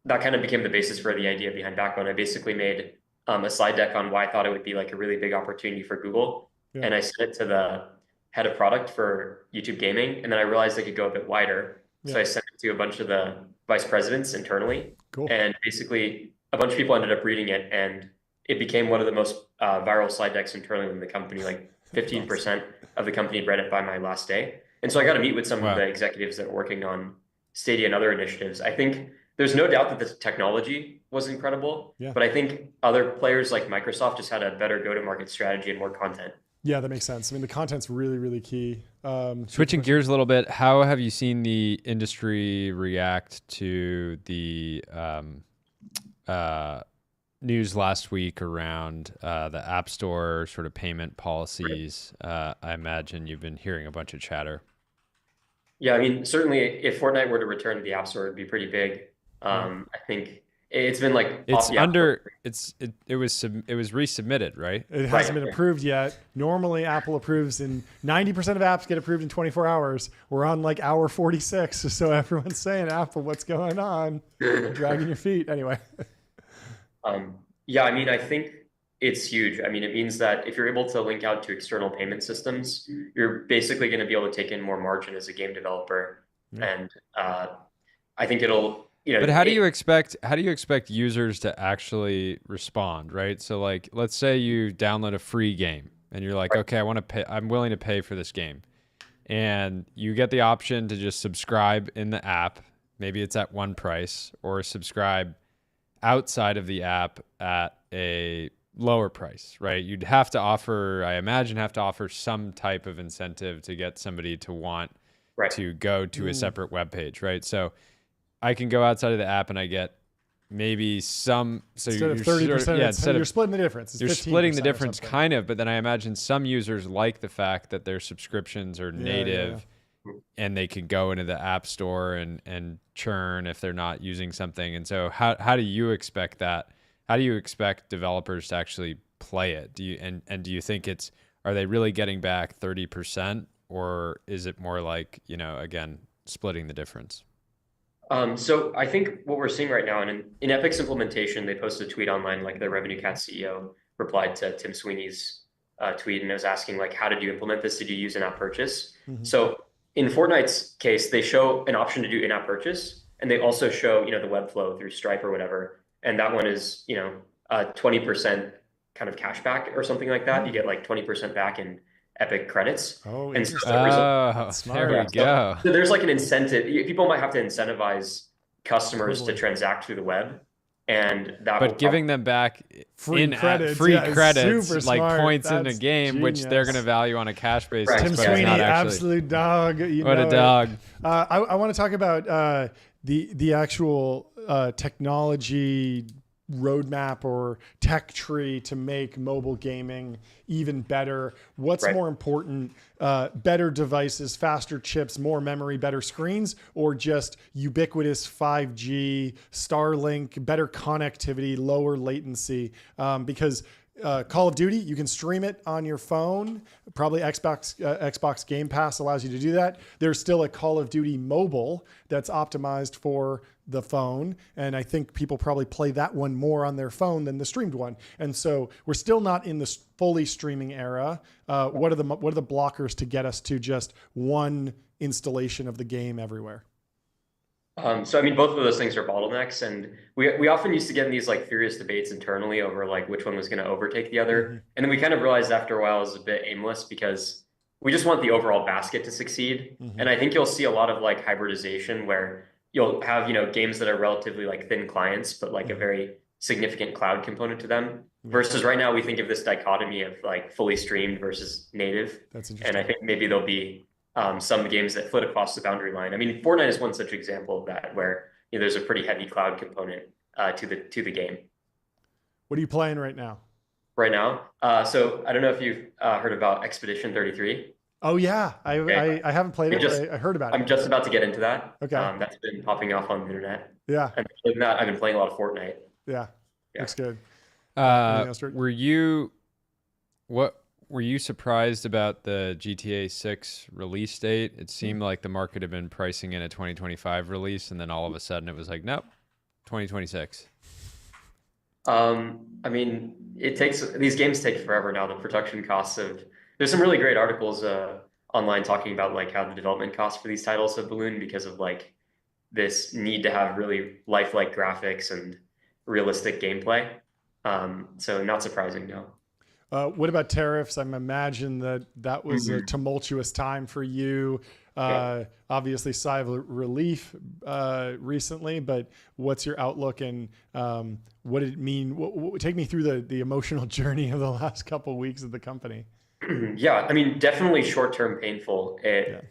that kind of became the basis for the idea behind Backbone. I basically made a slide deck on why I thought it would be like a really big opportunity for Google. And I sent it to the head of product for YouTube gaming. And then I realized I could go a bit wider. So I sent it to a bunch of the vice presidents internally. Cool. And basically a bunch of people ended up reading it, and it became one of the most viral slide decks internally in the company. Like 15% of the company read it by my last day. And so I got to meet with some of the executives that are working on Stadia and other initiatives. I think there's no doubt that the technology was incredible, but I think other players like Microsoft just had a better go-to-market strategy and more content. Yeah, that makes sense. I mean, the content's really, really key. Switching gears a little bit, how have you seen the industry react to the news last week around the App Store sort of payment policies? I imagine you've been hearing a bunch of chatter. Yeah, I mean, certainly if Fortnite were to return to the App Store, it'd be pretty big. I think it's been like it was resubmitted, right? It hasn't been approved yet. Normally Apple approves, and 90% of apps get approved in 24 hours. We're on like hour 46, so everyone's saying, Apple, what's going on? Dragging your feet. Anyway. Yeah, I mean, I think it's huge. I mean, it means that if you're able to link out to external payment systems, you're basically going to be able to take in more margin as a game developer. And I think it'll, but how do you expect users to actually respond, right? So like, let's say you download a free game and you're like, okay, I'm willing to pay for this game. And you get the option to just subscribe in the app. Maybe it's at one price, or subscribe outside of the app at a lower price, right? You'd have to offer, I imagine, some type of incentive to get somebody to want to go to a separate web page, right? So I can go outside of the app and I get maybe some. So instead of 30%, you're splitting the difference. It's you're splitting the difference, kind of. But then I imagine some users like the fact that their subscriptions are native, and they can go into the App Store and churn if they're not using something. And so how do you expect that? How do you expect developers to actually play it? Do you think are they really getting back 30%, or is it more like, again, splitting the difference? So I think what we're seeing right now, and in Epic's implementation, they posted a tweet online, like the Revenue Cat CEO replied to Tim Sweeney's tweet, and it was asking, like, how did you implement this? Did you use in-app purchase? So in Fortnite's case, they show an option to do in-app purchase, and they also show, the web flow through Stripe or whatever. And that one is, 20% kind of cash back or something like that. You get like 20% back in Epic credits. Oh, and so there we go. So there's like an incentive. People might have to incentivize customers to transact through the web, and that. But giving them back free credits, like points in a game, which they're going to value on a cash basis. Tim Sweeney, absolute dog. What a dog. I want to talk about the actual technology roadmap or tech tree to make mobile gaming even better. What's more important, better devices, faster chips, more memory, better screens, or just ubiquitous 5G, Starlink, better connectivity, lower latency? Because Call of Duty, you can stream it on your phone. Probably Xbox Game Pass allows you to do that. There's still a Call of Duty mobile that's optimized for the phone, and I think people probably play that one more on their phone than the streamed one. And so we're still not in the fully streaming era. What are the blockers to get us to just one installation of the game everywhere? So I mean, both of those things are bottlenecks, and we often used to get in these like furious debates internally over like which one was going to overtake the other, and then we kind of realized after a while it was a bit aimless because we just want the overall basket to succeed. And I think you'll see a lot of like hybridization where you'll have games that are relatively like thin clients, but like a very significant cloud component to them. Versus right now we think of this dichotomy of like fully streamed versus native. That's interesting. And I think maybe there'll be some games that flit across the boundary line. I mean, Fortnite is one such example of that, where there's a pretty heavy cloud component to the game. What are you playing right now? Right now, so I don't know if you've heard about Expedition 33. Oh yeah, I haven't played it. But I heard about it. I'm just about to get into that. Okay, that's been popping off on the internet. Yeah, and other than that, I've been playing a lot of Fortnite. Yeah. Looks good. Were you Were you surprised about the GTA 6 release date? It seemed like the market had been pricing in a 2025 release, and then all of a sudden it was like, nope, 2026. I mean, these games take forever now. The production costs there's some really great articles online talking about like how the development costs for these titles have ballooned because of like this need to have really lifelike graphics and realistic gameplay. So not surprising, no. What about tariffs? I imagine that was a tumultuous time for you. Obviously, sigh of relief recently, but what's your outlook and what did it mean? Take me through the emotional journey of the last couple of weeks of the company. Yeah, I mean, definitely short-term painful. It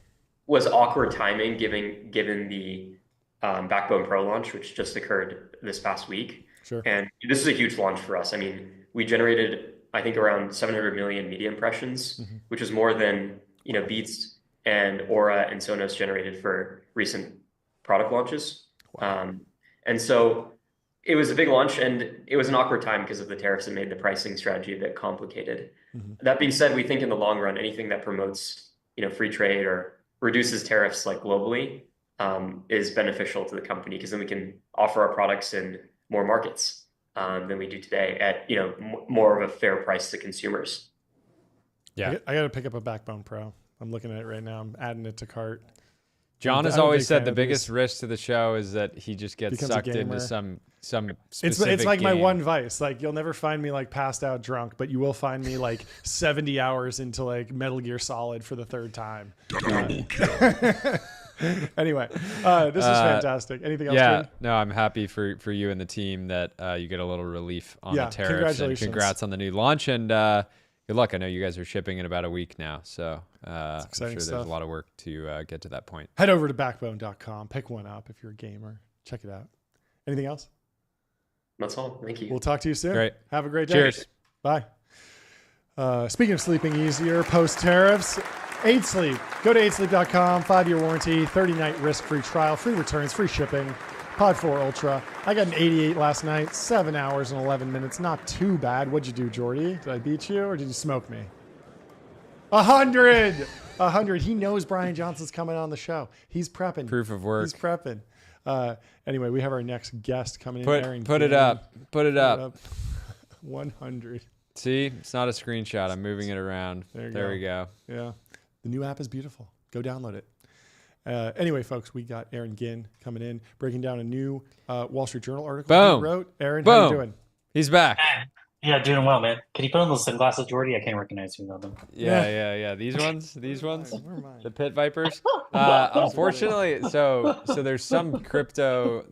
was awkward timing given the Backbone Pro launch, which just occurred this past week. Sure. And this is a huge launch for us. I mean, we generated, I think, around 700 million media impressions, which is more than Beats and Aura and Sonos generated for recent product launches. Wow. And so it was a big launch, and it was an awkward time because of the tariffs that made the pricing strategy a bit complicated. That being said, we think in the long run, anything that promotes free trade or reduces tariffs like globally is beneficial to the company, because then we can offer our products in more markets than we do today at more of a fair price to consumers. Yeah, I got to pick up a Backbone Pro. I'm looking at it right now. I'm adding it to cart. John has always said the biggest risk to the show is that he just gets sucked into some specific It's like game. my one vice. Like, you'll never find me like passed out drunk, but you will find me like 70 hours into like Metal Gear Solid for the third time. Anyway, this is fantastic. Anything else? Yeah, Ginn? no, I'm happy for you and the team that you get a little relief on the tariffs. Congratulations. And congrats on the new launch, and good luck. I know you guys are shipping in about a week now, so I'm sure there's a lot of work to get to that point. Head over to backbone.com. Pick one up if you're a gamer. Check it out. Anything else? That's all. Thank you. We'll talk to you soon. Great. Have a great day. Cheers. Bye. Speaking of sleeping easier, post tariffs, 8 Sleep. Go to 8sleep.com, 5-year warranty, 30-night risk-free trial, free returns, free shipping. Pod 4 Ultra. I got an 88 last night, 7 hours and 11 minutes. Not too bad. What'd you do, Jordy? Did I beat you or did you smoke me? 100. 100. He knows Brian Johnson's coming on the show. He's prepping. Proof of work. He's prepping. Anyway, we have our next guest coming in. Put it up. Put it up. 100. See, it's not a screenshot. I'm moving it around. There we go. Yeah. The new app is beautiful. Go download it. Anyway, folks, we got Aaron Ginn coming in, breaking down a new Wall Street Journal article he wrote. Aaron, how you doing? He's back. Yeah, doing well, man. Can you put on those sunglasses, Jordy? I can't recognize you on them. Yeah. These ones, the Pit Vipers. Unfortunately, so there's some crypto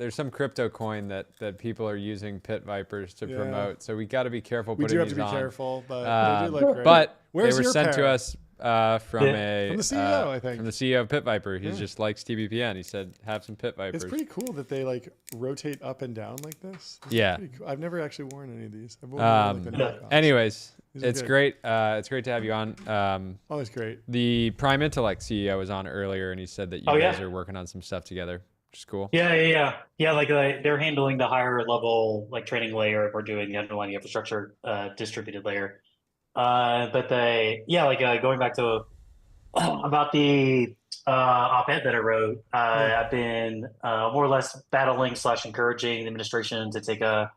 coin that people are using Pit Vipers to promote. So we got to be careful putting these on. We do have to be careful, but they do look great. But Where's they were sent to us from the CEO, I think. From the CEO of Pit Viper. He just likes TBPN. He said, have some Pit Vipers. It's pretty cool that they like rotate up and down like this. Yeah. Cool. I've never actually worn any of these. I've worn anyways, it's great. It's great to have you on. Always great. The Prime Intellect CEO was on earlier, and he said that you guys are working on some stuff together, which is cool. Yeah. Like they're handling the higher level like training layer. We're doing the underlying infrastructure distributed layer. But going back to about the op-ed that I wrote, I've been more or less battling / encouraging the administration to take a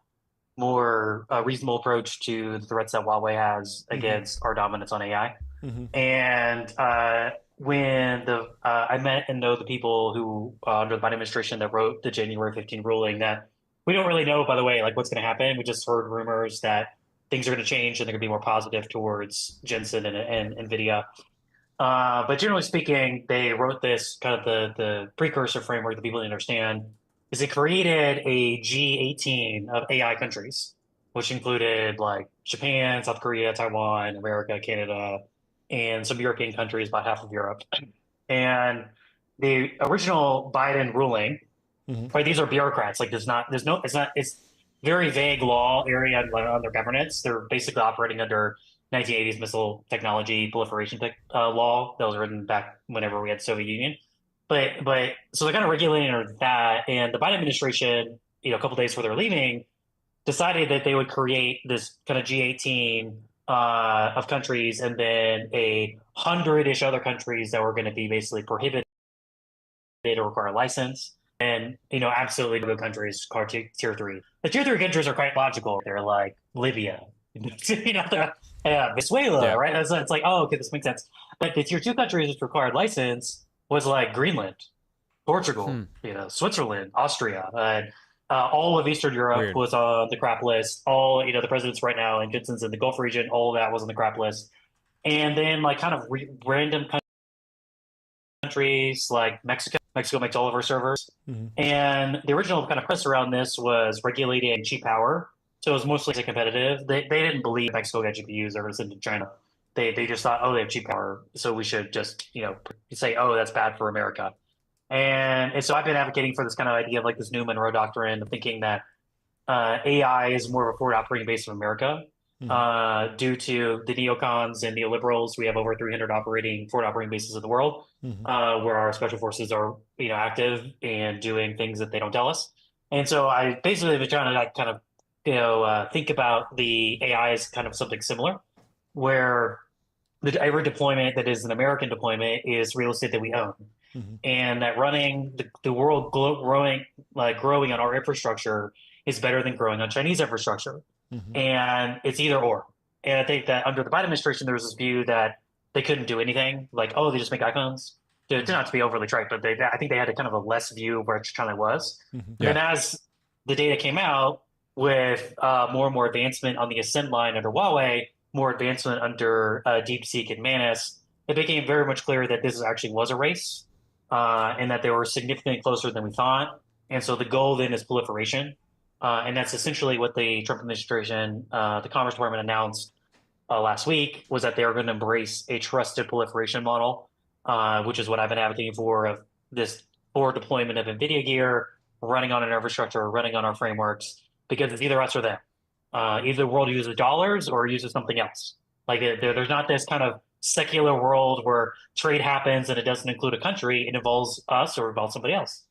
more reasonable approach to the threats that Huawei has against our dominance on AI. And when I met and know the people who under the Biden administration that wrote the January 15 ruling, that we don't really know, by the way, like what's going to happen. We just heard rumors that things are going to change and they're going to be more positive towards Jensen and NVIDIA. But generally speaking, they wrote this kind of the precursor framework that people didn't understand is it created a G18 of AI countries, which included like Japan, South Korea, Taiwan, America, Canada, and some European countries, about half of Europe. And the original Biden ruling, right, these are bureaucrats. Like it's very vague law area on their governance. They're basically operating under 1980s missile technology proliferation law that was written back whenever we had Soviet Union. But so they're kind of regulating under that. And the Biden administration, a couple days before they were leaving, decided that they would create this kind of G18 of countries, and then 100-ish other countries that were going to be basically prohibited to require a license. And, absolutely no countries are tier 3. The tier 3 countries are quite logical. They're like Libya, Venezuela, right? It's like, oh, okay, this makes sense. But the tier 2 countries which required license was like Greenland, Portugal, Switzerland, Austria, and all of Eastern Europe was on the crap list. All, the presidents right now and Vincent's in the Gulf region, all of that was on the crap list. And then like kind of random countries like Mexico. Mexico makes all of our servers. And the original kind of press around this was regulating cheap power. So it was mostly competitive. They didn't believe Mexico got GPUs or was into China. They just thought, oh, they have cheap power, so we should just, say, oh, that's bad for America. And so I've been advocating for this kind of idea of like this new Monroe Doctrine of thinking that AI is more of a forward operating base of America. Due to the neocons and neoliberals, we have over 300 forward operating bases in the world, where our special forces are, active and doing things that they don't tell us. And so I basically been trying to like kind of, think about the AI as kind of something similar, where every deployment that is an American deployment is real estate that we own. And that running the world growing on our infrastructure is better than growing on Chinese infrastructure. And it's either or. And I think that under the Biden administration, there was this view that they couldn't do anything. Like, oh, they just make iPhones. Not to be overly trite, but I think they had a kind of a less view of where China was. And as the data came out with more and more advancement on the Ascent line under Huawei, more advancement under DeepSeek and Manus, it became very much clear that this actually was a race, and that they were significantly closer than we thought. And so the goal then is proliferation. And that's essentially what the Trump administration, the Commerce Department announced last week, was that they are going to embrace a trusted proliferation model, which is what I've been advocating for, of this forward deployment of NVIDIA gear, running on an infrastructure, running on our frameworks, because it's either us or them. Either the world uses dollars or uses something else. Like there's not this kind of secular world where trade happens and it doesn't include a country. It involves us or involves somebody else.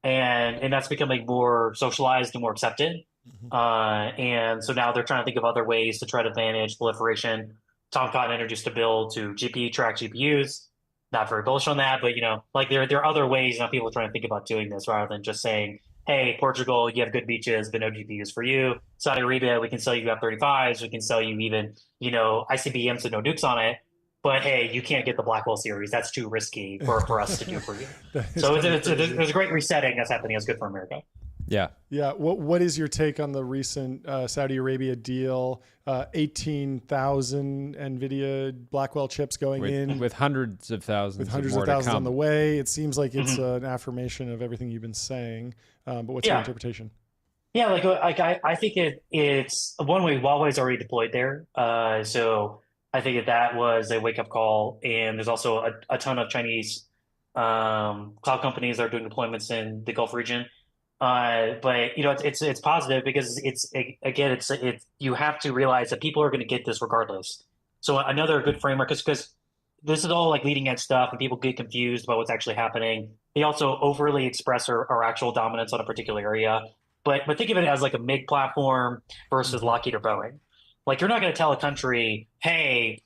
And that's becoming more socialized and more accepted. And so now they're trying to think of other ways to try to manage proliferation. Tom Cotton introduced a bill to track GPUs. Not very bullish on that, but like there are other ways now people are trying to think about doing this rather than just saying, hey, Portugal, you have good beaches, but no GPUs for you. Saudi Arabia, we can sell you F-35s, we can sell you even, ICBMs with no nukes on it. But hey, you can't get the Blackwell series. That's too risky for us to do for you. So there's a great resetting that's happening. That's good for America. Yeah. What is your take on the recent Saudi Arabia deal? 18,000 NVIDIA Blackwell chips going in with hundreds of thousands, on the way. It seems like it's an affirmation of everything you've been saying. But what's your interpretation? Yeah, I think it's one way. Huawei's already deployed there, so I think that was a wake-up call. And there's also a ton of Chinese cloud companies that are doing deployments in the Gulf region. But it's positive because it's you have to realize that people are going to get this regardless. So another good framework, because this is all like leading edge stuff and people get confused about what's actually happening. They also overly express our actual dominance on a particular area. But think of it as like a MiG platform versus Lockheed or Boeing. Like, you're not going to tell a country, hey,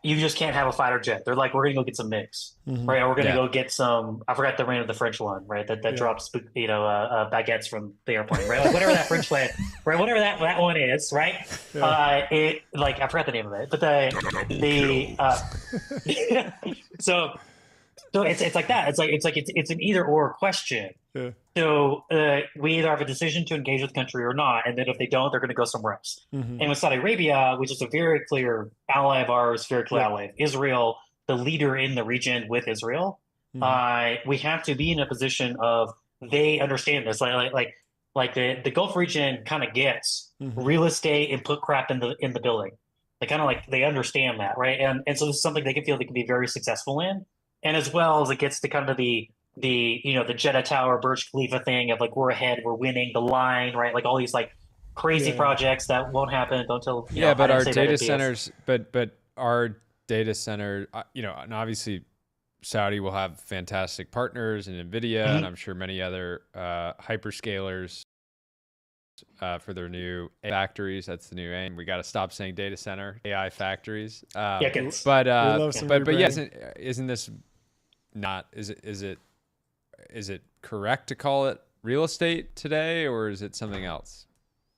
you just can't have a fighter jet. They're like, we're going to go get some MiGs, right? Or we're going to go get some, I forgot the name of the French one, right? That drops, baguettes from the airplane, right? Like whatever that French land, right? Whatever that one is, right? I forgot the name of it, but so it's like that. It's an either or question. Yeah. So we either have a decision to engage with the country or not, and then if they don't, they're going to go somewhere else. And with Saudi Arabia, which is a very clear ally of ours, very clear ally of Israel, the leader in the region with Israel, we have to be in a position of they understand this. Like the Gulf region kind of gets real estate and put crap in the building. They kind of they understand that, right? And so this is something they can feel they can be very successful in. And as well as it gets to kind of the Jeddah Tower, Burj Khalifa thing of we're ahead, we're winning the line, right? Like all these crazy projects that won't happen until but our data centers, but our data center, and obviously Saudi will have fantastic partners in NVIDIA, and I'm sure many other hyperscalers for their new factories. That's the new aim. We got to stop saying data center, AI factories. But yeah, isn't this not? Is it correct to call it real estate today, or is it something else?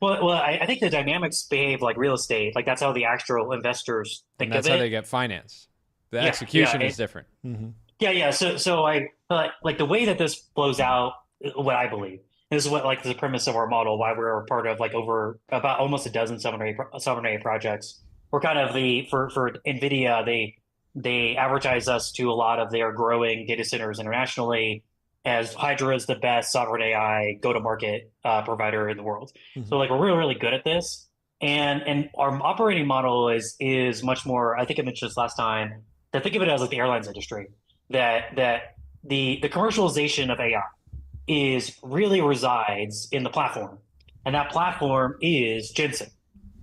Well, I think the dynamics behave like real estate. Like that's how the actual investors think of it. That's how they get financed. The execution is different. Mm-hmm. Yeah. So I like the way that this flows out. What I believe. This is what like the premise of our model. Why we're a part of like over about almost a dozen sovereign AI projects. We're kind of for NVIDIA. They advertise us to a lot of their growing data centers internationally as Hydra is the best sovereign AI go-to-market provider in the world. Mm-hmm. So like we're really, really good at this. And our operating model is much more, I think I mentioned this last time, that think of it as like the airlines industry, that the commercialization of AI really resides in the platform. And that platform is Jensen.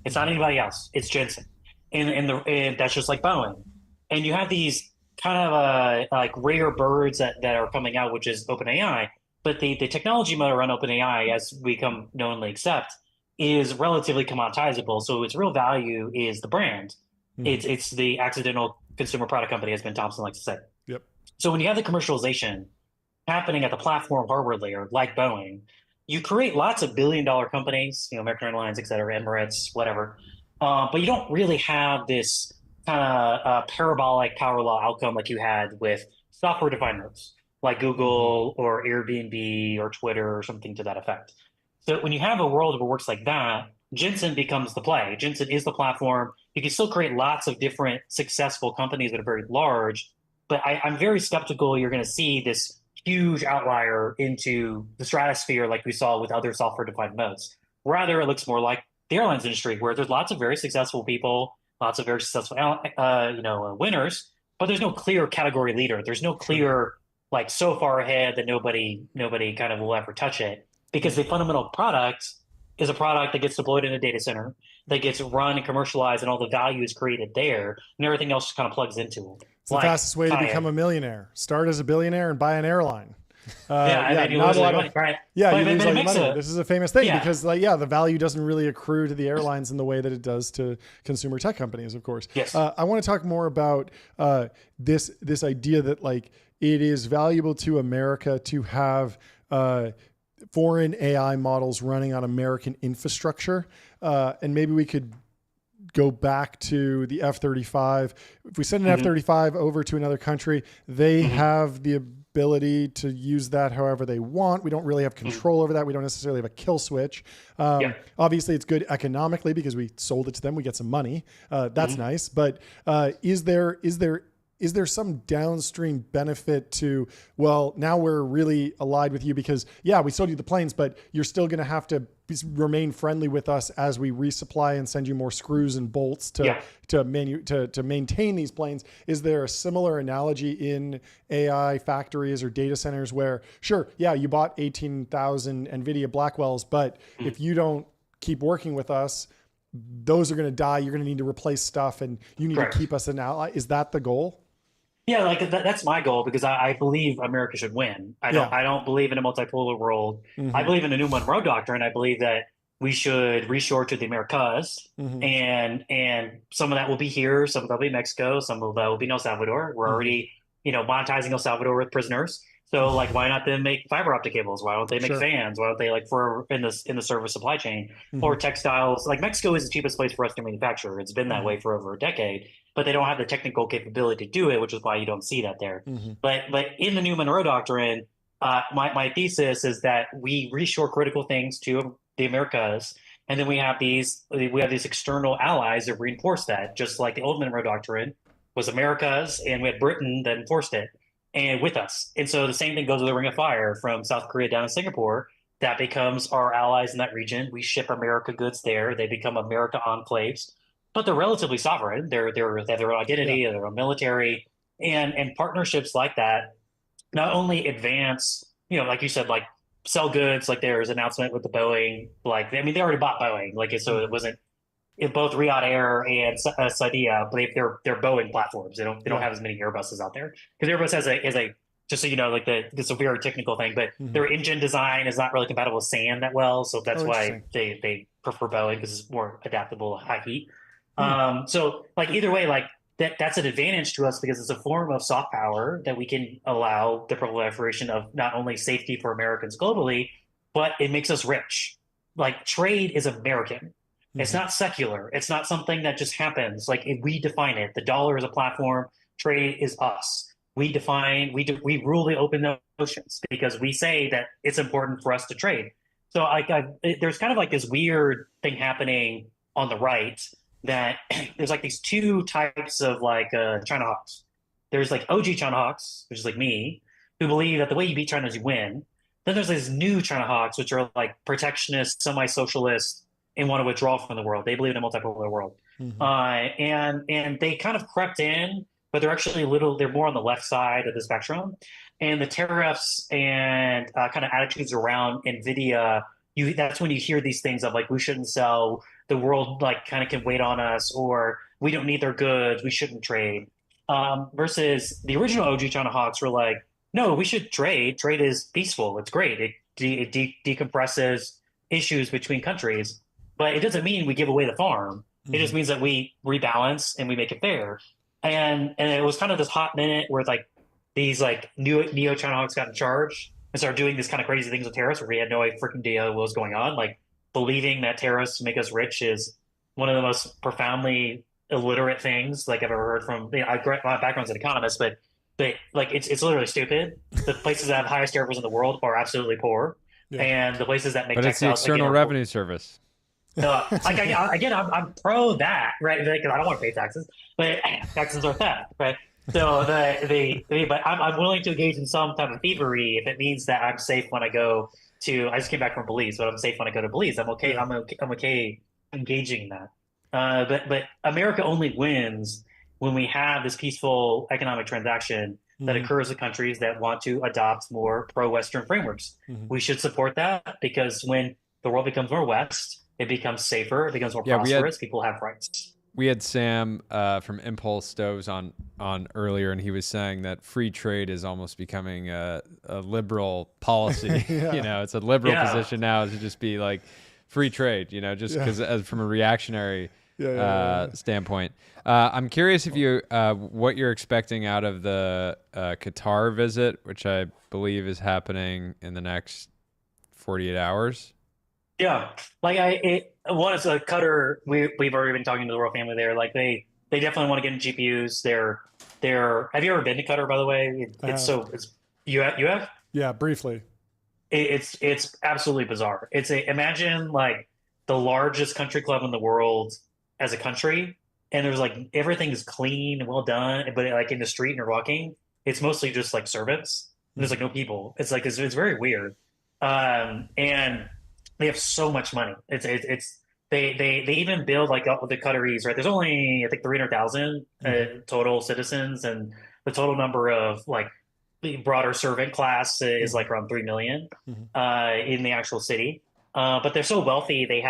It's not anybody else. It's Jensen. And that's just like Boeing. And you have these kind of like rare birds that are coming out, which is OpenAI. But the technology motor around OpenAI, as we come knowingly accept, is relatively commoditizable. So its real value is the brand. Mm-hmm. It's the accidental consumer product company, as Ben Thompson likes to say. Yep. So when you have the commercialization happening at the platform hardware layer, like Boeing, you create lots of billion-dollar companies, American Airlines, et cetera, Emirates, whatever. But you don't really have this kind of parabolic power law outcome like you had with software-defined nodes, like Google or Airbnb or Twitter or something to that effect. So when you have a world where it works like that, Jensen becomes the play. Jensen is the platform. You can still create lots of different successful companies that are very large, but I'm very skeptical you're going to see this huge outlier into the stratosphere like we saw with other software-defined nodes. Rather, it looks more like the airlines industry, where there's lots of very successful people, lots of very successful winners, but there's no clear category leader. There's no clear like so far ahead that nobody kind of will ever touch it, because the fundamental product is a product that gets deployed in a data center, that gets run and commercialized, and all the value is created there, and everything else just kind of plugs into it. It's the fastest way to become a millionaire. Start as a billionaire and buy an airline. And you lose money, right? Yeah, you lose all your money. This is a famous thing because, the value doesn't really accrue to the airlines in the way that it does to consumer tech companies, of course. Yes. I want to talk more about this idea that it is valuable to America to have foreign AI models running on American infrastructure, and maybe we could go back to the F-35. If we send an F-35 over to another country, they have the ability to use that however they want. We don't really have control over that. We don't necessarily have a kill switch. Obviously, it's good economically because we sold it to them. We get some money. That's nice. But is there some downstream benefit to, now we're really allied with you because, we sold you the planes, but you're still going to have to remain friendly with us as we resupply and send you more screws and bolts to maintain these planes. Is there a similar analogy in AI factories or data centers where, you bought 18,000 NVIDIA Blackwells, but if you don't keep working with us, those are going to die. You're going to need to replace stuff and you need to keep us an ally. Is that the goal? Yeah, that's my goal because I believe America should win. I don't believe in a multipolar world. I believe in a New Monroe Doctrine. I believe that we should reshore to the Americas, and some of that will be here, some of that will be Mexico, some of that will be El Salvador. We're already monetizing El Salvador with prisoners. So why not then make fiber optic cables? Why don't they make fans? Why don't they in the service supply chain or textiles? Mexico is the cheapest place for us to manufacture. It's been that way for over a decade, but they don't have the technical capability to do it, which is why you don't see that there. But in the New Monroe Doctrine, my thesis is that we reshore critical things to the Americas, and then we have these external allies that reinforce that, just like the old Monroe Doctrine was Americas, and we had Britain that enforced it. And with us. And so the same thing goes with the Ring of Fire from South Korea down to Singapore. That becomes our allies in that region. We ship America goods there. They become America enclaves, but they're relatively sovereign. They have their own identity, their own military, and partnerships like that not only advance, like you said, sell goods. There's an announcement with the Boeing. They already bought Boeing. So it wasn't. In both Riyadh Air and Saudia, they're Boeing platforms. They don't have as many Airbuses out there because Airbus has a just so you know, like it's a very technical thing, but their engine design is not really compatible with sand that well. So that's why they prefer Boeing, because it's more adaptable to high heat. So like either way, like that's an advantage to us because it's a form of soft power that we can allow the proliferation of not only safety for Americans globally, but it makes us rich. Like trade is American. It's not secular. It's not something that just happens. Like if we define it, the dollar is a platform. Trade is us. We rule the open oceans because we say that it's important for us to trade. So like there's kind of like this weird thing happening on the right that there's like these two types of like China hawks. There's like OG China hawks, which is like me, who believe that the way you beat China is you win. Then there's these new China hawks, which are like protectionist, semi-socialist, and want to withdraw from the world. They believe in a multipolar world. And they kind of crept in, but they're actually they're more on the left side of the spectrum. And the tariffs and kind of attitudes around NVIDIA, that's when you hear these things of like, we shouldn't sell, the world like kind of can wait on us, or we don't need their goods, we shouldn't trade. Versus the original OG China hawks were like, no, we should trade. Trade is peaceful. It's great. It decompresses issues between countries. But it doesn't mean we give away the farm. It just means that we rebalance and we make it fair. And it was kind of this hot minute where like these like neo China hawks got in charge and started doing these kind of crazy things with tariffs where we had no freaking idea what was going on. Like believing that tariffs make us rich is one of the most profoundly illiterate things like I've ever heard from. My background's an economist, but like it's literally stupid. The places that have highest tariffs in the world are absolutely poor, and the places that make but it's the External Revenue Service. I'm pro that, right? Because I don't want to pay taxes, but taxes are theft, right? So but I'm willing to engage in some type of thievery if it means that I'm safe when I go to. I just came back from Belize, but I'm safe when I go to Belize. I'm okay. I'm okay engaging in that. But America only wins when we have this peaceful economic transaction that occurs with countries that want to adopt more pro-Western frameworks. We should support that because when the world becomes more West, it becomes safer, it becomes more prosperous, people have rights. We had Sam from Impulse Stoves on earlier, and he was saying that free trade is almost becoming a liberal policy. You know, it's a liberal position now to just be like free trade, you know, just because from a reactionary standpoint. I'm curious if you what you're expecting out of the Qatar visit, which I believe is happening in the next 48 hours. Yeah, like one is a Qatar. We've already been talking to the royal family there. Like they definitely want to get in GPUs. They're. Have you ever been to Qatar? By the way, you have? Yeah, briefly. It's absolutely bizarre. Imagine like the largest country club in the world as a country, and there's like everything is clean and well done, but like in the street and you're walking, it's mostly just like servants. There's like no people. It's like it's very weird, and they have so much money. They even build like the Qataris, right? There's only I think 300,000 total citizens, and the total number of like the broader servant class is like around 3 million in the actual city. But they're so wealthy. They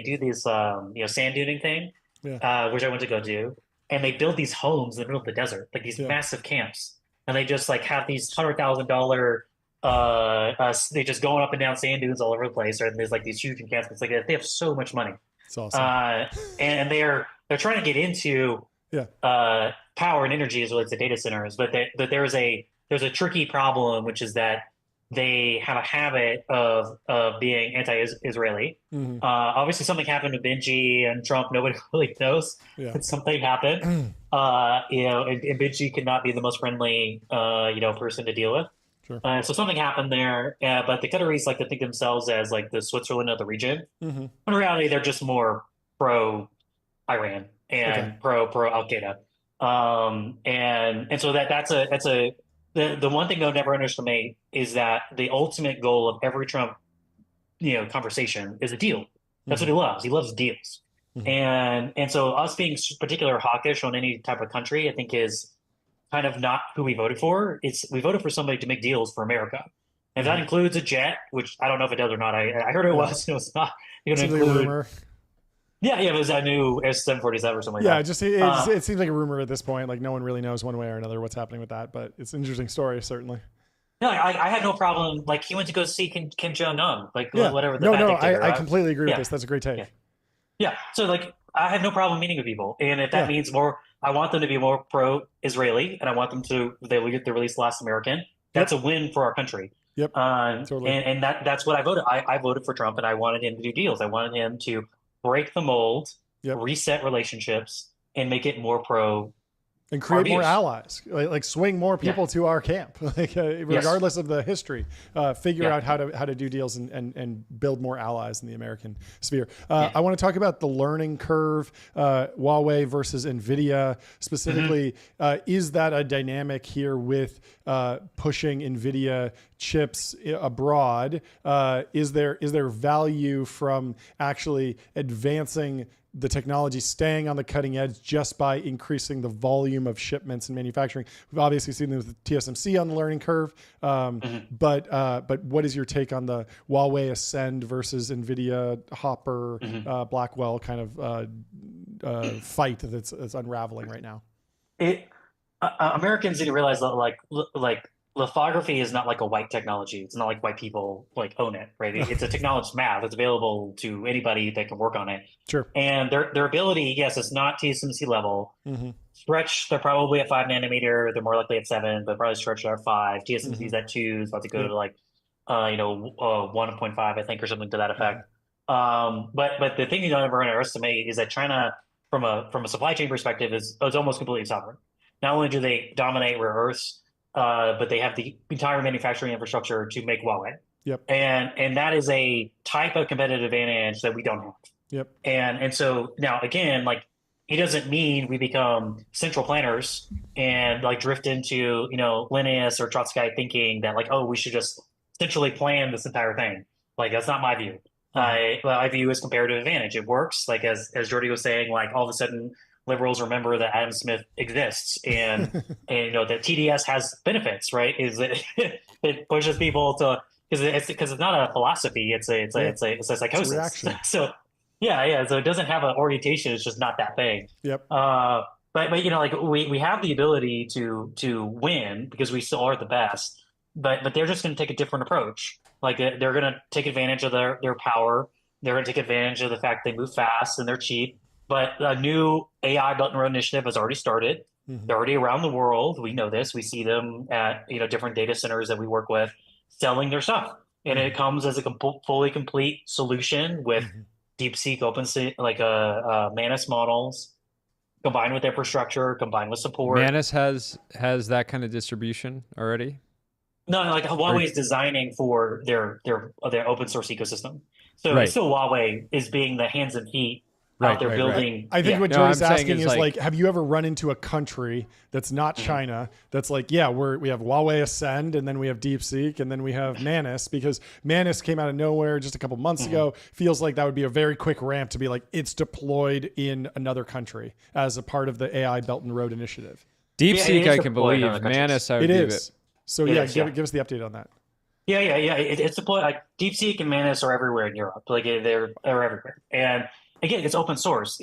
do this sand duning thing, which I went to go do, and they build these homes in the middle of the desert, like these massive camps, and they just like have these $100,000. They just going up and down sand dunes all over the place, and there's like these huge encampments. Like they have so much money. It's awesome. And they're trying to get into power and energy as well as the data centers, but there's a tricky problem, which is that they have a habit of being anti-Israeli. Obviously, something happened with Benji and Trump. Nobody really knows. But something happened. And Benji cannot be the most friendly person to deal with. Sure. So something happened there, but the Qataris like to think themselves as like the Switzerland of the region. In reality, they're just more pro Iran and pro Al Qaeda, and so that's the one thing they'll never underestimate is that the ultimate goal of every Trump conversation is a deal. That's what he loves. He loves deals, and so us being particularly hawkish on any type of country, I think is kind of not who we voted for. We voted for somebody to make deals for America. And that includes a jet, which I don't know if it does or not. I heard it was. It was not going to include. Rumor. Yeah, it was a new S-747 or something like that. It seems like a rumor at this point. Like no one really knows one way or another what's happening with that, but it's an interesting story, certainly. No, I had no problem. Like he went to go see Kim Jong Un, like Yeah. whatever. The No, dictator, I completely agree with yeah. this. That's a great take. Yeah. Yeah. So like I have no problem meeting with people. And if that means more, I want them to be more pro-Israeli and I want them to, they get to release Last American. That's a win for our country. Yep. Totally. And that's what I voted. I voted for Trump and I wanted him to do deals. I wanted him to break the mold, reset relationships, and make it more pro and create more allies, like swing more people to our camp, like regardless of the history, figure out how to do deals and build more allies in the American sphere. I want to talk about the learning curve, Huawei versus NVIDIA specifically. Is that a dynamic here with pushing NVIDIA chips abroad? Is there value from actually advancing the technology, staying on the cutting edge just by increasing the volume of shipments and manufacturing? We've obviously seen this with TSMC on the learning curve, but what is your take on the Huawei Ascend versus NVIDIA Hopper Blackwell kind of fight that's unraveling right now? Americans need to realize that like lithography is not like a white technology. It's not like white people like own it, right? It's a technology, it's math. It's available to anybody that can work on it. Sure. And their ability, yes, it's not TSMC level. Stretch, they're probably at 5 nanometer. They're more likely at 7, but probably Stretch at 5. TSMC's at 2. It's about to go to like 1.5, I think, or something to that effect. But the thing you don't ever underestimate is that China, from a supply chain perspective, is almost completely sovereign. Not only do they dominate rare earths, but they have the entire manufacturing infrastructure to make Huawei. Yep. And that is a type of competitive advantage that we don't have. Yep. And so now again, like it doesn't mean we become central planners and like drift into, Leninist or Trotskyite thinking that like, oh, we should just centrally plan this entire thing. Like that's not my view. I view as comparative advantage. It works. Like as Jordy was saying, like all of a sudden liberals remember that Adam Smith exists and that TDS has benefits, right? Is it it pushes people to because it's not a philosophy, it's a psychosis. So so it doesn't have an orientation, it's just not that thing. Yep. But like we have the ability to win because we still are the best, but they're just going to take a different approach. Like they're going to take advantage of their power. They're going to take advantage of the fact they move fast and they're cheap. But a new AI Belt and Road initiative has already started. They're already around the world. We know this. We see them at different data centers that we work with selling their stuff, and it comes as a fully complete solution with DeepSeek, OpenSea, like Manus models, combined with infrastructure, combined with support. Manus has that kind of distribution already. No, like Huawei is designing for their open source ecosystem. So still Huawei is being the hands and feet. Out there building. I think what Jordy's asking is like, have you ever run into a country that's not China that's like, we have Huawei Ascend and then we have DeepSeek and then we have Manus, because Manus came out of nowhere just a couple months ago. Feels like that would be a very quick ramp to be like it's deployed in another country as a part of the AI Belt and Road initiative. DeepSeek, I can believe. Manus, I would give it. So give us the update on that. Yeah. It's deployed. Like DeepSeek and Manus are everywhere in Europe. Like they're everywhere. And again, it's open source.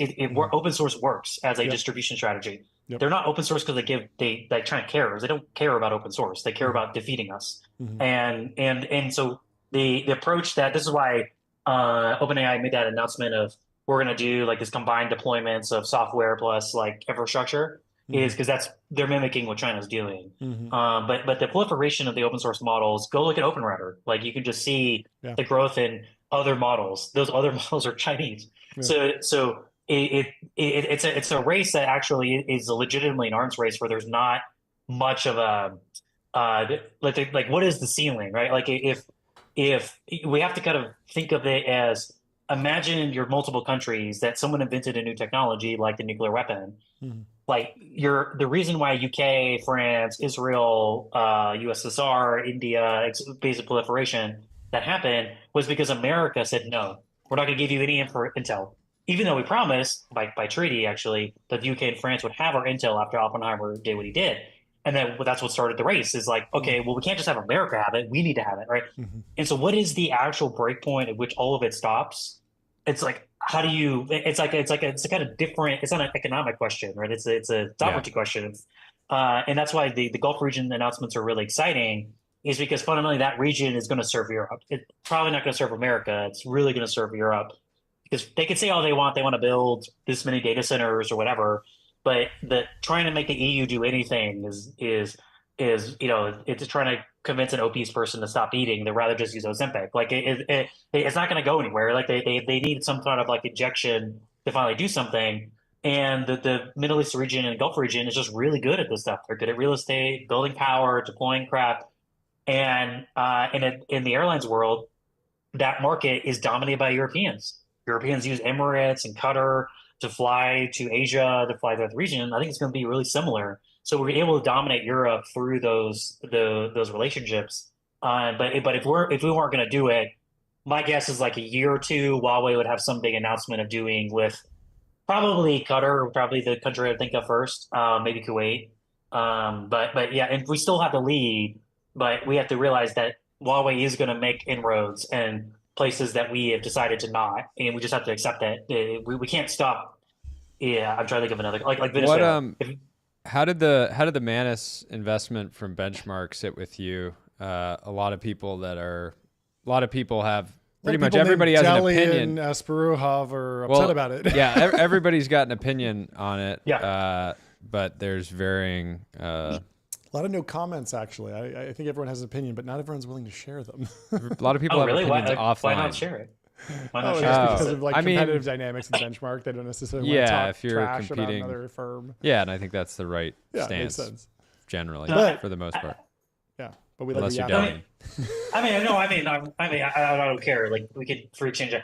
Open source works as a distribution strategy. They're not open source because they try to care. They don't care about open source. They care about defeating us. And so the approach this is why OpenAI made that announcement of we're going to do like this combined deployments of software plus like infrastructure is because they're mimicking what China's doing. But the proliferation of the open source models, go look at OpenRouter. Like you can just see the growth in other models. Those other models are Chinese. So it's a race that actually is legitimately an arms race where there's not much of a like what is the ceiling, right? Like if we have to kind of think of it as, imagine you're multiple countries that someone invented a new technology like the nuclear weapon. Like the reason why UK, France, Israel, USSR, India, basic proliferation that happened was because America said no. We're not going to give you any intel, even though we promised by treaty, actually, that the UK and France would have our intel after Oppenheimer did what he did. And then that's what started the race is like, okay, well, we can't just have America have it. We need to have it, right? And so what is the actual breakpoint at which all of it stops? It's like, how do you, it's a kind of different, it's not an economic question, right? It's a sovereignty question. And that's why the Gulf region announcements are really exciting is because fundamentally that region is going to serve Europe. It's probably not going to serve America. It's really going to serve Europe because they can say all they want. They want to build this many data centers or whatever, but trying to make the EU do anything is it's trying to convince an obese person to stop eating. They'd rather just use Ozempic. Like it's not going to go anywhere. Like they need some kind of like injection to finally do something. And the Middle East region and Gulf region is just really good at this stuff. They're good at real estate, building power, deploying crap. And in the airlines world, that market is dominated by Europeans. Europeans use Emirates and Qatar to fly to Asia, to fly throughout the region. I think it's going to be really similar. So we're able to dominate Europe through those relationships. But if we weren't going to do it, my guess is like a year or two, Huawei would have some big announcement of doing with probably Qatar, probably the country I'd think of first, maybe Kuwait. But yeah, and we still have the lead, but we have to realize that Huawei is going to make inroads in places that we have decided to not, and we just have to accept that. We can't stop. Yeah, I'm trying to think of another like Venezuela. How did the Manus investment from Benchmark sit with you? A lot of people have pretty much everybody has an opinion. And Asparuhov are upset about it. Yeah, everybody's got an opinion on it. Yeah. But there's varying. A lot of no comments, actually. I think everyone has an opinion, but not everyone's willing to share them. A lot of people have opinions offline. Why not share it? Why not share it? Because of like competitive dynamics and Benchmark. They don't necessarily want to talk if you're trash competing, about another firm. Yeah, and I think that's the right stance. Makes sense. Generally, for the most part. Yeah, but we unless you're doubting. I don't care. Like we could free change it.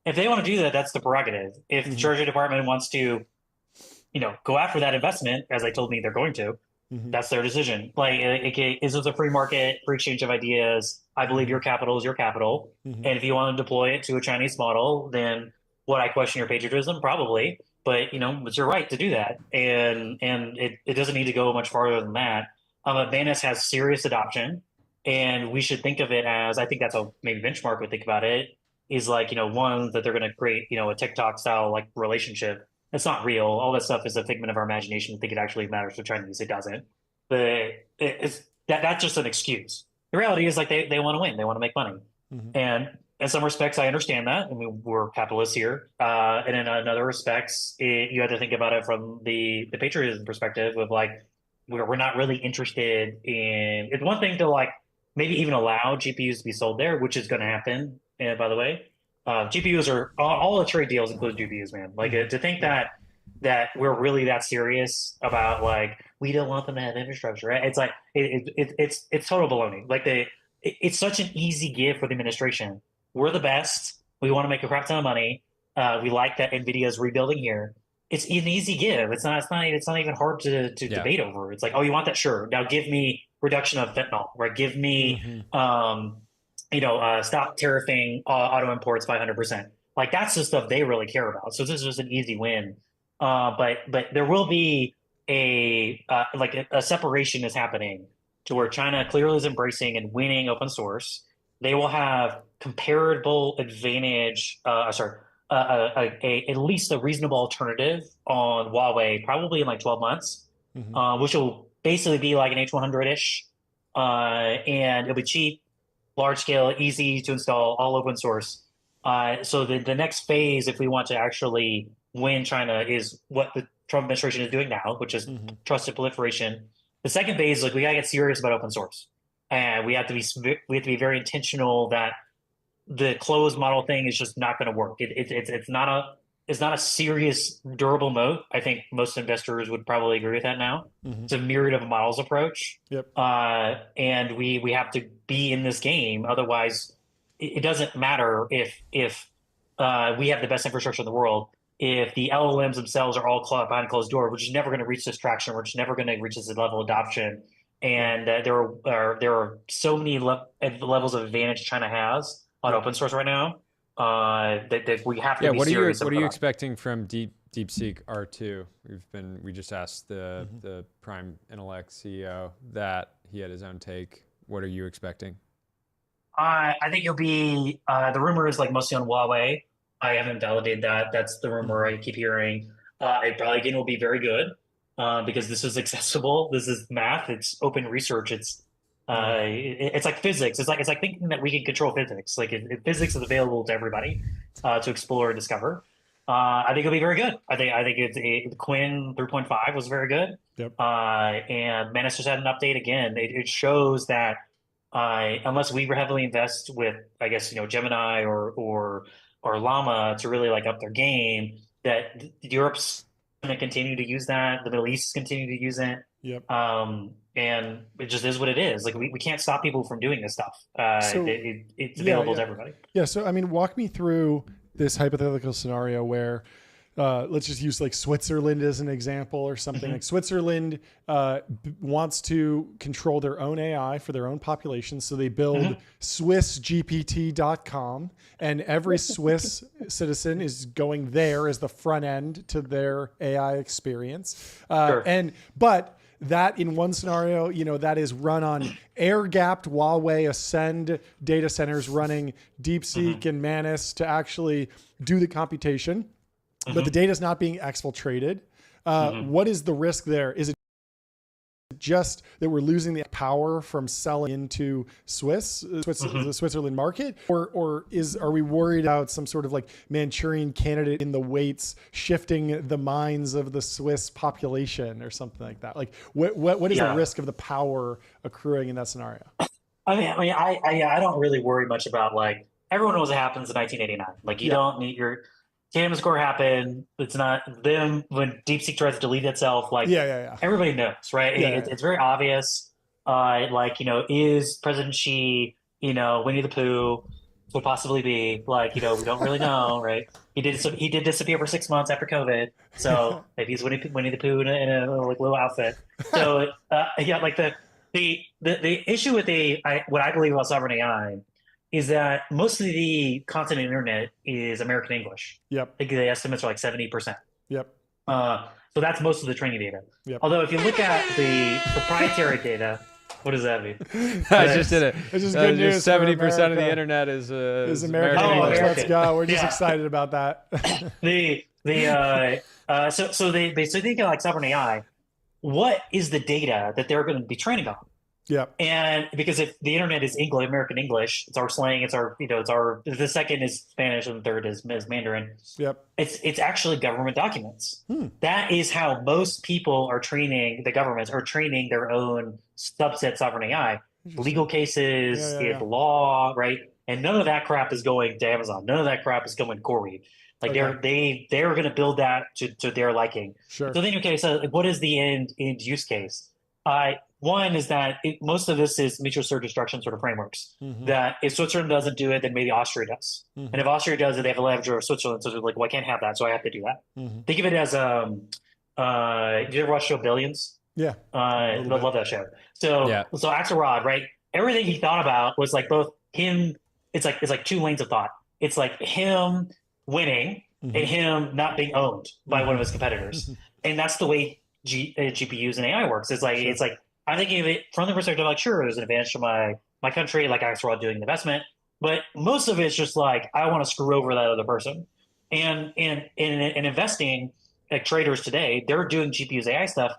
If they want to do that, that's the prerogative. If the Treasury Department wants to, go after that investment, as they told me they're going to, that's their decision. Like, is this a free market, free exchange of ideas? I believe your capital is your capital, and if you want to deploy it to a Chinese model, then would I question your patriotism? Probably, but it's your right to do that, and it doesn't need to go much farther than that. Manus has serious adoption, and we should think of it as, I think that's how maybe Benchmark would think about it, is like, one, that they're going to create, a TikTok style like relationship. It's not real. All that stuff is a figment of our imagination. I think it actually matters for Chinese. It doesn't. But that's just an excuse. The reality is like they want to win. They want to make money. And in some respects, I understand that. I mean, we're capitalists here. And in other respects, you have to think about it from the patriotism perspective of like, we're not really interested in. It's one thing to like maybe even allow GPUs to be sold there, which is going to happen. And by the way, GPUs are all the trade deals include GPUs, man. Like to think that we're really that serious about like we don't want them to have infrastructure. Right? It's like it's total baloney. Like it's such an easy give for the administration. We're the best. We want to make a crap ton of money. We like that NVIDIA is rebuilding here. It's an easy give. It's not even hard to debate over. It's like, oh, you want that? Sure. Now give me reduction of fentanyl, right? Give me stop tariffing auto imports by 100%. Like that's the stuff they really care about. So this is an easy win. But there will be a separation is happening to where China clearly is embracing and winning open source. They will have comparable advantage. At least a reasonable alternative on Huawei, probably in like 12 months, which will basically be like an H100-ish, and it'll be cheap, large scale, easy to install, all open source. So the next phase, if we want to actually win China, is what the Trump administration is doing now, which is trusted proliferation. The second phase is like we gotta get serious about open source, and we have to be very intentional that the closed model thing is just not going to work. It's not a serious durable moat. I think most investors would probably agree with that now. It's a myriad of models approach. Yep. And we have to be in this game. Otherwise, it doesn't matter if we have the best infrastructure in the world. If the LLMs themselves are all behind closed door, we're just never going to reach this traction. We're just never going to reach this level of adoption. And there are so many levels of advantage China has on open source right now that we have to be serious. What are you expecting from DeepSeek R2? We just asked the Prime Intellect CEO that he had his own take. What are you expecting? I think it'll be the rumor is like mostly on Huawei. I haven't validated that. That's the rumor I keep hearing. It probably again will be very good because this is accessible. This is math. It's open research. It's It's like physics. It's like thinking that we can control physics. Like if physics is available to everybody to explore and discover, I think it'll be very good. I think the Quinn 3.5 was very good. Yep. And Manus just had an update again. It shows that unless we heavily invest with, I guess, Gemini or Llama to really like up their game, that Europe's going to continue to use that. The Middle East continue to use it. Yep. And it just is what it is. Like we can't stop people from doing this stuff. It's available to everybody. Yeah. So I mean, walk me through this hypothetical scenario where let's just use like Switzerland as an example or something. Like Switzerland wants to control their own AI for their own population. So they build SwissGPT.com, and every Swiss citizen is going there as the front end to their AI experience. But that in one scenario, that is run on air-gapped Huawei Ascend data centers running DeepSeek and Manus to actually do the computation. But the data is not being exfiltrated. What is the risk there? Is it just that we're losing the power from selling into the Switzerland market, or are we worried about some sort of like Manchurian candidate in the weights shifting the minds of the Swiss population or something like that? Like what is the risk of the power accruing in that scenario? I don't really worry much about, like, everyone knows what happens in 1989. Like you don't need your Tandem score happened. It's not them when DeepSeek tries to delete itself. Like, everybody knows, right? It's very obvious. Is President Xi, Winnie the Pooh, would possibly be like, we don't really know, right? He did disappear for 6 months after COVID, so maybe he's Winnie the Pooh in a like little outfit. So the issue with what I believe about sovereign AI is that most of the content on the internet is American English. Yep. I think the estimates are like 70%. Yep. So that's most of the training data. Yep. Although if you look at the proprietary data, what does that mean? I just did it. It's just good news. 70% of the internet is American English. Let's go. We're just excited about that. So they think like sovereign AI. What is the data that they're going to be training on? Yeah. And because if the internet is American English, it's our slang, it's our the second is Spanish and the third is Mandarin. Yep. It's actually government documents. That is how most people are training, the governments are training their own subset sovereign AI. Legal cases, law, right? And none of that crap is going to Amazon. None of that crap is going to CoreWeave. Like they're going to build that to their liking. Sure. So then, so what is the end use case? One is that most of this is mutual assured destruction sort of frameworks. That if Switzerland doesn't do it, then maybe Austria does. And if Austria does it, they have a leverage over Switzerland. So they're like, well, I can't have that, so I have to do that. Think of it as did you ever watch the show Billions? Yeah. I love that show. So Axelrod, right? Everything he thought about was like both him. It's like two lanes of thought. It's like him winning and him not being owned by one of his competitors. And that's the way GPUs and AI works. It's like I'm thinking of it from the perspective like, sure, there's an advantage to my country, like Axelrod doing the investment, but most of it's just like I want to screw over that other person. And in investing, like traders today, they're doing GPUs AI stuff,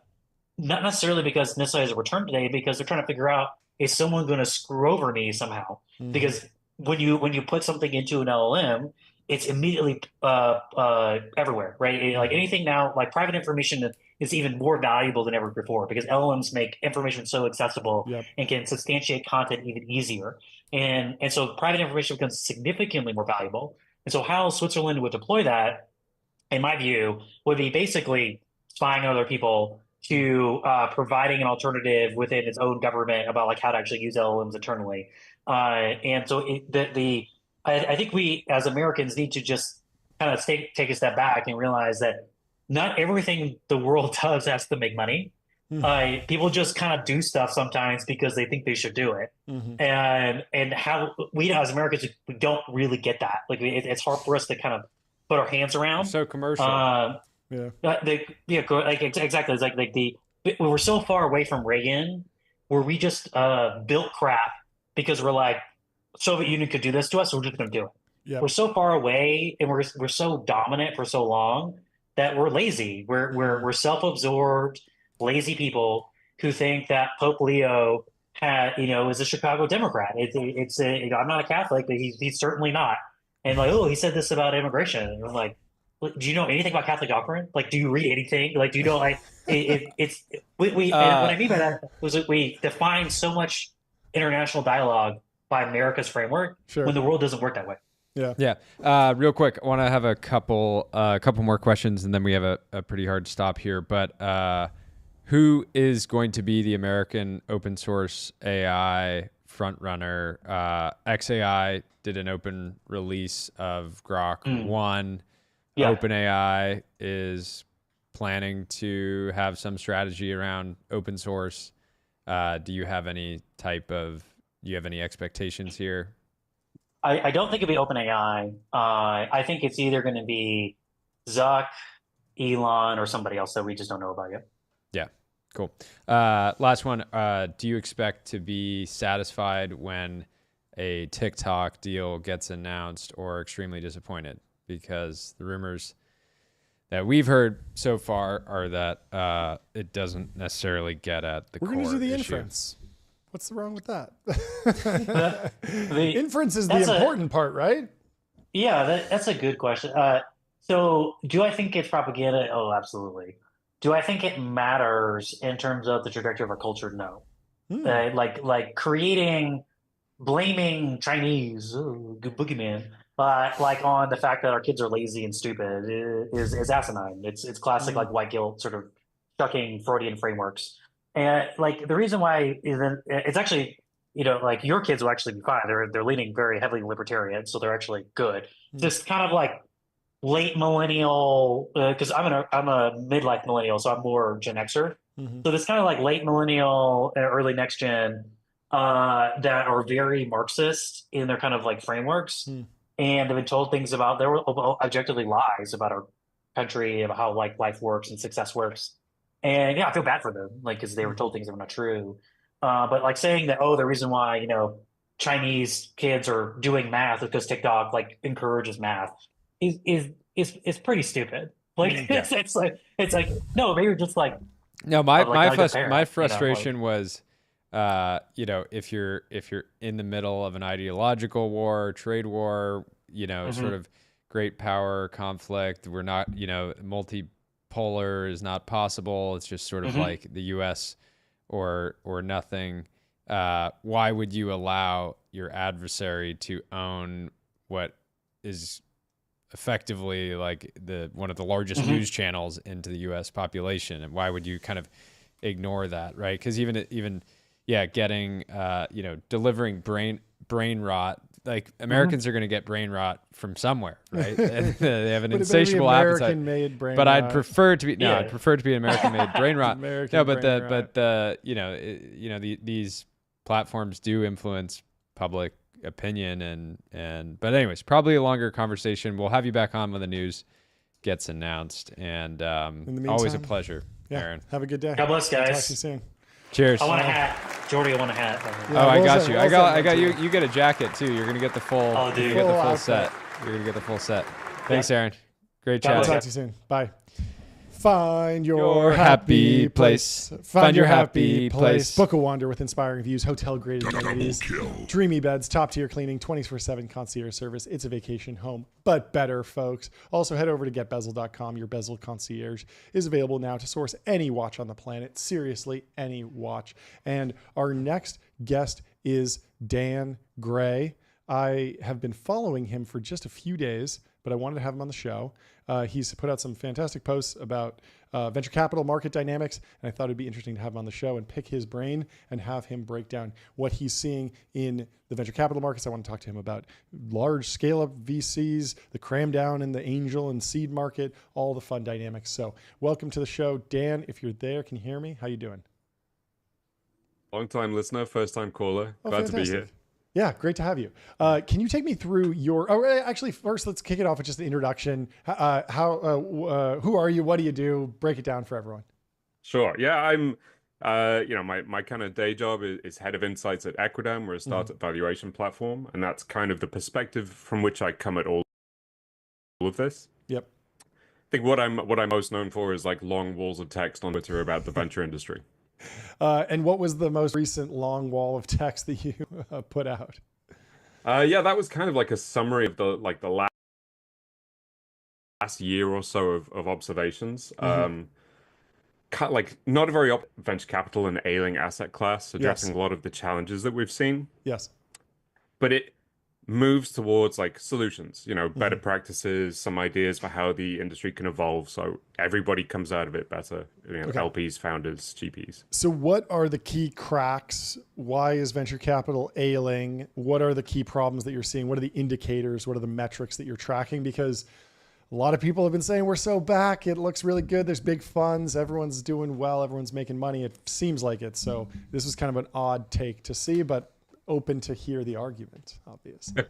not necessarily because necessarily as a return today, because they're trying to figure out, is someone going to screw over me somehow? Because when you put something into an LLM, it's immediately everywhere, right? Like anything now, like private information is even more valuable than ever before because LLMs make information so accessible and can substantiate content even easier. And so private information becomes significantly more valuable. And so how Switzerland would deploy that, in my view, would be basically spying on other people to providing an alternative within its own government about like how to actually use LLMs internally. And so I think we as Americans need to just kind of take a step back and realize that not everything the world does has to make money. People just kind of do stuff sometimes because they think they should do it. And how we as Americans, we don't really get that. Like it's hard for us to kind of put our hands around. So commercial. Exactly. It's like we were so far away from Reagan where we just built crap because we're like, Soviet Union could do this to us, so we're just going to do it. We're so far away and we're so dominant for so long that we're lazy. We're self-absorbed, lazy people who think that Pope Leo is a Chicago Democrat. I'm not a Catholic, but he's certainly not. And like, oh, he said this about immigration. And I'm like, do you know anything about Catholic doctrine? Like, do you read anything? Like, do you know, like, and what I mean by that was that we define so much international dialogue by America's framework when the world doesn't work that way. Yeah. Real quick, I want to have a couple more questions, and then we have a pretty hard stop here. But who is going to be the American open source AI frontrunner? XAI did an open release of Grok 1. Yeah. OpenAI is planning to have some strategy around open source. Do you have any expectations here? I don't think it'll be OpenAI. I think it's either going to be Zuck, Elon, or somebody else that we just don't know about yet. Yeah, cool. Last one. Do you expect to be satisfied when a TikTok deal gets announced, or extremely disappointed? Because the rumors that we've heard so far are that it doesn't necessarily get at the core issue. We're going to do the inference. What's wrong with that? The inference is the important part, right? Yeah, that's a good question. So do I think it's propaganda? Oh, absolutely. Do I think it matters in terms of the trajectory of our culture? No. Like blaming Chinese, good boogeyman, like on the fact that our kids are lazy and stupid is asinine. It's classic like white guilt sort of chucking Freudian frameworks. And like the reason why it's actually, like your kids will actually be fine. They're leaning very heavily libertarian, so they're actually good. Just kind of like late millennial, because I'm a midlife millennial, so I'm more Gen Xer. So this kind of like late millennial, early next gen that are very Marxist in their kind of like frameworks, and they've been told things about there were objectively lies about our country, about how like life works and success works. And I feel bad for them, like, because they were told things that were not true. But like saying that, the reason why, Chinese kids are doing math is because TikTok like encourages math is pretty stupid. Like it's like no, maybe just like no. My frustration was, if you're in the middle of an ideological war, trade war, sort of great power conflict, we're not, multipolar is not possible. It's just sort of like the U.S. or nothing. Why would you allow your adversary to own what is effectively like one of the largest news channels into the U.S. population? And why would you kind of ignore that, right? Because even getting delivering brain rot. Like Americans are going to get brain rot from somewhere, right? They have an insatiable appetite. But I'd prefer it to be I'd prefer it to be an American-made brain rot. These platforms do influence public opinion but anyways, probably a longer conversation. We'll have you back on when the news gets announced. And always a pleasure, Aaron. Have a good day. God bless, guys. Talk to you soon. Cheers. I want a hat. Jordy, I want a hat. I got you. I got you. You get a jacket too. You're gonna get the full. Oh, dude. You get the full set. You're gonna get the full set. Thanks, Aaron. Great chat. Talk to you soon. Bye. Find your happy place. Find your happy place. Book a wander with inspiring views, hotel-graded amenities, dreamy beds, top-tier cleaning, 24/7 concierge service. It's a vacation home, but better, folks. Also, head over to getbezel.com. Your Bezel concierge is available now to source any watch on the planet. Seriously, any watch. And our next guest is Dan Gray. I have been following him for just a few days, but I wanted to have him on the show. He's put out some fantastic posts about venture capital market dynamics, and I thought it'd be interesting to have him on the show and pick his brain and have him break down what he's seeing in the venture capital markets. I want to talk to him about large scale-up VCs, the cram down in the angel and seed market, all the fun dynamics. So welcome to the show. Dan, if you're there, can you hear me? How you doing? Long-time listener, first-time caller. Glad to be here. Yeah, great to have you. Can you take me through actually, first, let's kick it off with just an introduction. Who are you? What do you do? Break it down for everyone. Sure. Yeah, I'm, my kind of day job is head of insights at Equidam. We're a startup valuation platform. And that's kind of the perspective from which I come at all of this. Yep. I think what I'm most known for is like long walls of text on Twitter about the venture industry. And what was the most recent long wall of text that you put out? Yeah, that was kind of like a summary of the last year or so of observations. Like not a very venture capital and ailing asset class, addressing a lot of the challenges that we've seen. Yes. But it moves towards like solutions, better practices, some ideas for how the industry can evolve so everybody comes out of it better, LPs, founders, GPs. So what are the key cracks? Why is venture capital ailing? What are the key problems that you're seeing? What are the indicators? What are the metrics that you're tracking? Because a lot of people have been saying we're so back. It looks really good. There's big funds. Everyone's doing well. Everyone's making money. It seems like it. So this was kind of an odd take to see, but open to hear the argument, obviously.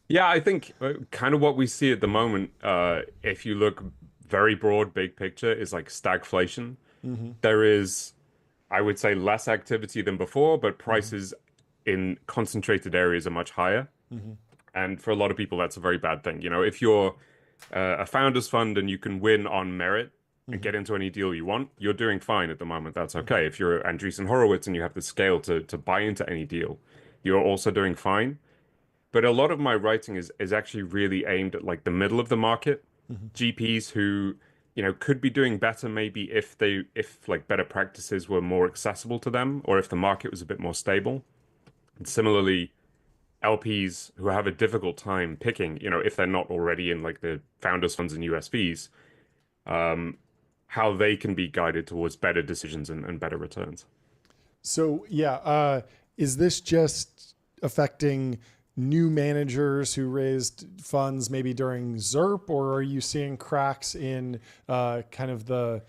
Yeah, I think kind of what we see at the moment, if you look very broad, big picture, is like stagflation. There is, I would say, less activity than before, but prices in concentrated areas are much higher. And for a lot of people, that's a very bad thing. If you're a founders fund and you can win on merit and get into any deal you want, you're doing fine at the moment. That's okay. If you're Andreessen Horowitz and you have the scale to buy into any deal, you're also doing fine. But a lot of my writing is actually really aimed at like the middle of the market, GPs who, could be doing better maybe if like better practices were more accessible to them, or if the market was a bit more stable. And similarly, LPs who have a difficult time picking, if they're not already in like the founders funds and USVs, how they can be guided towards better decisions and better returns. So is this just affecting new managers who raised funds maybe during ZERP, or are you seeing cracks in kind of the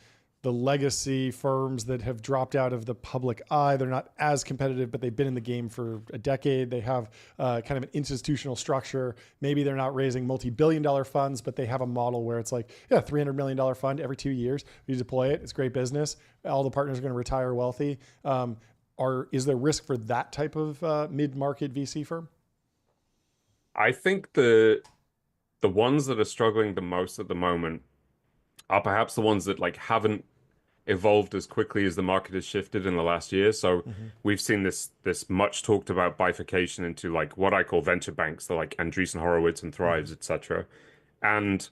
legacy firms that have dropped out of the public eye? They're not as competitive, but they've been in the game for a decade. They have kind of an institutional structure. Maybe they're not raising multi-billion-dollar funds, but they have a model where it's like, $300 million fund every 2 years. You deploy it. It's great business. All the partners are going to retire wealthy. Is there risk for that type of mid-market VC firm? I think the ones that are struggling the most at the moment are perhaps the ones that like haven't evolved as quickly as the market has shifted in the last year. So we've seen this much talked about bifurcation into like what I call venture banks, so like Andreessen Horowitz and Thrives, etc. And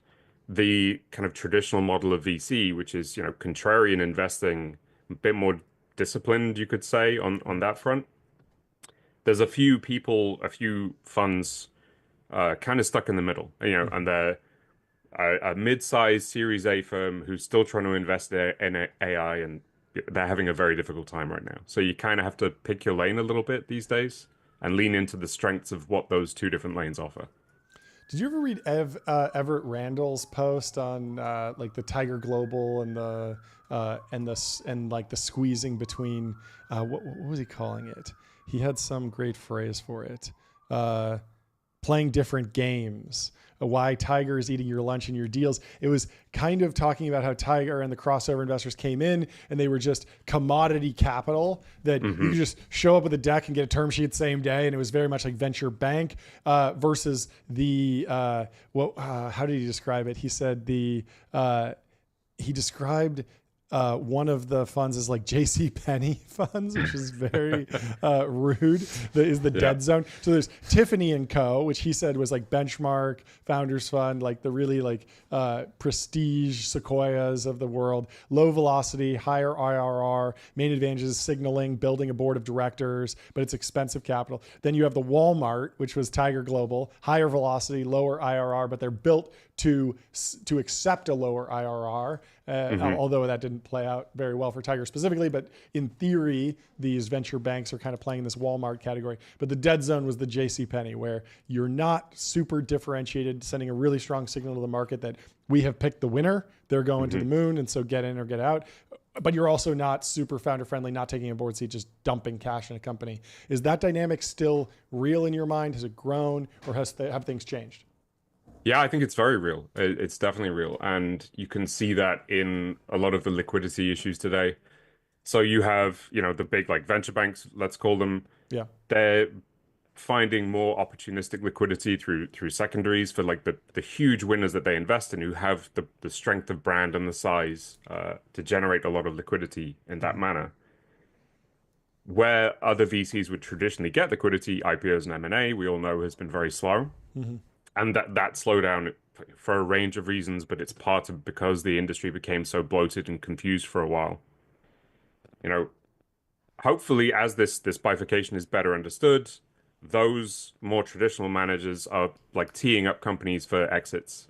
the kind of traditional model of VC, which is, contrarian investing, a bit more disciplined, you could say, on that front. There's a few funds kind of stuck in the middle, and they're a mid-sized Series A firm who's still trying to invest in AI, and they're having a very difficult time right now. So you kind of have to pick your lane a little bit these days and lean into the strengths of what those two different lanes offer. Did you ever read Everett Randall's post on like the Tiger Global and the squeezing between what was he calling it? He had some great phrase for it. Playing different games, why Tiger is eating your lunch and your deals. It was kind of talking about how Tiger and the crossover investors came in and they were just commodity capital that you could just show up with a deck and get a term sheet the same day. And it was very much like venture bank versus the, how did he describe it? He said he described one of the funds is like J.C. Penney funds, which is very rude. The dead zone. So there's Tiffany and Co., which he said was like benchmark founders fund, like the really like prestige Sequoias of the world. Low velocity, higher IRR, main advantages signaling, building a board of directors, but it's expensive capital. Then you have the Walmart, which was Tiger Global, higher velocity, lower IRR, but they're built to accept a lower IRR. Although that didn't play out very well for Tiger specifically, but in theory, these venture banks are kind of playing this Walmart category. But the dead zone was the JCPenney, where you're not super differentiated, sending a really strong signal to the market that we have picked the winner. They're going to the moon, and so get in or get out. But you're also not super founder friendly, not taking a board seat, just dumping cash in a company. Is that dynamic still real in your mind? Has it grown, or have things changed? Yeah, I think it's very real. It's definitely real. And you can see that in a lot of the liquidity issues today. So you have, the big like venture banks, let's call them. Yeah. They're finding more opportunistic liquidity through secondaries for like the huge winners that they invest in, who have the strength of brand and the size to generate a lot of liquidity in that manner. where other VCs would traditionally get liquidity, IPOs and M&A, we all know has been very slow. And that slowdown for a range of reasons, but it's part of because the industry became so bloated and confused for a while. Hopefully as this bifurcation is better understood, those more traditional managers are like teeing up companies for exits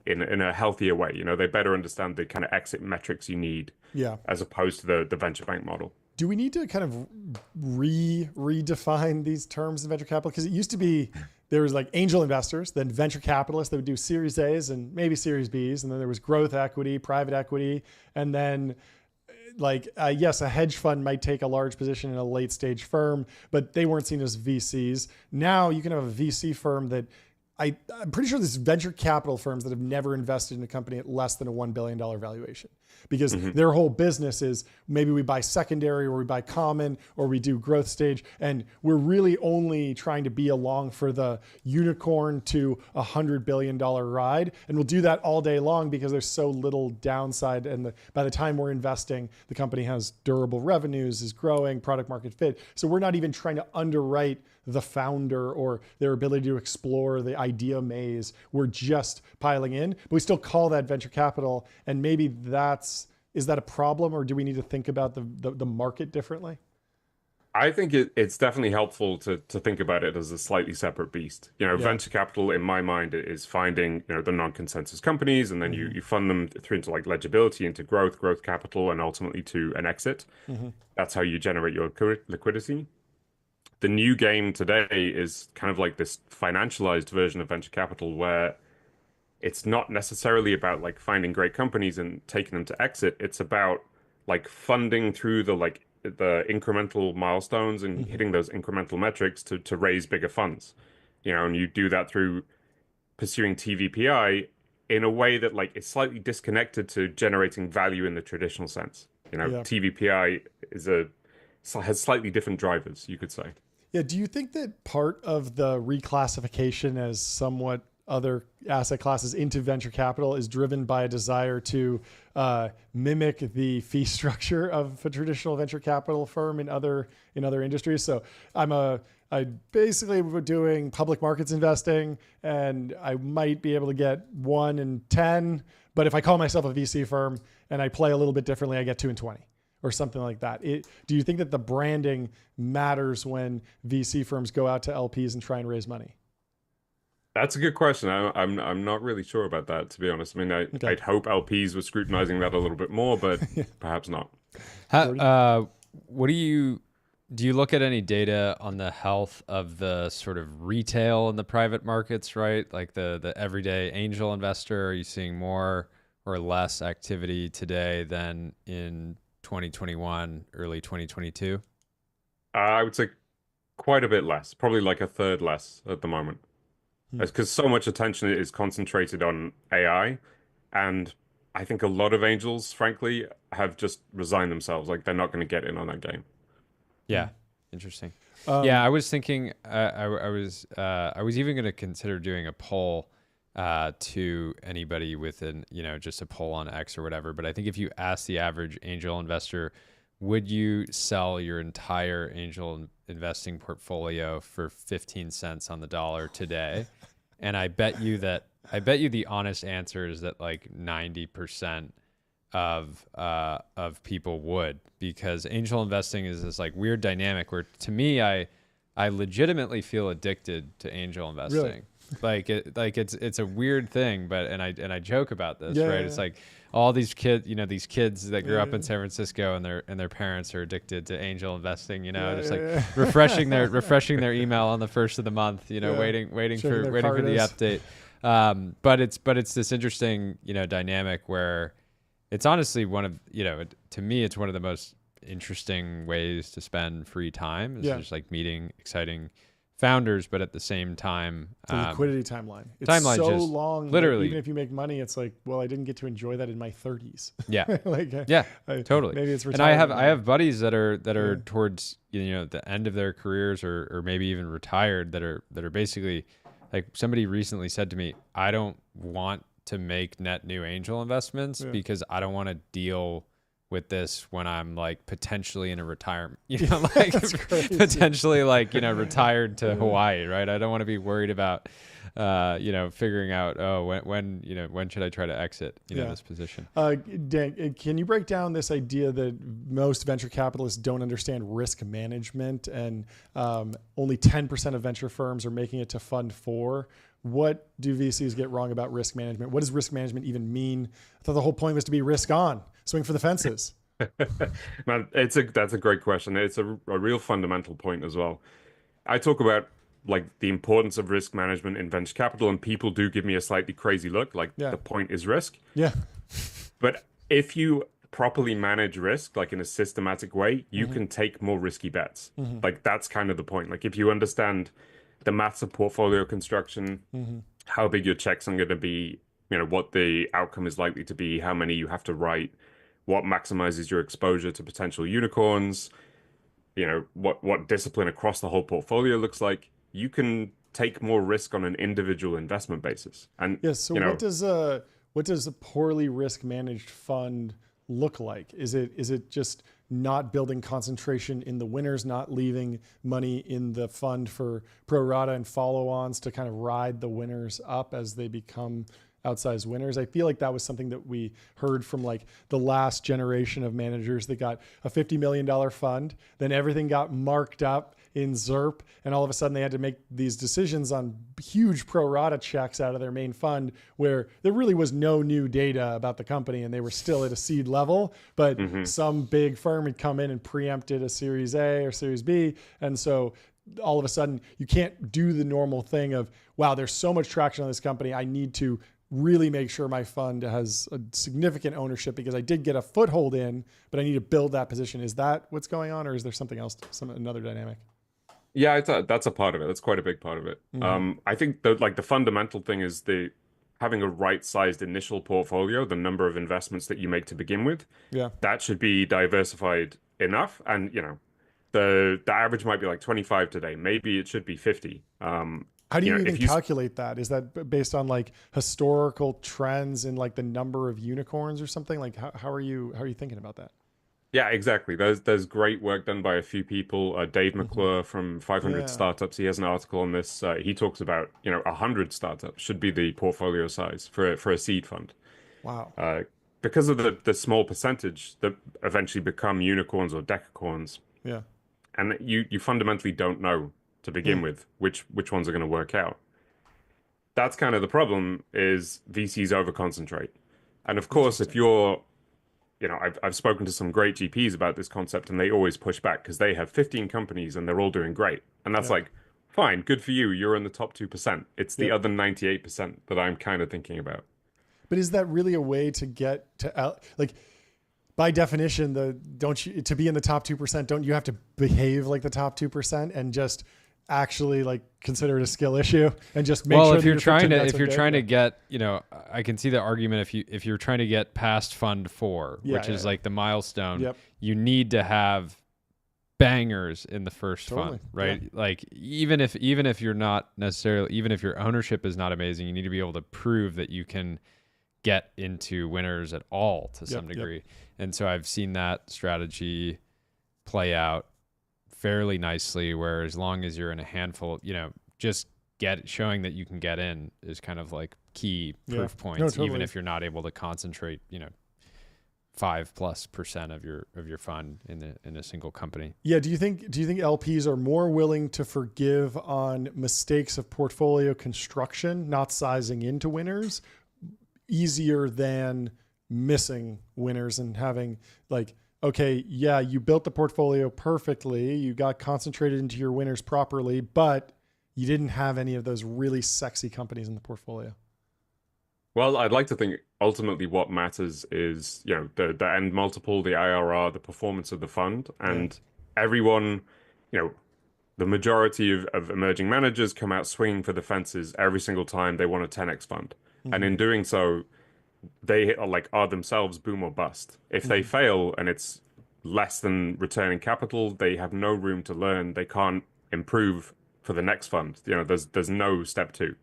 in a healthier way. They better understand the kind of exit metrics you need as opposed to the venture bank model. Do we need to kind of redefine these terms in venture capital? Because it used to be there was like angel investors, then venture capitalists that would do Series A's and maybe Series B's. And then there was growth equity, private equity. And then yes, a hedge fund might take a large position in a late stage firm, but they weren't seen as VCs. Now you can have a VC firm that I'm pretty sure there's venture capital firms that have never invested in a company at less than a $1 billion valuation, because their whole business is maybe we buy secondary or we buy common or we do growth stage. And we're really only trying to be along for the unicorn to $100 billion ride. And we'll do that all day long because there's so little downside. And by the time we're investing, the company has durable revenues, is growing, product market fit. So we're not even trying to underwrite the founder or their ability to explore the idea maze. We're just piling in, but we still call that venture capital. And maybe is that a problem, or do we need to think about the market differently? I think it's definitely helpful to think about it as a slightly separate beast. Venture capital in my mind is finding, the non-consensus companies, and then you fund them through into like legibility, into growth capital, and ultimately to an exit. That's how you generate your liquidity. The new game today is kind of like this financialized version of venture capital, where it's not necessarily about like finding great companies and taking them to exit. It's about like funding through the incremental milestones and hitting those incremental metrics to raise bigger funds. And you do that through pursuing TVPI in a way that like is slightly disconnected to generating value in the traditional sense. TVPI has slightly different drivers, you could say. Yeah. Do you think that part of the reclassification as somewhat other asset classes into venture capital is driven by a desire to mimic the fee structure of a traditional venture capital firm in other industries? So I basically doing public markets investing, and I might be able to get 1 in 10, but if I call myself a VC firm and I play a little bit differently, I get 2 in 20. Or something like that. Do you think that the branding matters when VC firms go out to LPs and try and raise money? That's a good question. I'm not really sure about that, to be honest. I mean, I'd hope LPs were scrutinizing that a little bit more, but perhaps not. What do you look at any data on the health of the sort of retail in the private markets, right? Like the everyday angel investor? Are you seeing more or less activity today than in 2021, early 2022? I would say quite a bit less, probably like a third less at the moment. Because so much attention is concentrated on AI. And I think a lot of angels, frankly, have just resigned themselves. Like they're not going to get in on that game. Yeah. Interesting. I was thinking, I was even going to consider doing a poll to anybody within, just a poll on X or whatever. But I think if you ask the average angel investor, would you sell your entire angel investing portfolio for 15 cents on the dollar today? And I bet you the honest answer is that like 90% of people would, because angel investing is this like weird dynamic where, to me, I legitimately feel addicted to angel investing. Really? It's a weird thing, but and I joke about this, right? It's like all these kids, these kids that grew up in San Francisco and their parents are addicted to angel investing, refreshing their email on the first of the month, waiting for the update. But it's this interesting, dynamic where it's honestly one of, to me, it's one of the most interesting ways to spend free time is just like meeting exciting founders, but at the same time, the liquidity timeline. It's so long. Literally, even if you make money, it's like, well, I didn't get to enjoy that in my 30s. Yeah, totally. Maybe it's and I have buddies that are towards the end of their careers or maybe even retired that are basically like, somebody recently said to me, I don't want to make net new angel investments because I don't want to deal with this when I'm like potentially in a retirement, like potentially like, retired to Hawaii, right? I don't want to be worried about, figuring out, when should I try to exit, this position? Dan, can you break down this idea that most venture capitalists don't understand risk management and only 10% of venture firms are making it to fund 4? What do VCs get wrong about risk management? What does risk management even mean? I thought the whole point was to be risk on, swing for the fences. Man, that's a great question. It's a real fundamental point as well. I talk about like the importance of risk management in venture capital, and people do give me a slightly crazy look. Like the point is risk. Yeah. But if you properly manage risk, like in a systematic way, you can take more risky bets. Like that's kind of the point. Like if you understand the maths of portfolio construction, how big your checks are going to be, what the outcome is likely to be, how many you have to write, what maximizes your exposure to potential unicorns, what discipline across the whole portfolio looks like, you can take more risk on an individual investment basis. And so what does a poorly risk managed fund look like? Is it just not building concentration in the winners, not leaving money in the fund for pro rata and follow-ons to kind of ride the winners up as they become outsized winners? I feel like that was something that we heard from like the last generation of managers that got a $50 million fund, then everything got marked up in ZERP, and all of a sudden they had to make these decisions on huge pro rata checks out of their main fund where there really was no new data about the company and they were still at a seed level, but some big firm had come in and preempted a Series A or Series B. And so all of a sudden you can't do the normal thing of, wow, there's so much traction on this company, I need to really make sure my fund has a significant ownership because I did get a foothold in, but I need to build that position. Is that what's going on, or is there something else, another dynamic? Yeah, that's a part of it. That's quite a big part of it. I think the fundamental thing is having a right-sized initial portfolio, the number of investments that you make to begin with. Yeah, that should be diversified enough. And the average might be like 25 today. Maybe it should be 50. How do you even calculate that? Is that based on like historical trends in like the number of unicorns or something? Like how are you thinking about that? Yeah, exactly. There's great work done by a few people. Dave McClure from 500 Startups, he has an article on this. He talks about 100 startups should be the portfolio size for a seed fund. Wow. Because of the small percentage that eventually become unicorns or decacorns. Yeah. And you fundamentally don't know to begin with which ones are going to work out. That's kind of the problem, is VCs overconcentrate. And of course, if you're I've spoken to some great GPs about this concept, and they always push back because they have 15 companies and they're all doing great. And that's like, fine, good for you. You're in the top 2%. It's the other 98% that I'm kind of thinking about. But is that really a way to get to like, by definition, to be in the top 2%, don't you have to behave like the top 2% and just actually like consider it a skill issue and just make sure if you're trying to get, I can see the argument if you're trying to get past fund 4, which is like the milestone, you need to have bangers in the first fund, right? Like even if you're not necessarily, even if your ownership is not amazing, you need to be able to prove that you can get into winners at all to some degree. And so I've seen that strategy play out fairly nicely, where as long as you're in a handful, just showing that you can get in is kind of like key proof points, even if you're not able to concentrate, 5+% of your fund in a single company. Yeah. Do you think LPs are more willing to forgive on mistakes of portfolio construction, not sizing into winners, easier than missing winners and having like, okay, yeah, you built the portfolio perfectly, you got concentrated into your winners properly, but you didn't have any of those really sexy companies in the portfolio? Well, I'd like to think ultimately what matters is, the end multiple, the IRR, the performance of the fund, and everyone, the majority of emerging managers come out swinging for the fences every single time they want a 10x fund. And in doing so, they are themselves boom or bust. If they fail and it's less than returning capital, they have no room to learn. They can't improve for the next fund. There's no step 2.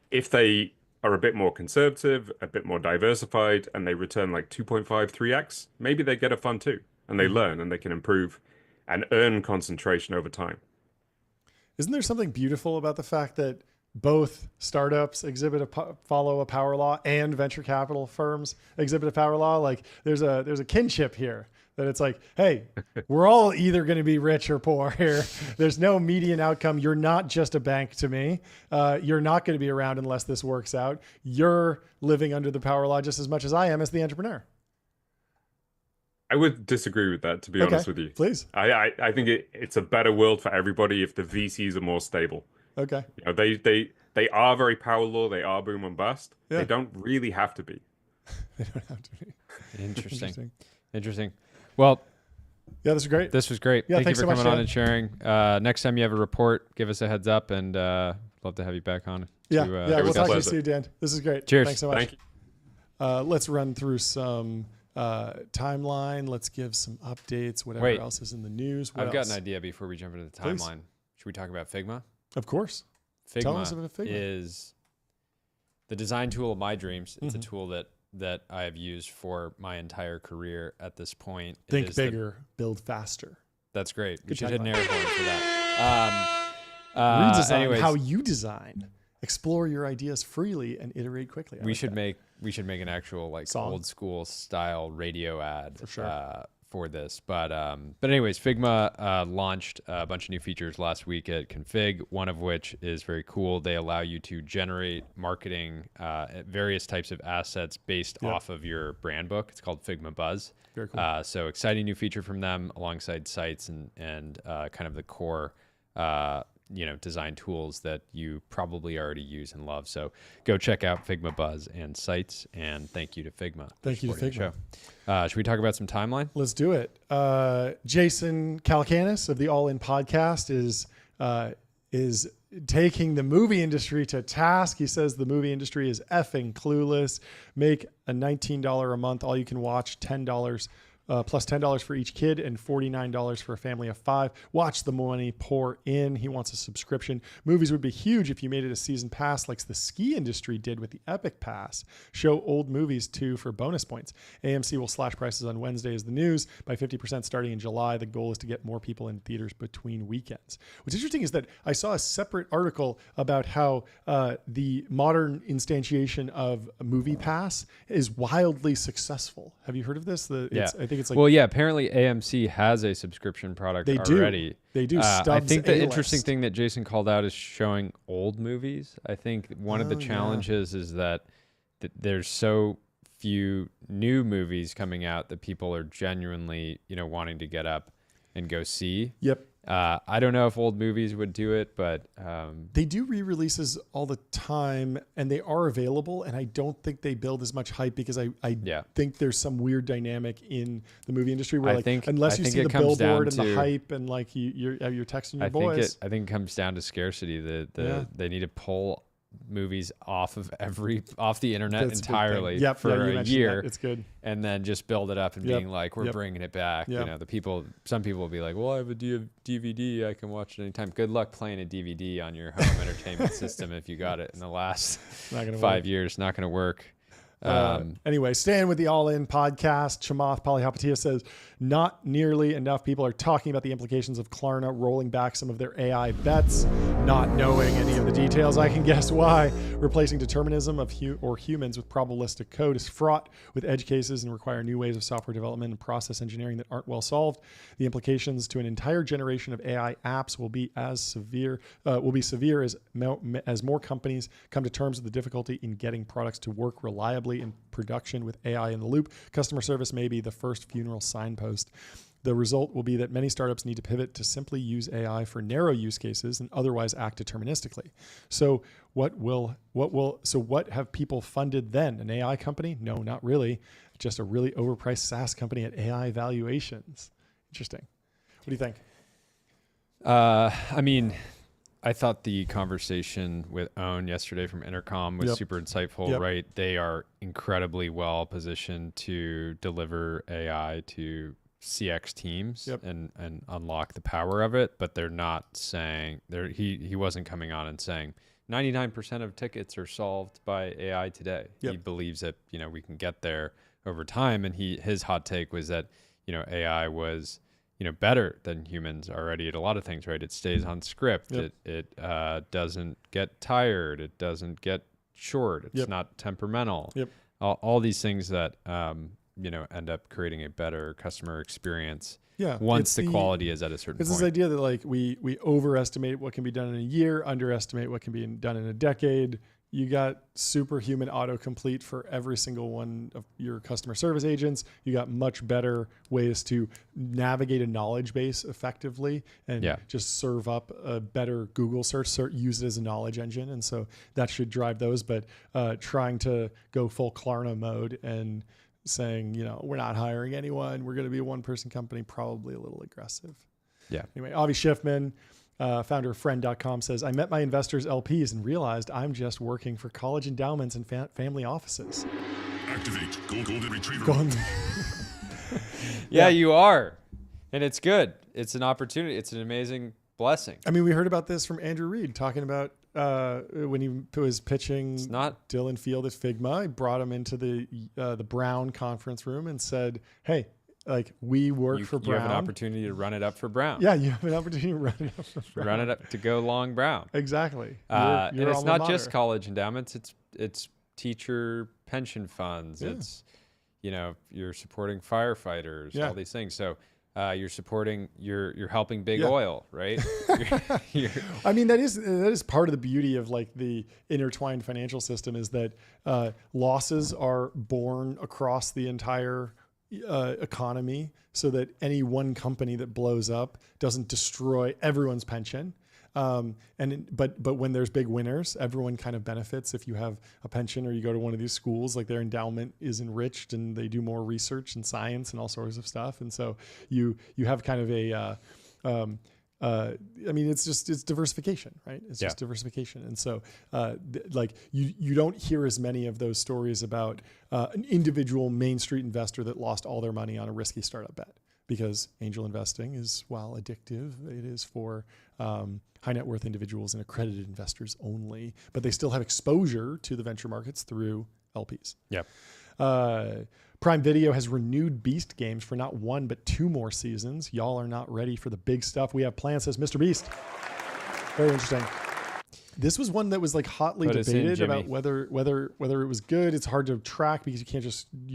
If they are a bit more conservative, a bit more diversified, and they return like 2.5, 3x, maybe they get a fund too, and they learn and they can improve and earn concentration over time. Isn't there something beautiful about the fact that both startups follow a power law and venture capital firms exhibit a power law? Like there's a kinship here that it's like, hey, we're all either going to be rich or poor here. There's no median outcome. You're not just a bank to me. You're not going to be around unless this works out. You're living under the power law just as much as I am as the entrepreneur. I would disagree with that, to be honest with you. Please. I think it's a better world for everybody if the VCs are more stable. Okay. You know, they are very power law. They are boom and bust. Yeah. They don't really have to be. They don't have to be. Interesting. Well, yeah, this is great. This was great. Yeah, Thank you for so coming much, on and sharing. Next time you have a report, give us a heads up, and love to have you back on. We'll talk to you soon, Dan. This is great. Cheers. Thanks so much. Thank you. Let's run through some timeline. Let's give some updates. Whatever else is in the news. I've got an idea before we jump into the timeline. Please. Should we talk about Figma? Of course. Tell us about Figma. Is the design tool of my dreams. It's a tool that I have used for my entire career at this point. Think bigger, build faster. That's great. We should hit an air horn for that. Redesign how you design. Explore your ideas freely and iterate quickly. We should make an actual like song. Old school style radio ad for sure. For this. But anyways, Figma launched a bunch of new features last week at Config, one of which is very cool. They allow you to generate marketing various types of assets based off of your brand book. It's called Figma Buzz. Very cool. So exciting new feature from them alongside sites and kind of the core design tools that you probably already use and love. So go check out Figma Buzz and sites, and thank you to Figma. Thank you to Figma. Should we talk about some timeline? Let's do it. Jason Calacanis of the All In podcast is taking the movie industry to task. He says the movie industry is effing clueless. Make a $19 a month, all you can watch, $10 plus $10 for each kid and $49 for a family of 5. Watch the money pour in. He wants a subscription. Movies would be huge if you made it a season pass like the ski industry did with the Epic Pass. Show old movies too for bonus points. AMC will slash prices on Wednesday as the news by 50% starting in July. The goal is to get more people in theaters between weekends. What's interesting is that I saw a separate article about how the modern instantiation of Movie Pass is wildly successful. Have you heard of this? I think it's like, well, yeah, apparently AMC has a subscription product already. They do. I think the interesting thing that Jason called out is showing old movies. I think one of the challenges is that there's so few new movies coming out that people are genuinely, wanting to get up and go see. Yep. I don't know if old movies would do it, but they do re-releases all the time, and they are available. And I don't think they build as much hype because I think there's some weird dynamic in the movie industry where unless you see the billboard and the hype and like you're texting your boys. I think it comes down to scarcity. They need to pull movies off the internet entirely for a year. It's good. And then just build it up and being like, we're bringing it back. Some people will be like, well, I have a DVD. I can watch it anytime. Good luck playing a DVD on your home entertainment system if you got it in the last 5 years. Not going to work. Anyway, staying with the All In podcast, Chamath Palihapitiya says not nearly enough people are talking about the implications of Klarna rolling back some of their AI bets, not knowing any of the details. I can guess why. Replacing determinism of humans with probabilistic code is fraught with edge cases and require new ways of software development and process engineering that aren't well solved. The implications to an entire generation of AI apps will be severe as more companies come to terms with the difficulty in getting products to work reliably in production with AI in the loop. Customer service may be the first funeral signpost. The result will be that many startups need to pivot to simply use AI for narrow use cases and otherwise act deterministically. So what have people funded then? An AI company? No, not really. Just a really overpriced SaaS company at AI valuations. Interesting. What do you think? I thought the conversation with Owen yesterday from Intercom was super insightful, right? They are incredibly well positioned to deliver AI to CX teams and unlock the power of it, but they're not saying he wasn't coming on and saying 99% of tickets are solved by AI today. He believes that, we can get there over time. And his hot take was that, AI was, better than humans already at a lot of things, right? It stays on script. It doesn't get tired. It doesn't get short. It's not temperamental. All these things that, end up creating a better customer experience. Once the quality is at a certain point. It's this idea that like we overestimate what can be done in a year, underestimate what can be done in a decade. You got superhuman autocomplete for every single one of your customer service agents. You got much better ways to navigate a knowledge base effectively and just serve up a better Google search, use it as a knowledge engine. And so that should drive those. But trying to go full Klarna mode and saying, we're not hiring anyone, we're going to be a one-person company, probably a little aggressive. Anyway, Avi Schiffman, founder of friend.com, says, I met my investors LPs and realized I'm just working for college endowments and family offices. Activate golden retriever. You are. And it's good. It's an opportunity. It's an amazing blessing. I mean, we heard about this from Andrew Reed talking about when he was pitching Dylan Field at Figma. He brought him into the Brown conference room and said, hey, like we work for Brown. You have an opportunity to run it up for Brown. Yeah, you have an opportunity to run it up for Brown. Run it up to go long Brown. Exactly. And it's not just college endowments. It's teacher pension funds. It's, you're supporting firefighters, all these things. So you're supporting, you're helping big oil, right? I mean, that is part of the beauty of like the intertwined financial system is that losses are borne across the entire economy so that any one company that blows up doesn't destroy everyone's pension. But when there's big winners, everyone kind of benefits. If you have a pension or you go to one of these schools, like their endowment is enriched and they do more research and science and all sorts of stuff. And so you have kind of a, I mean, it's diversification, right? It's just diversification. And so like you don't hear as many of those stories about an individual Main Street investor that lost all their money on a risky startup bet, because angel investing is, while addictive, it is for high net worth individuals and accredited investors only, but they still have exposure to the venture markets through LPs. Prime Video has renewed Beast games for not 1, but 2 more seasons. Y'all are not ready for the big stuff we have planned, says Mr. Beast. Very interesting. This was one that was like hotly debated about whether it was good. It's hard to track because you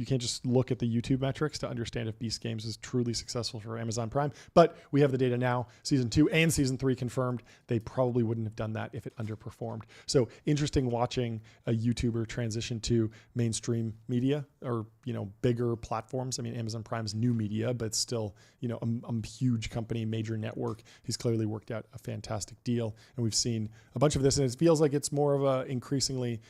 can't just look at the YouTube metrics to understand if Beast Games is truly successful for Amazon Prime. But we have the data now. Season 2 and Season 3 confirmed. They probably wouldn't have done that if it underperformed. So interesting watching a YouTuber transition to mainstream media or bigger platforms. I mean, Amazon Prime's new media, but still a huge company, major network. He's clearly worked out a fantastic deal, and we've seen a bunch of this, and it feels like it's more of a increasingly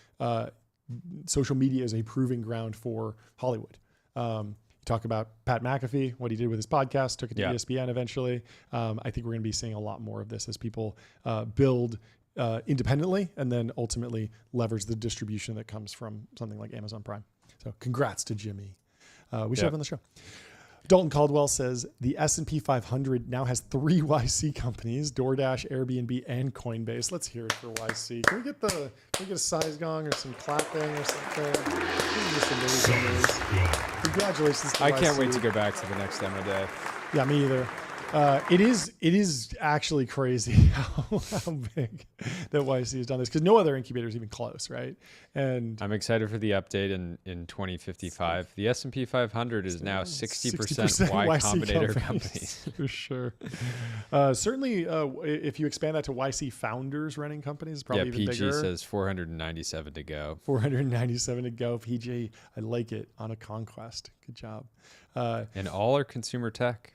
social media is a proving ground for Hollywood. You talk about Pat McAfee, what he did with his podcast, took it to ESPN eventually. I think we're going to be seeing a lot more of this as people build independently and then ultimately leverage the distribution that comes from something like Amazon Prime. So congrats to Jimmy. We should have on the show. Dalton Caldwell says the S&P 500 now has 3 YC companies: DoorDash, Airbnb, and Coinbase. Let's hear it for YC. Can we get a size gong or some clapping or something? This is just amazing news. Congratulations to I YC. can't wait to go back to the next demo day. Yeah, me either. It is actually crazy how big that YC has done this, because no other incubator is even close, right? And I'm excited for the update in 2055. The S&P 500 is now 60% Y Combinator companies. For sure. Certainly, if you expand that to YC founders running companies, probably even PG bigger. says 497 to go. 497 to go. PG, I like it. On a conquest. Good job. And all are consumer tech.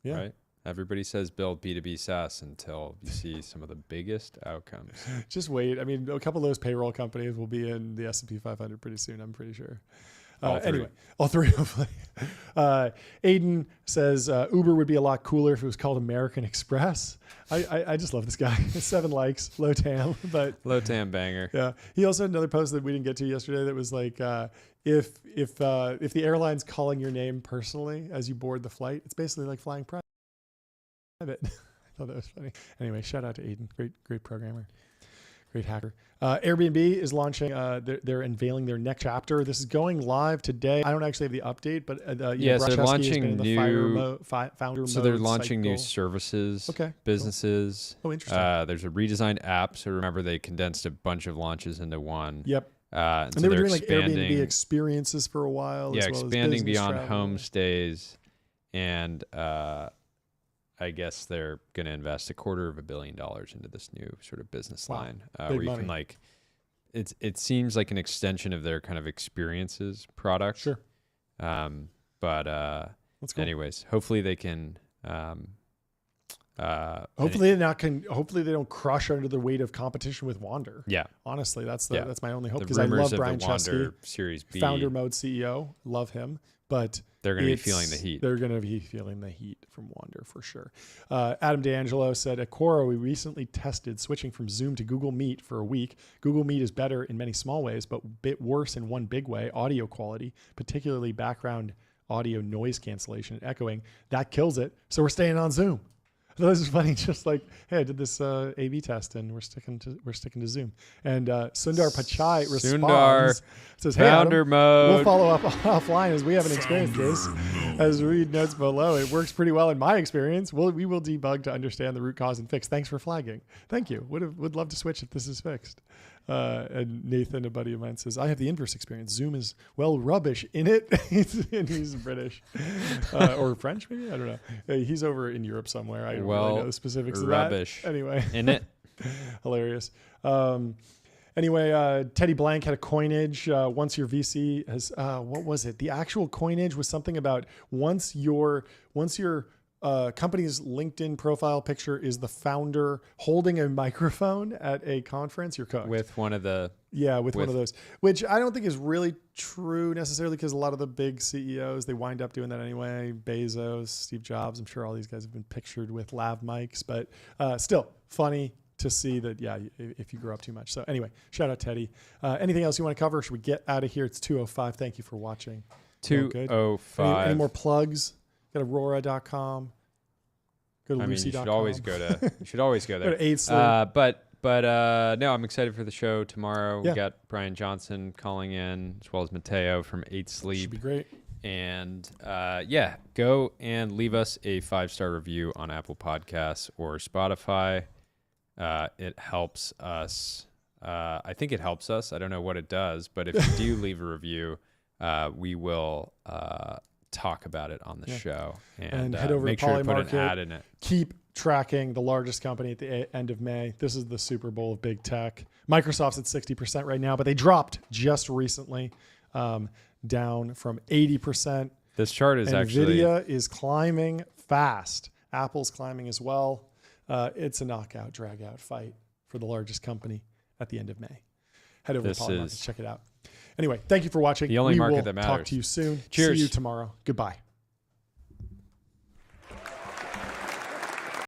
Yeah. Right? Everybody says build B2B SaaS until you see some of the biggest outcomes. Just wait. I mean, a couple of those payroll companies will be in the S&P 500 pretty soon, I'm pretty sure. Anyway, all 3 hopefully. Aiden says Uber would be a lot cooler if it was called American Express. I just love this guy. 7 likes, low TAM, but low TAM banger. Yeah. He also had another post that we didn't get to yesterday that was like, if the airline's calling your name personally as you board the flight, it's basically like flying private. I thought that was funny. Anyway, shout out to Aiden. Great programmer. Great hacker. Airbnb is launching, they're unveiling their next chapter. This is going live today. I don't actually have the update, but yeah, so they're launching founder so they're launching new services, businesses. Cool. Oh, interesting. There's a redesigned app. So remember, they condensed a bunch of launches into one. Yep. And they were doing like Airbnb experiences for a while. Yeah, as well expanding as beyond travel. homestays, and I guess they're going to invest $250 million into this new sort of business line, where you can like, it seems like an extension of their kind of experiences product. Sure. But that's cool. Anyways, hopefully they can. Hopefully they don't crush under the weight of competition with Wander. Yeah. Honestly, that's my only hope, because I love Brian Chesky, Series B founder mode CEO. Love him, but they're going to be feeling the heat. They're going to be feeling the heat from Wander for sure. Adam D'Angelo said, at Quora, we recently tested switching from Zoom to Google Meet for a week. Google Meet is better in many small ways, but a bit worse in one big way, audio quality, particularly background audio noise cancellation and echoing. That kills it. So we're staying on Zoom. This is funny. Just like, hey, I did this A/B test, and we're sticking to Zoom. And Sundar Pichai responds, says, "Hey, founder Adam, mode. We'll follow up offline as we haven't experienced this. As read notes below, it works pretty well in my experience. We will debug to understand the root cause and fix. Thanks for flagging. Thank you. Would love to switch if this is fixed." And Nathan, a buddy of mine, says, "I have the inverse experience. Zoom is, well, rubbish in it." And he's British or French, maybe. I don't know. He's over in Europe somewhere. I don't really know the specifics rubbish of that. Anyway, in it. Hilarious. Anyway, Teddy Blank had a coinage. Once your VC has, what was it? The actual coinage was something about once your company's LinkedIn profile picture is the founder holding a microphone at a conference, you're cooked. With one of the... Yeah, with one of those, which I don't think is really true necessarily, because a lot of the big CEOs, they wind up doing that anyway. Bezos, Steve Jobs, I'm sure all these guys have been pictured with lav mics, but still funny to see that, yeah, if you grow up too much. So anyway, shout out Teddy. Anything else you want to cover? Should we get out of here? It's 2:05. Thank you for watching. 2:05. Any more plugs? Got Aurora.com. Go to Lucy.com. You should always go there. Go to 8 Sleep. But no, I'm excited for the show tomorrow. Yeah. We got Brian Johnson calling in, as well as Mateo from 8 Sleep. Should be great. And yeah, go and leave us a 5-star review on Apple Podcasts or Spotify. It helps us. I think it helps us. I don't know what it does, but if you do leave a review, we will talk about it on the show. And head over make to sure to put Polymarket. an ad in it. Keep tracking the largest company at the end of May. This is the Super Bowl of big tech. Microsoft's at 60% right now, but they dropped just recently, down from 80%. This chart is NVIDIA is climbing fast. Apple's climbing as well. It's a knockout, drag-out fight for the largest company at the end of May. Head over to Polymarket to check it out. Anyway, thank you for watching. The only market will that matters. Talk to you soon. Cheers. See you tomorrow. Goodbye.